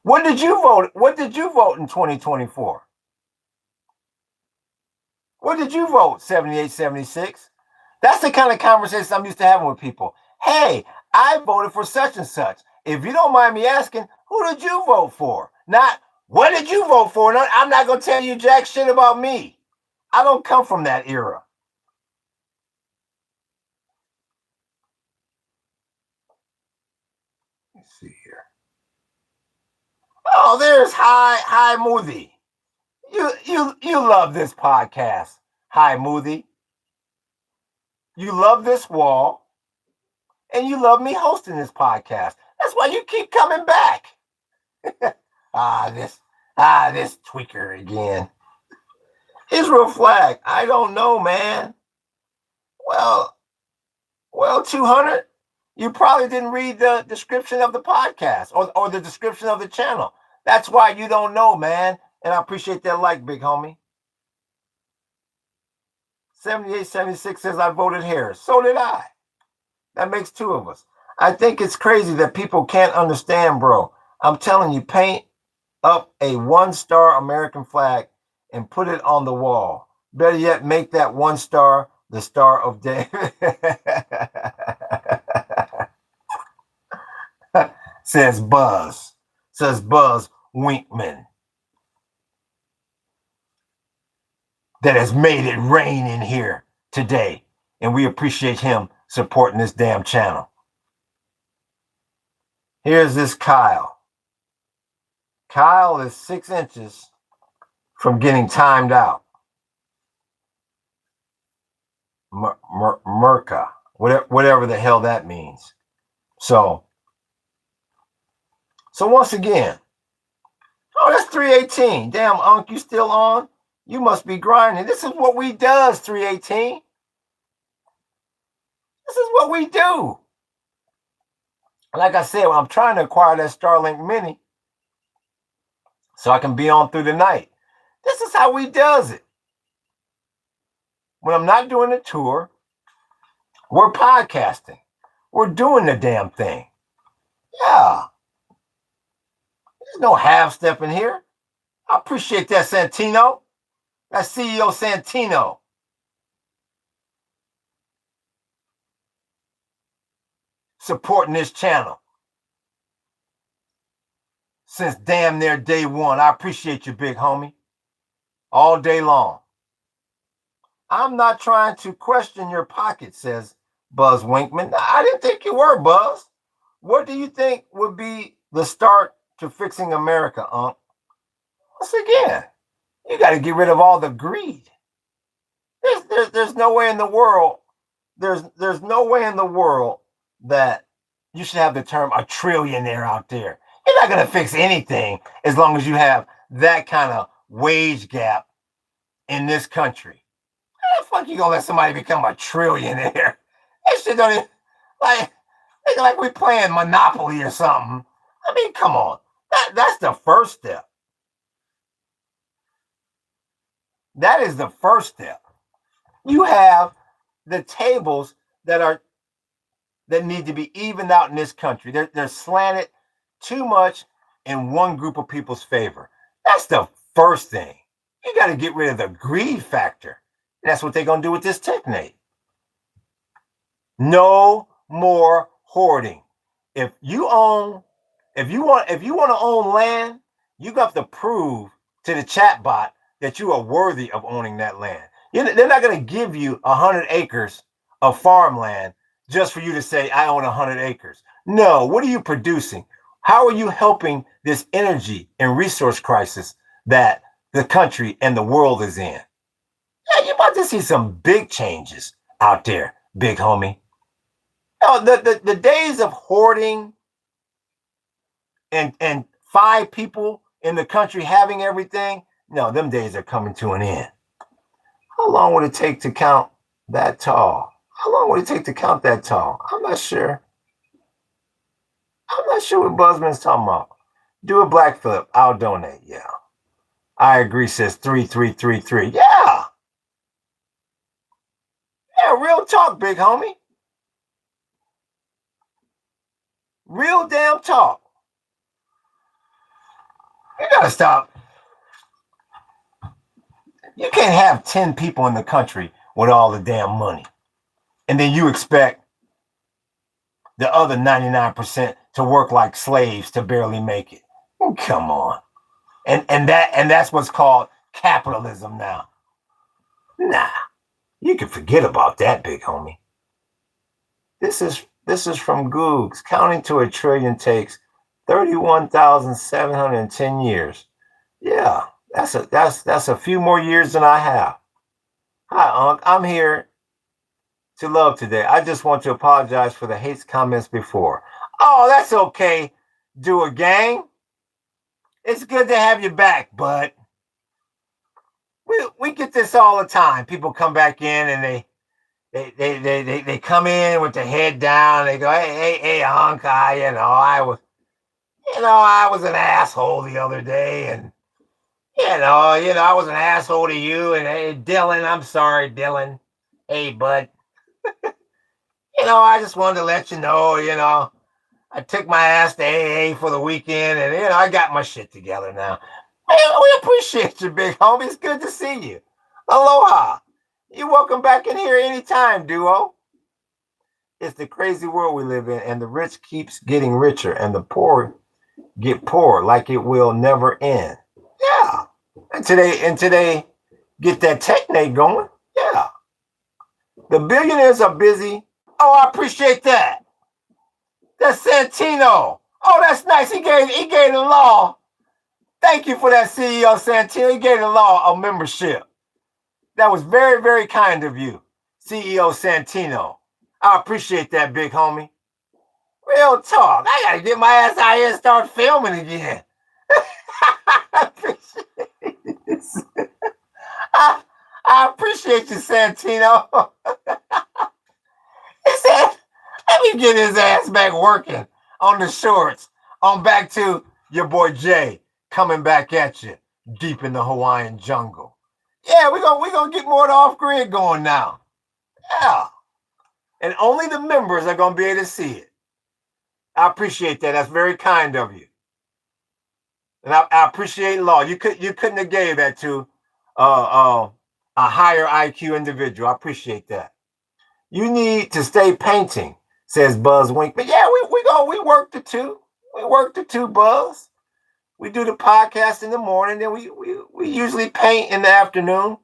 What did you vote? What did you vote in 2024? What did you vote? 78, 76. That's the kind of conversation I'm used to having with people. Hey, I voted for such and such. If you don't mind me asking, who did you vote for? Not, what did you vote for? No, I'm not going to tell you jack shit about me. I don't come from that era. Let's see here. Oh, there's Hi Moody. You love this podcast. Hi Moody. You love this wall. And you love me hosting this podcast. That's why you keep coming back. This tweaker again. Israel flag. I don't know, man. Well, 200. You probably didn't read the description of the podcast or the description of the channel. That's why you don't know, man. And I appreciate that like, big homie. 78, 76 says I voted Harris. So did I. That makes two of us. I think it's crazy that people can't understand, bro. I'm telling you, paint up a 1-star American flag and put it on the wall. Better yet, make that 1 star the Star of David. Says Buzz Winkman. That has made it rain in here today. And we appreciate him supporting this damn channel. Here's this Kyle. Kyle is 6 inches from getting timed out. Merca, whatever the hell that means. So once again, oh, that's 318. Damn, Unc, you still on? You must be grinding. This is what we does, 318. This is what we do. Like I said, I'm trying to acquire that Starlink Mini so I can be on through the night. This is how we does it. When I'm not doing a tour, we're podcasting. We're doing the damn thing. Yeah. There's no half-step in here. I appreciate that, Santino. That's CEO Santino. Supporting this channel since damn near day one. I appreciate you, big homie. All day long. I'm not trying to question your pocket, says Buzz Winkman. I didn't think you were, Buzz. What do you think would be the start to fixing America, Unc? Once again, you got to get rid of all the greed. There's no way in the world. There's no way in the world that you should have the term a trillionaire out there. You're not going to fix anything as long as you have that kind of wage gap in this country. How the fuck you going to let somebody become a trillionaire? That shit don't even, like we playing Monopoly or something. I mean, come on. That's the first step. That is the first step. You have the tables that need to be evened out in this country. They're slanted too much in one group of people's favor. That's the first thing. You got to get rid of the greed factor. That's what they're going to do with this technate. No more hoarding. If you want to own land, you got to prove to the chat bot that you are worthy of owning that land. They're not going to give you 100 acres of farmland just for you to say, I own 100 acres. No, what are you producing? How are you helping this energy and resource crisis that the country and the world is in? Yeah, you're about to see some big changes out there, big homie. Oh, the days of hoarding and 5 people in the country having everything, no, them days are coming to an end. How long would it take to count that tall? How long would it take to count that tall? I'm not sure. I'm not sure what Buzzman's talking about. Do a black flip. I'll donate. Yeah. I agree, says 3333. Yeah. Yeah, real talk, big homie. Real damn talk. You gotta stop. You can't have 10 people in the country with all the damn money. And then you expect the other 99% to work like slaves to barely make it. Oh, come on. And that's what's called capitalism now. Nah, you can forget about that, big homie. This is from Googs. Counting to a trillion takes 31,710 years. Yeah, that's a few more years than I have. Hi, Unc. I'm here to love today. I just want to apologize for the hate comments before. Oh, that's okay. Do a gang. It's good to have you back, bud. We get this all the time. People come back in and they come in with their head down. They go, hey, Unc, I was an asshole the other day, and I was an asshole to you. And hey, Dylan, I'm sorry, Dylan. Hey, bud. I just wanted to let you know, I took my ass to AA for the weekend, and I got my shit together now. Man, we appreciate you, big homie. It's good to see you. Aloha. You're welcome back in here anytime, duo. It's the crazy world we live in, and the rich keeps getting richer, and the poor get poor like it will never end. Yeah. And today, get that technate going. Yeah. The billionaires are busy. Oh, I appreciate that. That's Santino. Oh, that's nice. He gave the law. Thank you for that, CEO Santino. He gave the law a membership. That was very, very kind of you, CEO Santino. I appreciate that, big homie. Real talk. I gotta get my ass out here and start filming again. I appreciate this. I appreciate you, Santino. He said, let me get his ass back working on the shorts. On back to your boy Jay coming back at you deep in the Hawaiian jungle. Yeah, we're gonna get more of the off-grid going now. Yeah. And only the members are gonna be able to see it. I appreciate that. That's very kind of you. And I appreciate law. You couldn't have gave that to a higher IQ individual. I appreciate that. You need to stay painting, says Buzz Wink. But yeah, we work the two. We work the two, Buzz. We do the podcast in the morning, then we usually paint in the afternoon.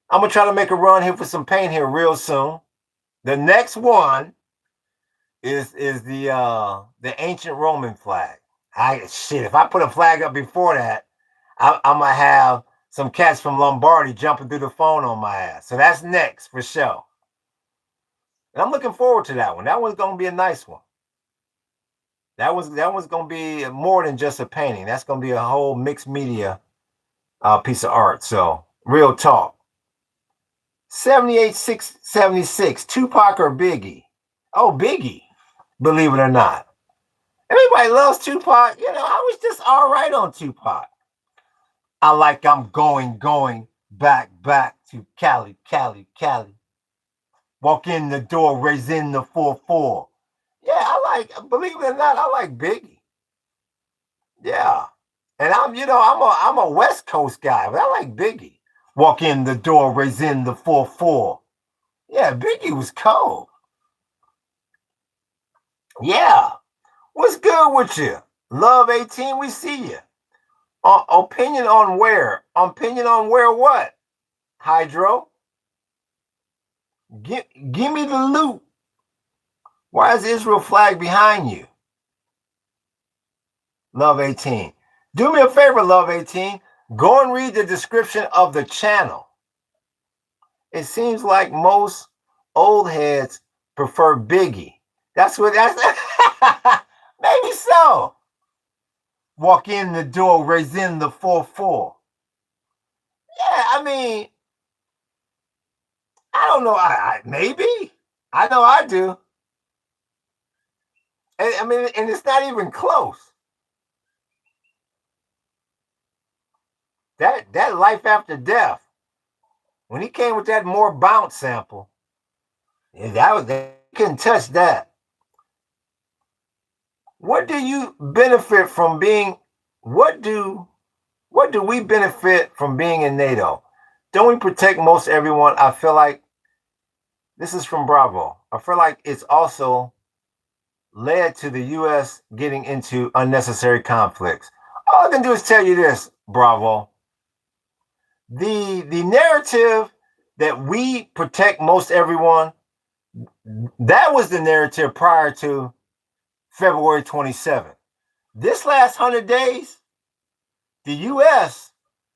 I'm gonna try to make a run here for some paint here real soon. The next one is the ancient Roman flag. If I put a flag up before that, I'm gonna have some cats from Lombardy jumping through the phone on my ass. So that's next for sure. And I'm looking forward to that one. That one's gonna be a nice one. That one's gonna be more than just a painting. That's gonna be a whole mixed media piece of art. So real talk. 78-676, Tupac or Biggie? Oh, Biggie, believe it or not. Everybody loves Tupac. I was just all right on Tupac. I'm going back to Cali. Walk in the door, raising the 4-4. Yeah, believe it or not, I like Biggie. Yeah. And I'm a West Coast guy, but I like Biggie. Walk in the door, raising the 4-4. Yeah, Biggie was cold. Yeah. What's good with you? Love 18, we see you. Opinion on where? Opinion on where what? Hydro? Give me the loot. Why is the Israel flag behind you? Love 18. Do me a favor, Love 18. Go and read the description of the channel. It seems like most old heads prefer Biggie. That's maybe so. Walk in the door, raise in the 4-4. Yeah, I mean, I don't know. Maybe. I know I do. And, I mean, and it's not even close. That life after death, when he came with that more bounce sample, they couldn't touch that. What do you benefit from being? What do we benefit from being in NATO? Don't we protect most everyone? I feel like this is from Bravo. I feel like it's also led to the U.S. getting into unnecessary conflicts. All I can do is tell you this, Bravo. The narrative that we protect most everyone, that was the narrative prior to February 27th. This last 100 days, the U.S.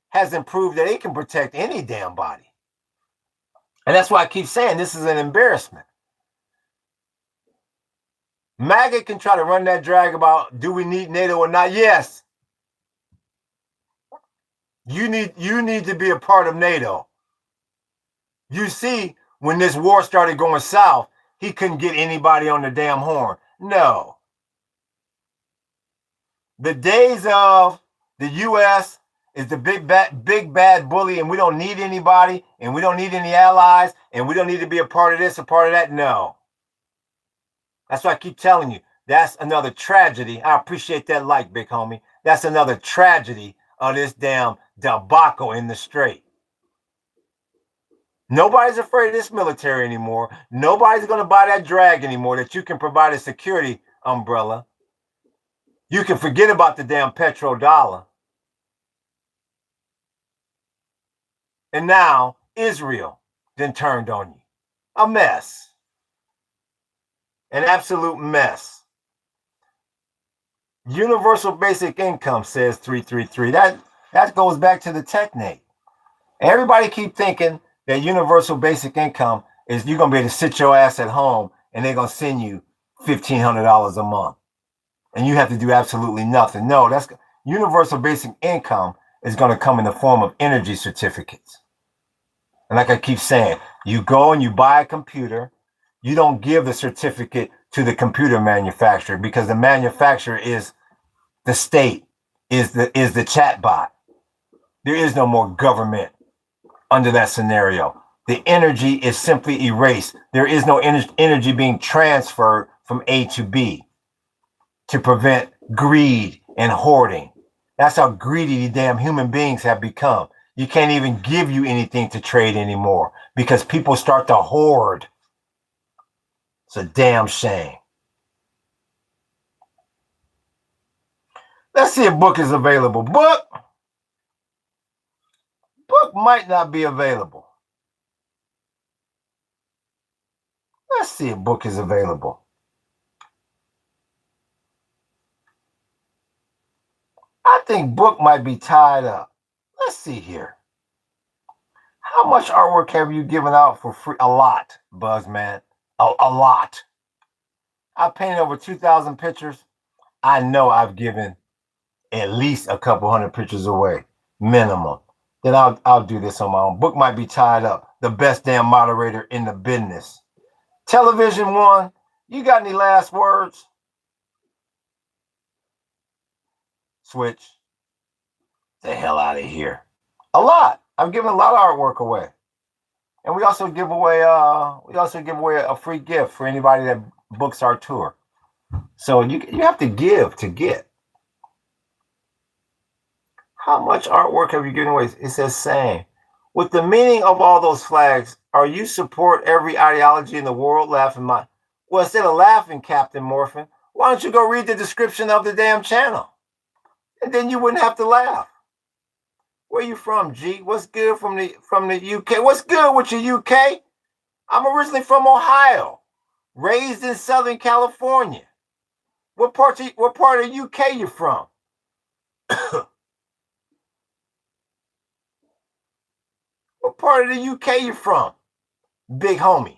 has improved that it can protect any damn body. And that's why I keep saying this is an embarrassment. MAGA can try to run that drag about do we need NATO or not? Yes. You need to be a part of NATO. You see, when this war started going south, he couldn't get anybody on the damn horn. No. The days of the U.S. is the big bad bully, and we don't need anybody, and we don't need any allies, and we don't need to be a part of this, a part of that. No. That's why I keep telling you, that's another tragedy. I appreciate that like, big homie. That's another tragedy of this damn debacle in the strait. Nobody's afraid of this military anymore. Nobody's going to buy that drag anymore that you can provide a security umbrella. You can forget about the damn petrodollar. And now Israel then turned on you. A mess. An absolute mess. Universal basic income, says 333. That goes back to the technate. Everybody keep thinking that universal basic income is you're going to be able to sit your ass at home and they're going to send you $1,500 a month. And you have to do absolutely nothing. No, that's universal basic income is going to come in the form of energy certificates. And like I keep saying, you go and you buy a computer. You don't give the certificate to the computer manufacturer because the manufacturer is the state, is the chatbot. There is no more government under that scenario. The energy is simply erased. There is no energy being transferred from A to B to prevent greed and hoarding. That's how greedy the damn human beings have become. You can't even give you anything to trade anymore because people start to hoard. It's a damn shame. Let's see if book is available. Book might not be available. Let's see if book is available. I think book might be tied up. Let's see here. How much artwork have you given out for free? A lot, Buzzman. A lot. I painted over 2,000 pictures. I know I've given at least a couple hundred pictures away, minimum. Then I'll do this on my own. Book might be tied up. The best damn moderator in the business. Television One, you got any last words? Switch the hell out of here. A lot. I'm giving a lot of artwork away. And we also give away a free gift for anybody that books our tour. So you have to give to get. How much artwork have you given away? It says same. With the meaning of all those flags, are you support every ideology in the world? Laughing my well, instead of laughing, Captain Morphin, why don't you go read the description of the damn channel? And then you wouldn't have to laugh. Where you from, G? What's good from the UK? What's good with you, UK? I'm originally from Ohio, raised in Southern California. What part of UK you from? What part of the UK you from? Big homie.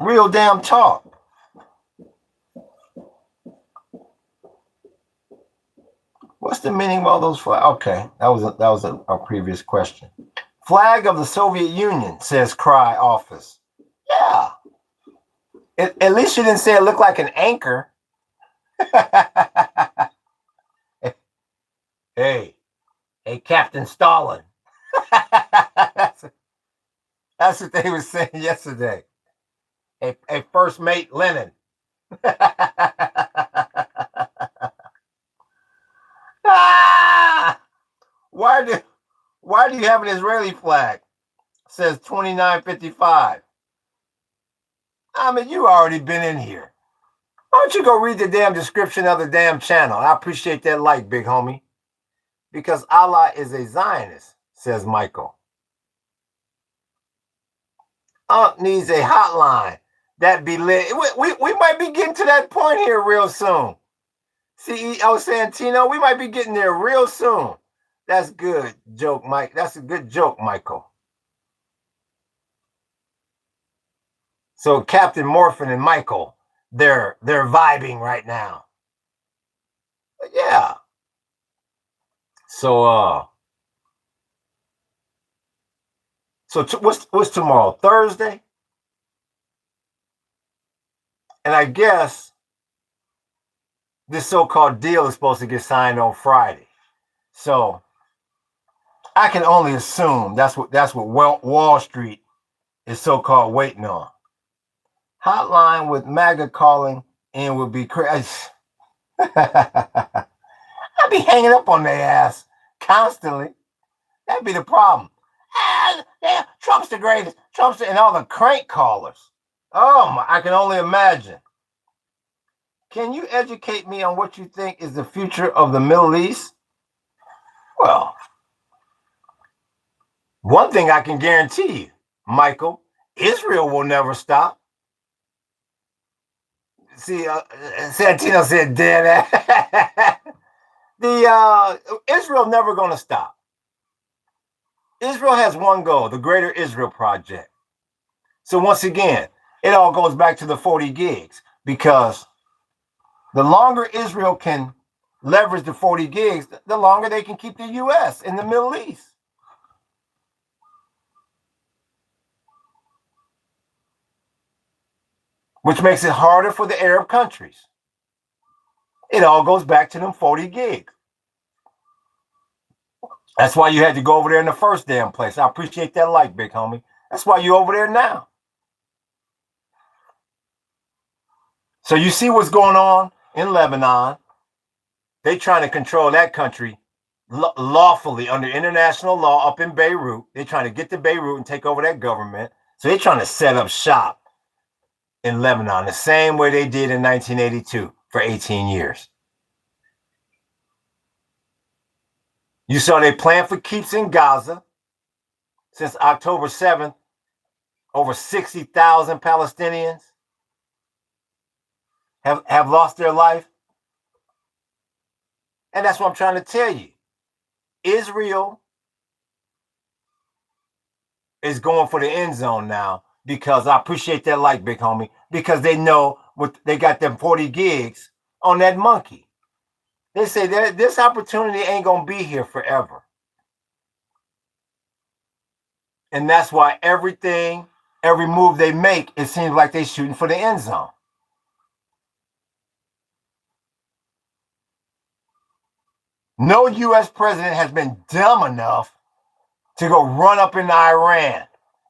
Real damn talk. What's the meaning of all those flags? Okay, that was a previous question. Flag of the Soviet Union, says Cry Office. Yeah. At least you didn't say it looked like an anchor. hey, hey, Captain Stalin. that's, that's what they were saying yesterday. Hey, First Mate Lenin. ah! Why do why do you have an Israeli flag? Says 2955. I mean, you already been in here. Why don't you go read the damn description of the damn channel? I appreciate that like, big homie. Because Allah is a Zionist, says Michael. Unc needs a hotline that be lit. We might be getting to that point here real soon. CEO Santino, we might be getting there real soon. That's good joke, Mike. That's a good joke, Michael. So Captain Morphin and Michael, they're vibing right now. But yeah. So what's tomorrow? Thursday? And I guess this so-called deal is supposed to get signed on Friday. So I can only assume that's what Wall Street is so-called waiting on. Hotline with MAGA calling in would be crazy. I'd be hanging up on their ass constantly. That'd be the problem. Yeah, Trump's the greatest. And all the crank callers. Oh my, I can only imagine. Can you educate me on what you think is the future of the Middle East? Well, one thing I can guarantee you, Michael, Israel will never stop. See, Santino said dead. Israel never going to stop. Israel has one goal, the Greater Israel Project. So once again, it all goes back to the 40 gigs because the longer Israel can leverage the 40 gigs, the longer they can keep the U.S. in the Middle East. Which makes it harder for the Arab countries. It all goes back to them 40 gigs. That's why you had to go over there in the first damn place. I appreciate that like, big homie. That's why you're over there now. So you see what's going on in Lebanon. They trying to control that country lawfully under international law up in Beirut. They're trying to get to Beirut and take over that government. So they're trying to set up shop in Lebanon the same way they did in 1982 for 18 years. You saw they plan for keeps in Gaza. Since October 7th, over 60,000 Palestinians have lost their life. And that's what I'm trying to tell you. Israel is going for the end zone now because I appreciate that like, big homie, because they know what they got them 40 gigs on that monkey. They say that this opportunity ain't going to be here forever. And that's why every move they make, it seems like they're shooting for the end zone. No U.S. president has been dumb enough to go run up in Iran,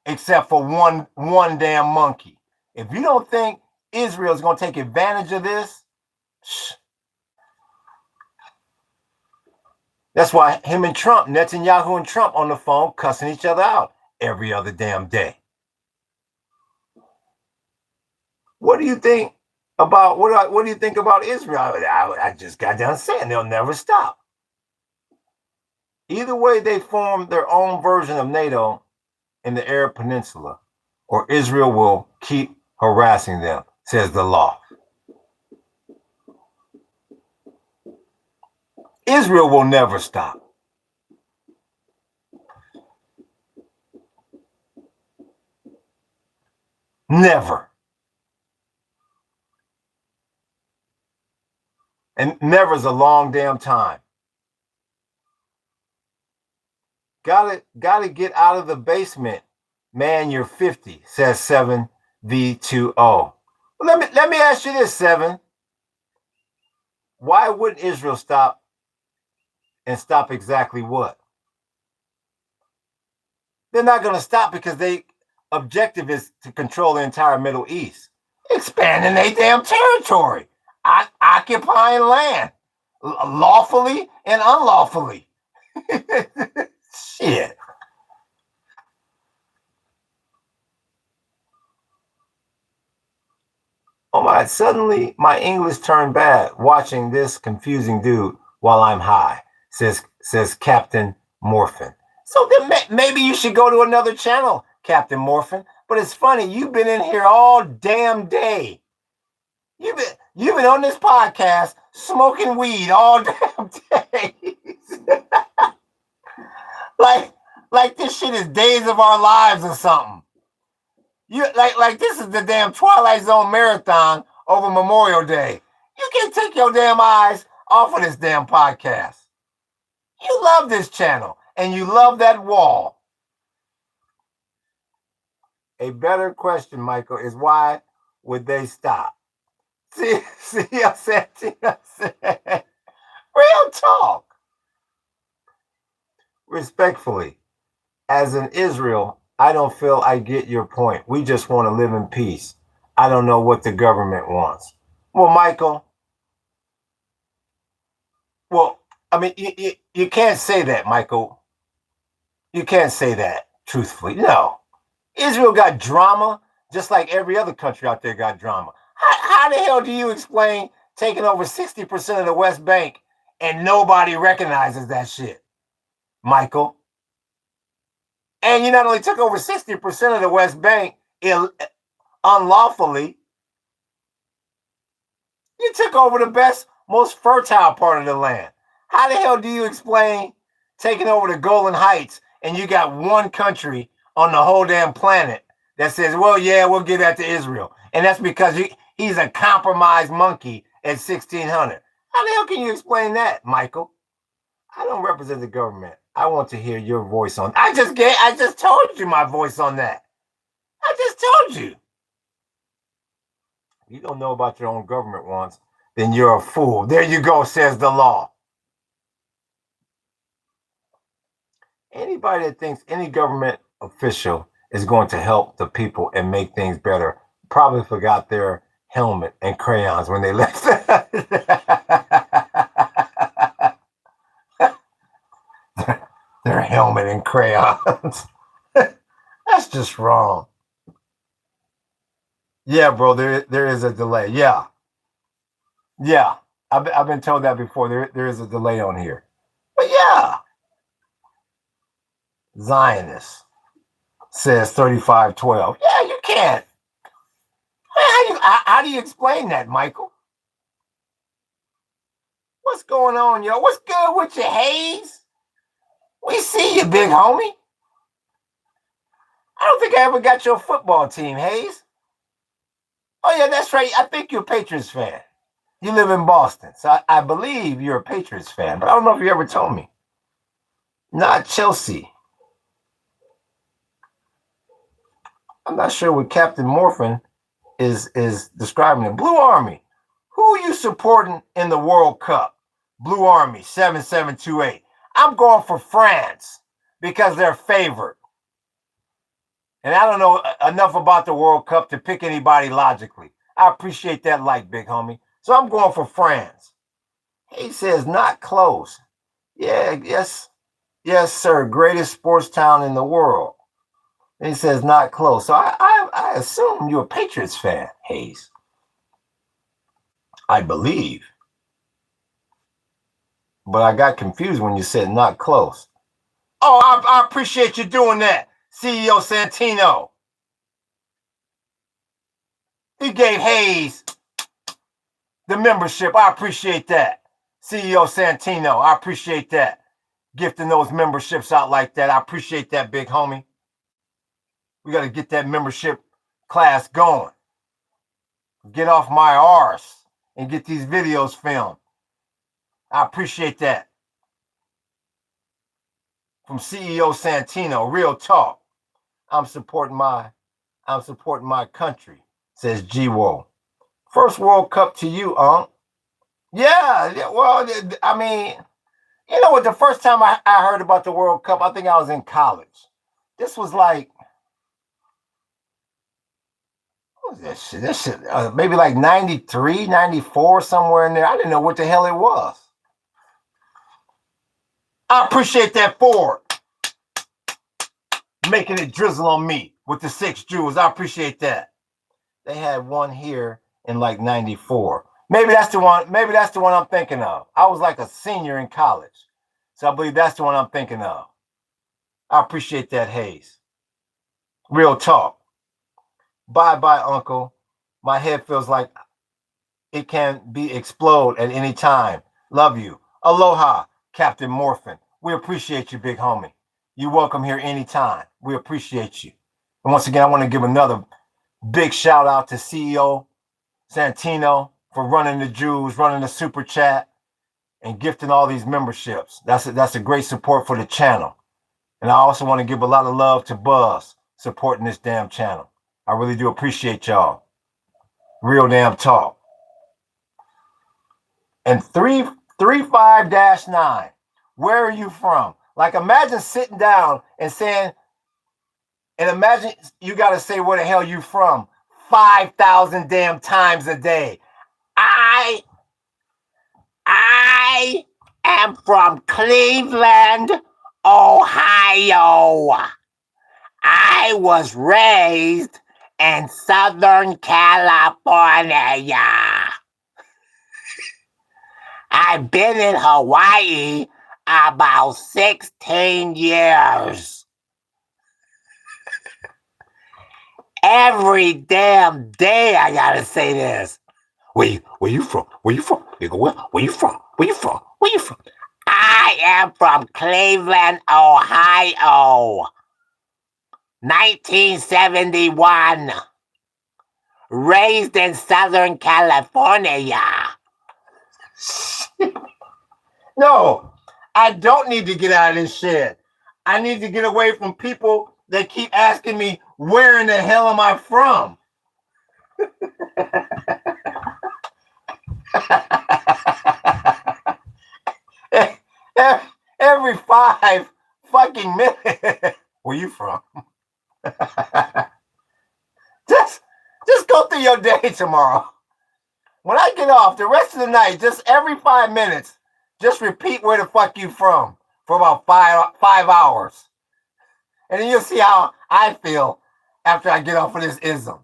except for one damn monkey. If you don't think Israel is going to take advantage of this, that's why him and Trump, Netanyahu and Trump on the phone cussing each other out every other damn day. What do you think about what do you think about Israel? I just got done saying they'll never stop. Either way, they form their own version of NATO in the Arab Peninsula, or Israel will keep harassing them, says the law. Israel will never stop. Never. And never is a long damn time. Gotta get out of the basement. Man, you're 50, says 7V20. Let me ask you this, 7. Why wouldn't Israel stop and stop exactly what? They're not going to stop because they objective is to control the entire Middle East, expanding their damn territory, occupying land lawfully and unlawfully. Shit. Oh my, suddenly my English turned bad watching this confusing dude while I'm high, says Captain Morphin. So then maybe you should go to another channel, Captain Morphin. But it's funny, you've been in here all damn day. You've been on this podcast smoking weed all damn day. like this shit is Days of Our Lives or something. You like this is the damn Twilight Zone marathon over Memorial Day. You can't take your damn eyes off of this damn podcast. You love this channel and you love that wall. A better question, Michael, is why would they stop? See, I said, real talk. Respectfully, as in Israel, I don't feel I get your point. We just want to live in peace. I don't know what the government wants. Well, Michael, I mean, you can't say that, Michael. You can't say that truthfully. No. Israel got drama just like every other country out there got drama. How the hell do you explain taking over 60% of the West Bank and nobody recognizes that shit, Michael? And you not only took over 60% of the West Bank unlawfully, you took over the best, most fertile part of the land. How the hell do you explain taking over the Golan Heights and you got one country on the whole damn planet that says, well, yeah, we'll give that to Israel. And that's because he's a compromised monkey at 1600. How the hell can you explain that, Michael? I don't represent the government. I want to hear your voice on. I just told you my voice on that. I just told you. If you don't know about your own government wants, then you're a fool. There you go, says the law. Anybody that thinks any government official is going to help the people and make things better probably forgot their helmet and crayons when they left. Their helmet and crayons. That's just wrong. Yeah, bro, there is a delay. Yeah. I've been told that before. There is a delay on here. But yeah. Zionist says 3512. Yeah, you can't. How do you explain that, Michael? What's going on, yo? What's good with you, Hayes? We see you, big homie. I don't think I ever got your football team, Hayes. Oh, yeah, that's right. I think you're a Patriots fan. You live in Boston, so I believe you're a Patriots fan, but I don't know if you ever told me. Not Chelsea. I'm not sure what Captain Morphin is describing it. Blue Army. Who are you supporting in the World Cup? Blue Army, 7728. I'm going for France because they're favored. And I don't know enough about the World Cup to pick anybody logically. I appreciate that like, big homie. So I'm going for France. He says, not close. Yeah, yes, sir. Greatest sports town in the world. And he says, not close. So I assume you're a Patriots fan, Hayes. I believe. But I got confused when you said not close. Oh, I appreciate you doing that, CEO Santino. He gave Hayes the membership. I appreciate that. CEO Santino, I appreciate that. Gifting those memberships out like that. I appreciate that, big homie. We got to get that membership class going. Get off my arse and get these videos filmed. I appreciate that. from CEO Santino. Real talk. I'm supporting my country, says G-Wo. First World Cup to you, Unc. Yeah, well, I mean, you know what? The first time I heard about the World Cup, I think I was in college. This was like, what was this shit? Maybe like 93, 94, somewhere in there. I didn't know what the hell it was. I appreciate that Ford making it drizzle on me with the 6 jewels. I appreciate that. They had one here in like 94. Maybe that's the one. Maybe that's the one I'm thinking of. I was like a senior in college. So I believe that's the one I'm thinking of. I appreciate that, Hayes. Real talk. Bye-bye, Uncle. My head feels like it can be explode at any time. Love you. Aloha, Captain Morphin. We appreciate you, big homie. You're welcome here anytime. We appreciate you. And once again, I want to give another big shout out to CEO Santino for running the Jews, running the super chat, and gifting all these memberships. That's a great support for the channel. And I also want to give a lot of love to Buzz supporting this damn channel. I really do appreciate y'all. Real damn talk. And 35-9, where are you from? Like, imagine sitting down and saying, and imagine you got to say where the hell you from 5,000 damn times a day. I am from Cleveland, Ohio. I was raised in Southern California. I've been in Hawaii about 16 years. Every damn day I gotta say this. Where you from? Where you from? You go, where you from? Where you from? Where you from? I am from Cleveland, Ohio. 1971. Raised in Southern California. No, I don't need to get out of this shit. I need to get away from people that keep asking me, where in the hell am I from? Every 5 fucking minutes. Where you from? just go through your day tomorrow. When I get off, the rest of the night, just every 5 minutes, just repeat where the fuck you from for about 5 hours. And then you'll see how I feel after I get off of this ism.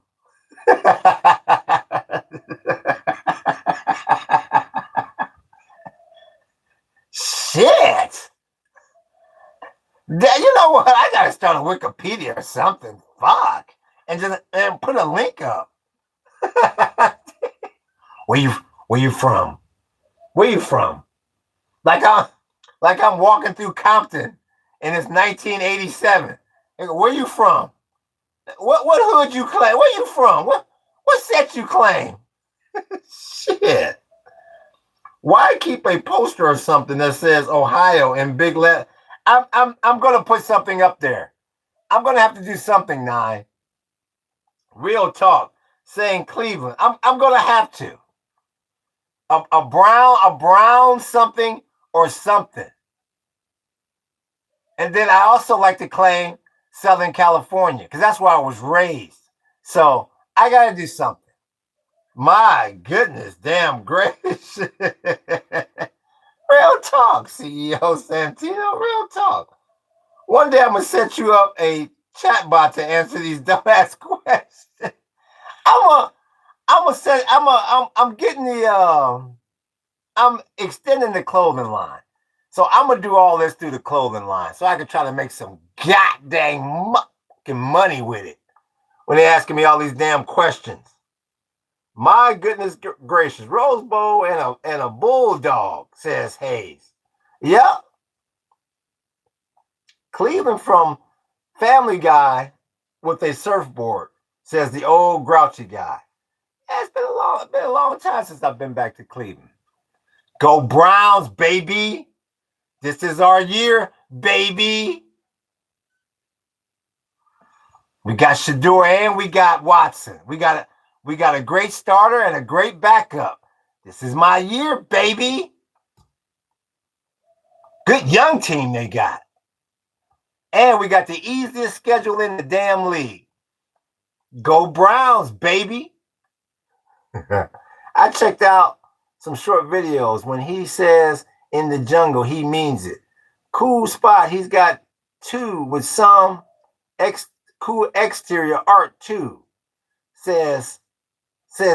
Shit. You know what? I gotta start a Wikipedia or something. Fuck. And put a link up. Where you from? Where you from? Like I'm walking through Compton and it's 1987. Where you from? What hood you claim? Where you from? What set you claim? Shit. Why keep a poster or something that says Ohio in big letters? I'm gonna put something up there. I'm gonna have to do something, Nye. Real talk. Saying Cleveland. I'm gonna have to. A brown something or something. And then I also like to claim Southern California because that's where I was raised. So I got to do something. My goodness, damn gracious. Real talk, CEO Santino. Real talk. One day I'm going to set you up a chatbot to answer these dumbass questions. I'm extending the clothing line. So I'm going to do all this through the clothing line so I can try to make some goddamn money with it when they're asking me all these damn questions. My goodness gracious. Rose Bowl and a bulldog, says Hayes. Yep. Cleveland from Family Guy with a surfboard, says the old grouchy guy. Yeah, it's been a long time since I've been back to Cleveland. Go Browns, baby. This is our year. baby. We got Shador and we got Watson. We got a great starter and a great backup. This is my year, baby. Good young team they got. And we got the easiest schedule in the damn league. Go Browns, baby. I checked out some short videos. When he says in the jungle, he means it. Cool spot. He's got 2 with some cool exterior art too. Says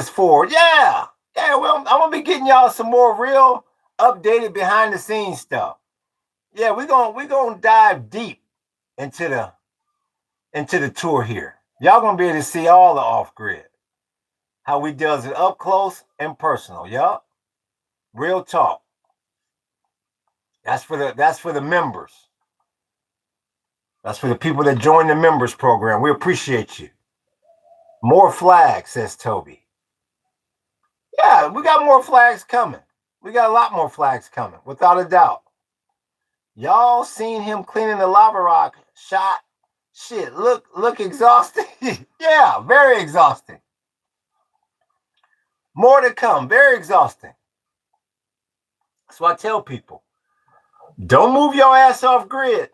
Ford. Yeah. Well, I'm gonna be getting y'all some more real updated behind the scenes stuff. Yeah, we're gonna dive deep into the tour here. Y'all gonna be able to see all the off grid, how we does it up close and personal. Yup, real talk. That's for the members. That's for the people that join the members program. We appreciate you. More flags, says Toby. Yeah, we got more flags coming. We got a lot more flags coming, without a doubt. Y'all seen him cleaning the lava rock shot? Shit, look exhausting. Yeah, very exhausting. More to come, very exhausting. So I tell people, don't move your ass off grid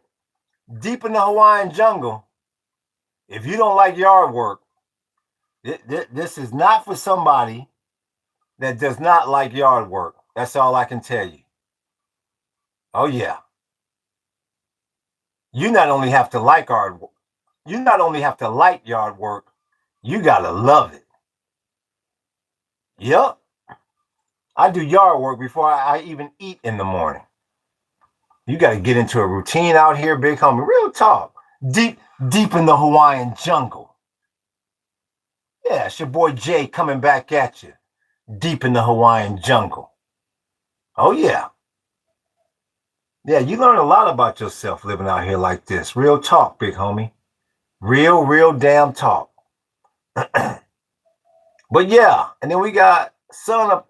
deep in the Hawaiian jungle. If you don't like yard work, this is not for somebody that does not like yard work. That's all I can tell you. Oh yeah. You not only have to like yard work, you gotta love it. Yep. I do yard work before I even eat in the morning. You got to get into a routine out here, big homie. Real talk. Deep in the Hawaiian jungle. Yeah, it's your boy Jay coming back at you. Deep in the Hawaiian jungle. Oh, yeah. Yeah, you learn a lot about yourself living out here like this. Real talk, big homie. Real damn talk. But yeah, and then we got Son of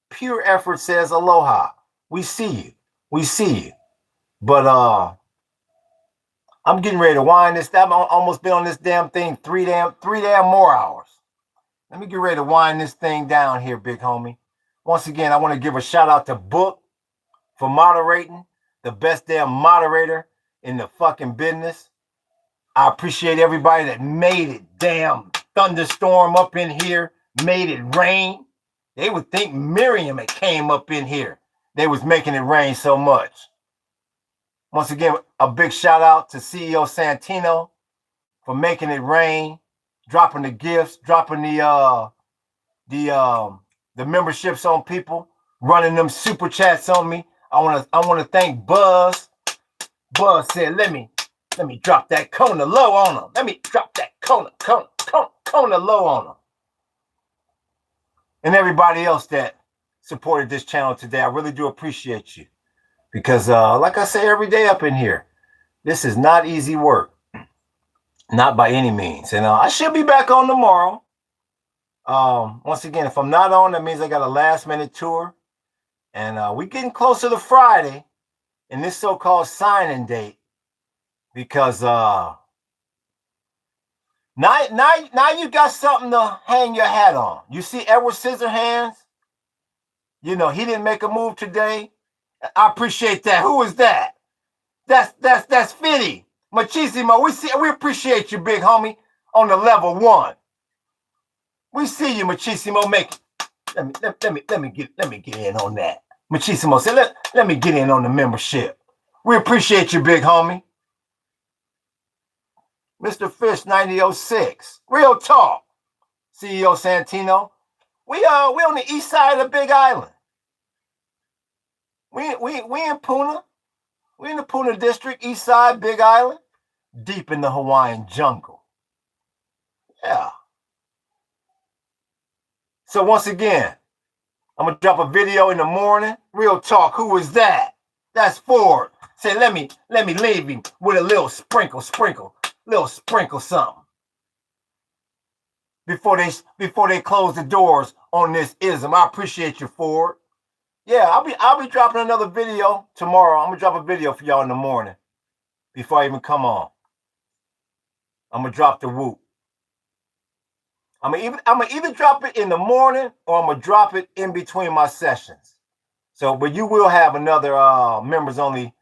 Pure Effort says aloha. We see you. But I'm getting ready to wind this. I've almost been on this damn thing three damn more hours. Let me get ready to wind this thing down here, big homie. Once again, I want to give a shout out to Book for moderating, the best damn moderator in the fucking business. I appreciate everybody that made it damn thunderstorm up in here, made it rain. They would think Miriam had came up in here. They was making it rain so much. Once again, a big shout out to CEO Santino for making it rain, dropping the gifts, dropping the memberships on people, running them super chats on me. I want to thank Buzz. Buzz said, let me drop that Kona low on them. Let me drop that Kona low on them. And everybody else that supported this channel today, I really do appreciate you. Because like I say every day up in here, this is not easy work. Not by any means. And I should be back on tomorrow. Once again, if I'm not on, that means I got a last minute tour. And we're getting closer to Friday in this so-called signing date. Because now you got something to hang your hat on. You see Edward Scissorhands? You know, he didn't make a move today. I appreciate that. Who is that? That's Fitty. Machisimo. We appreciate you, big homie, on the level 1. We see you, Machisimo. Let me get in on that. Machisimo said, let me get in on the membership. We appreciate you, big homie. Mr. Fish 9006. Real talk. CEO Santino. We on the east side of the Big Island. We in Puna. We in the Puna district, east side, Big Island, deep in the Hawaiian jungle. Yeah. So once again, I'm gonna drop a video in the morning. Real talk. Who is that? That's Ford. Say, let me leave him with a little sprinkle something. Before they close the doors on this ism. I appreciate you, Ford. Yeah, I'll be dropping another video tomorrow. I'm gonna drop a video for y'all in the morning before I even come on. I'm gonna drop the whoop. I'm gonna either drop it in the morning or I'm gonna drop it in between my sessions. So, but you will have another members only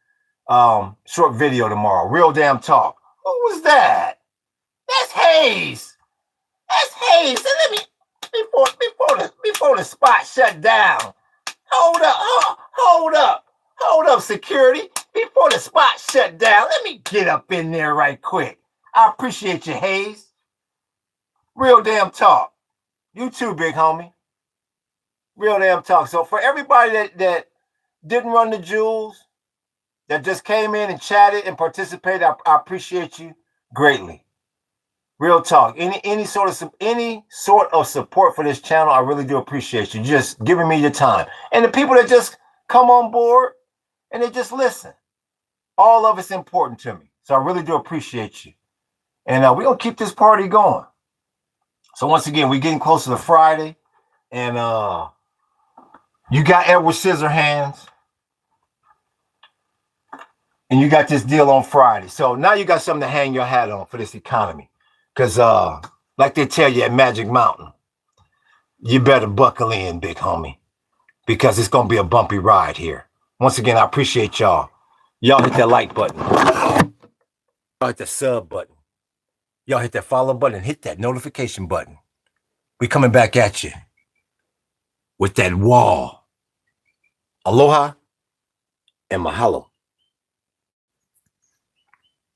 short video tomorrow. Real damn talk. Who was that? That's Hayes. That's Hayes. So let me before the spot shut down. Hold up, hold up, security. Before the spot shut down, let me get up in there right quick. I appreciate you, Hayes. Real damn talk. You too, big homie. Real damn talk. So for everybody that didn't run the jewels, that just came in and chatted and participated, I appreciate you greatly. Real talk. Any sort of support for this channel, I really do appreciate you just giving me your time. And the people that just come on board and they just listen, all of it's important to me. So I really do appreciate you. And we're gonna keep this party going. So once again, we're getting closer to Friday, and you got Edward Scissorhands, and you got this deal on Friday. So now you got something to hang your hat on for this economy. Because like they tell you at Magic Mountain, you better buckle in, big homie, because it's going to be a bumpy ride here. Once again, I appreciate y'all. Y'all hit that like button. Y'all hit the sub button. Y'all hit that follow button. Hit that notification button. We coming back at you with that wall. Aloha and mahalo.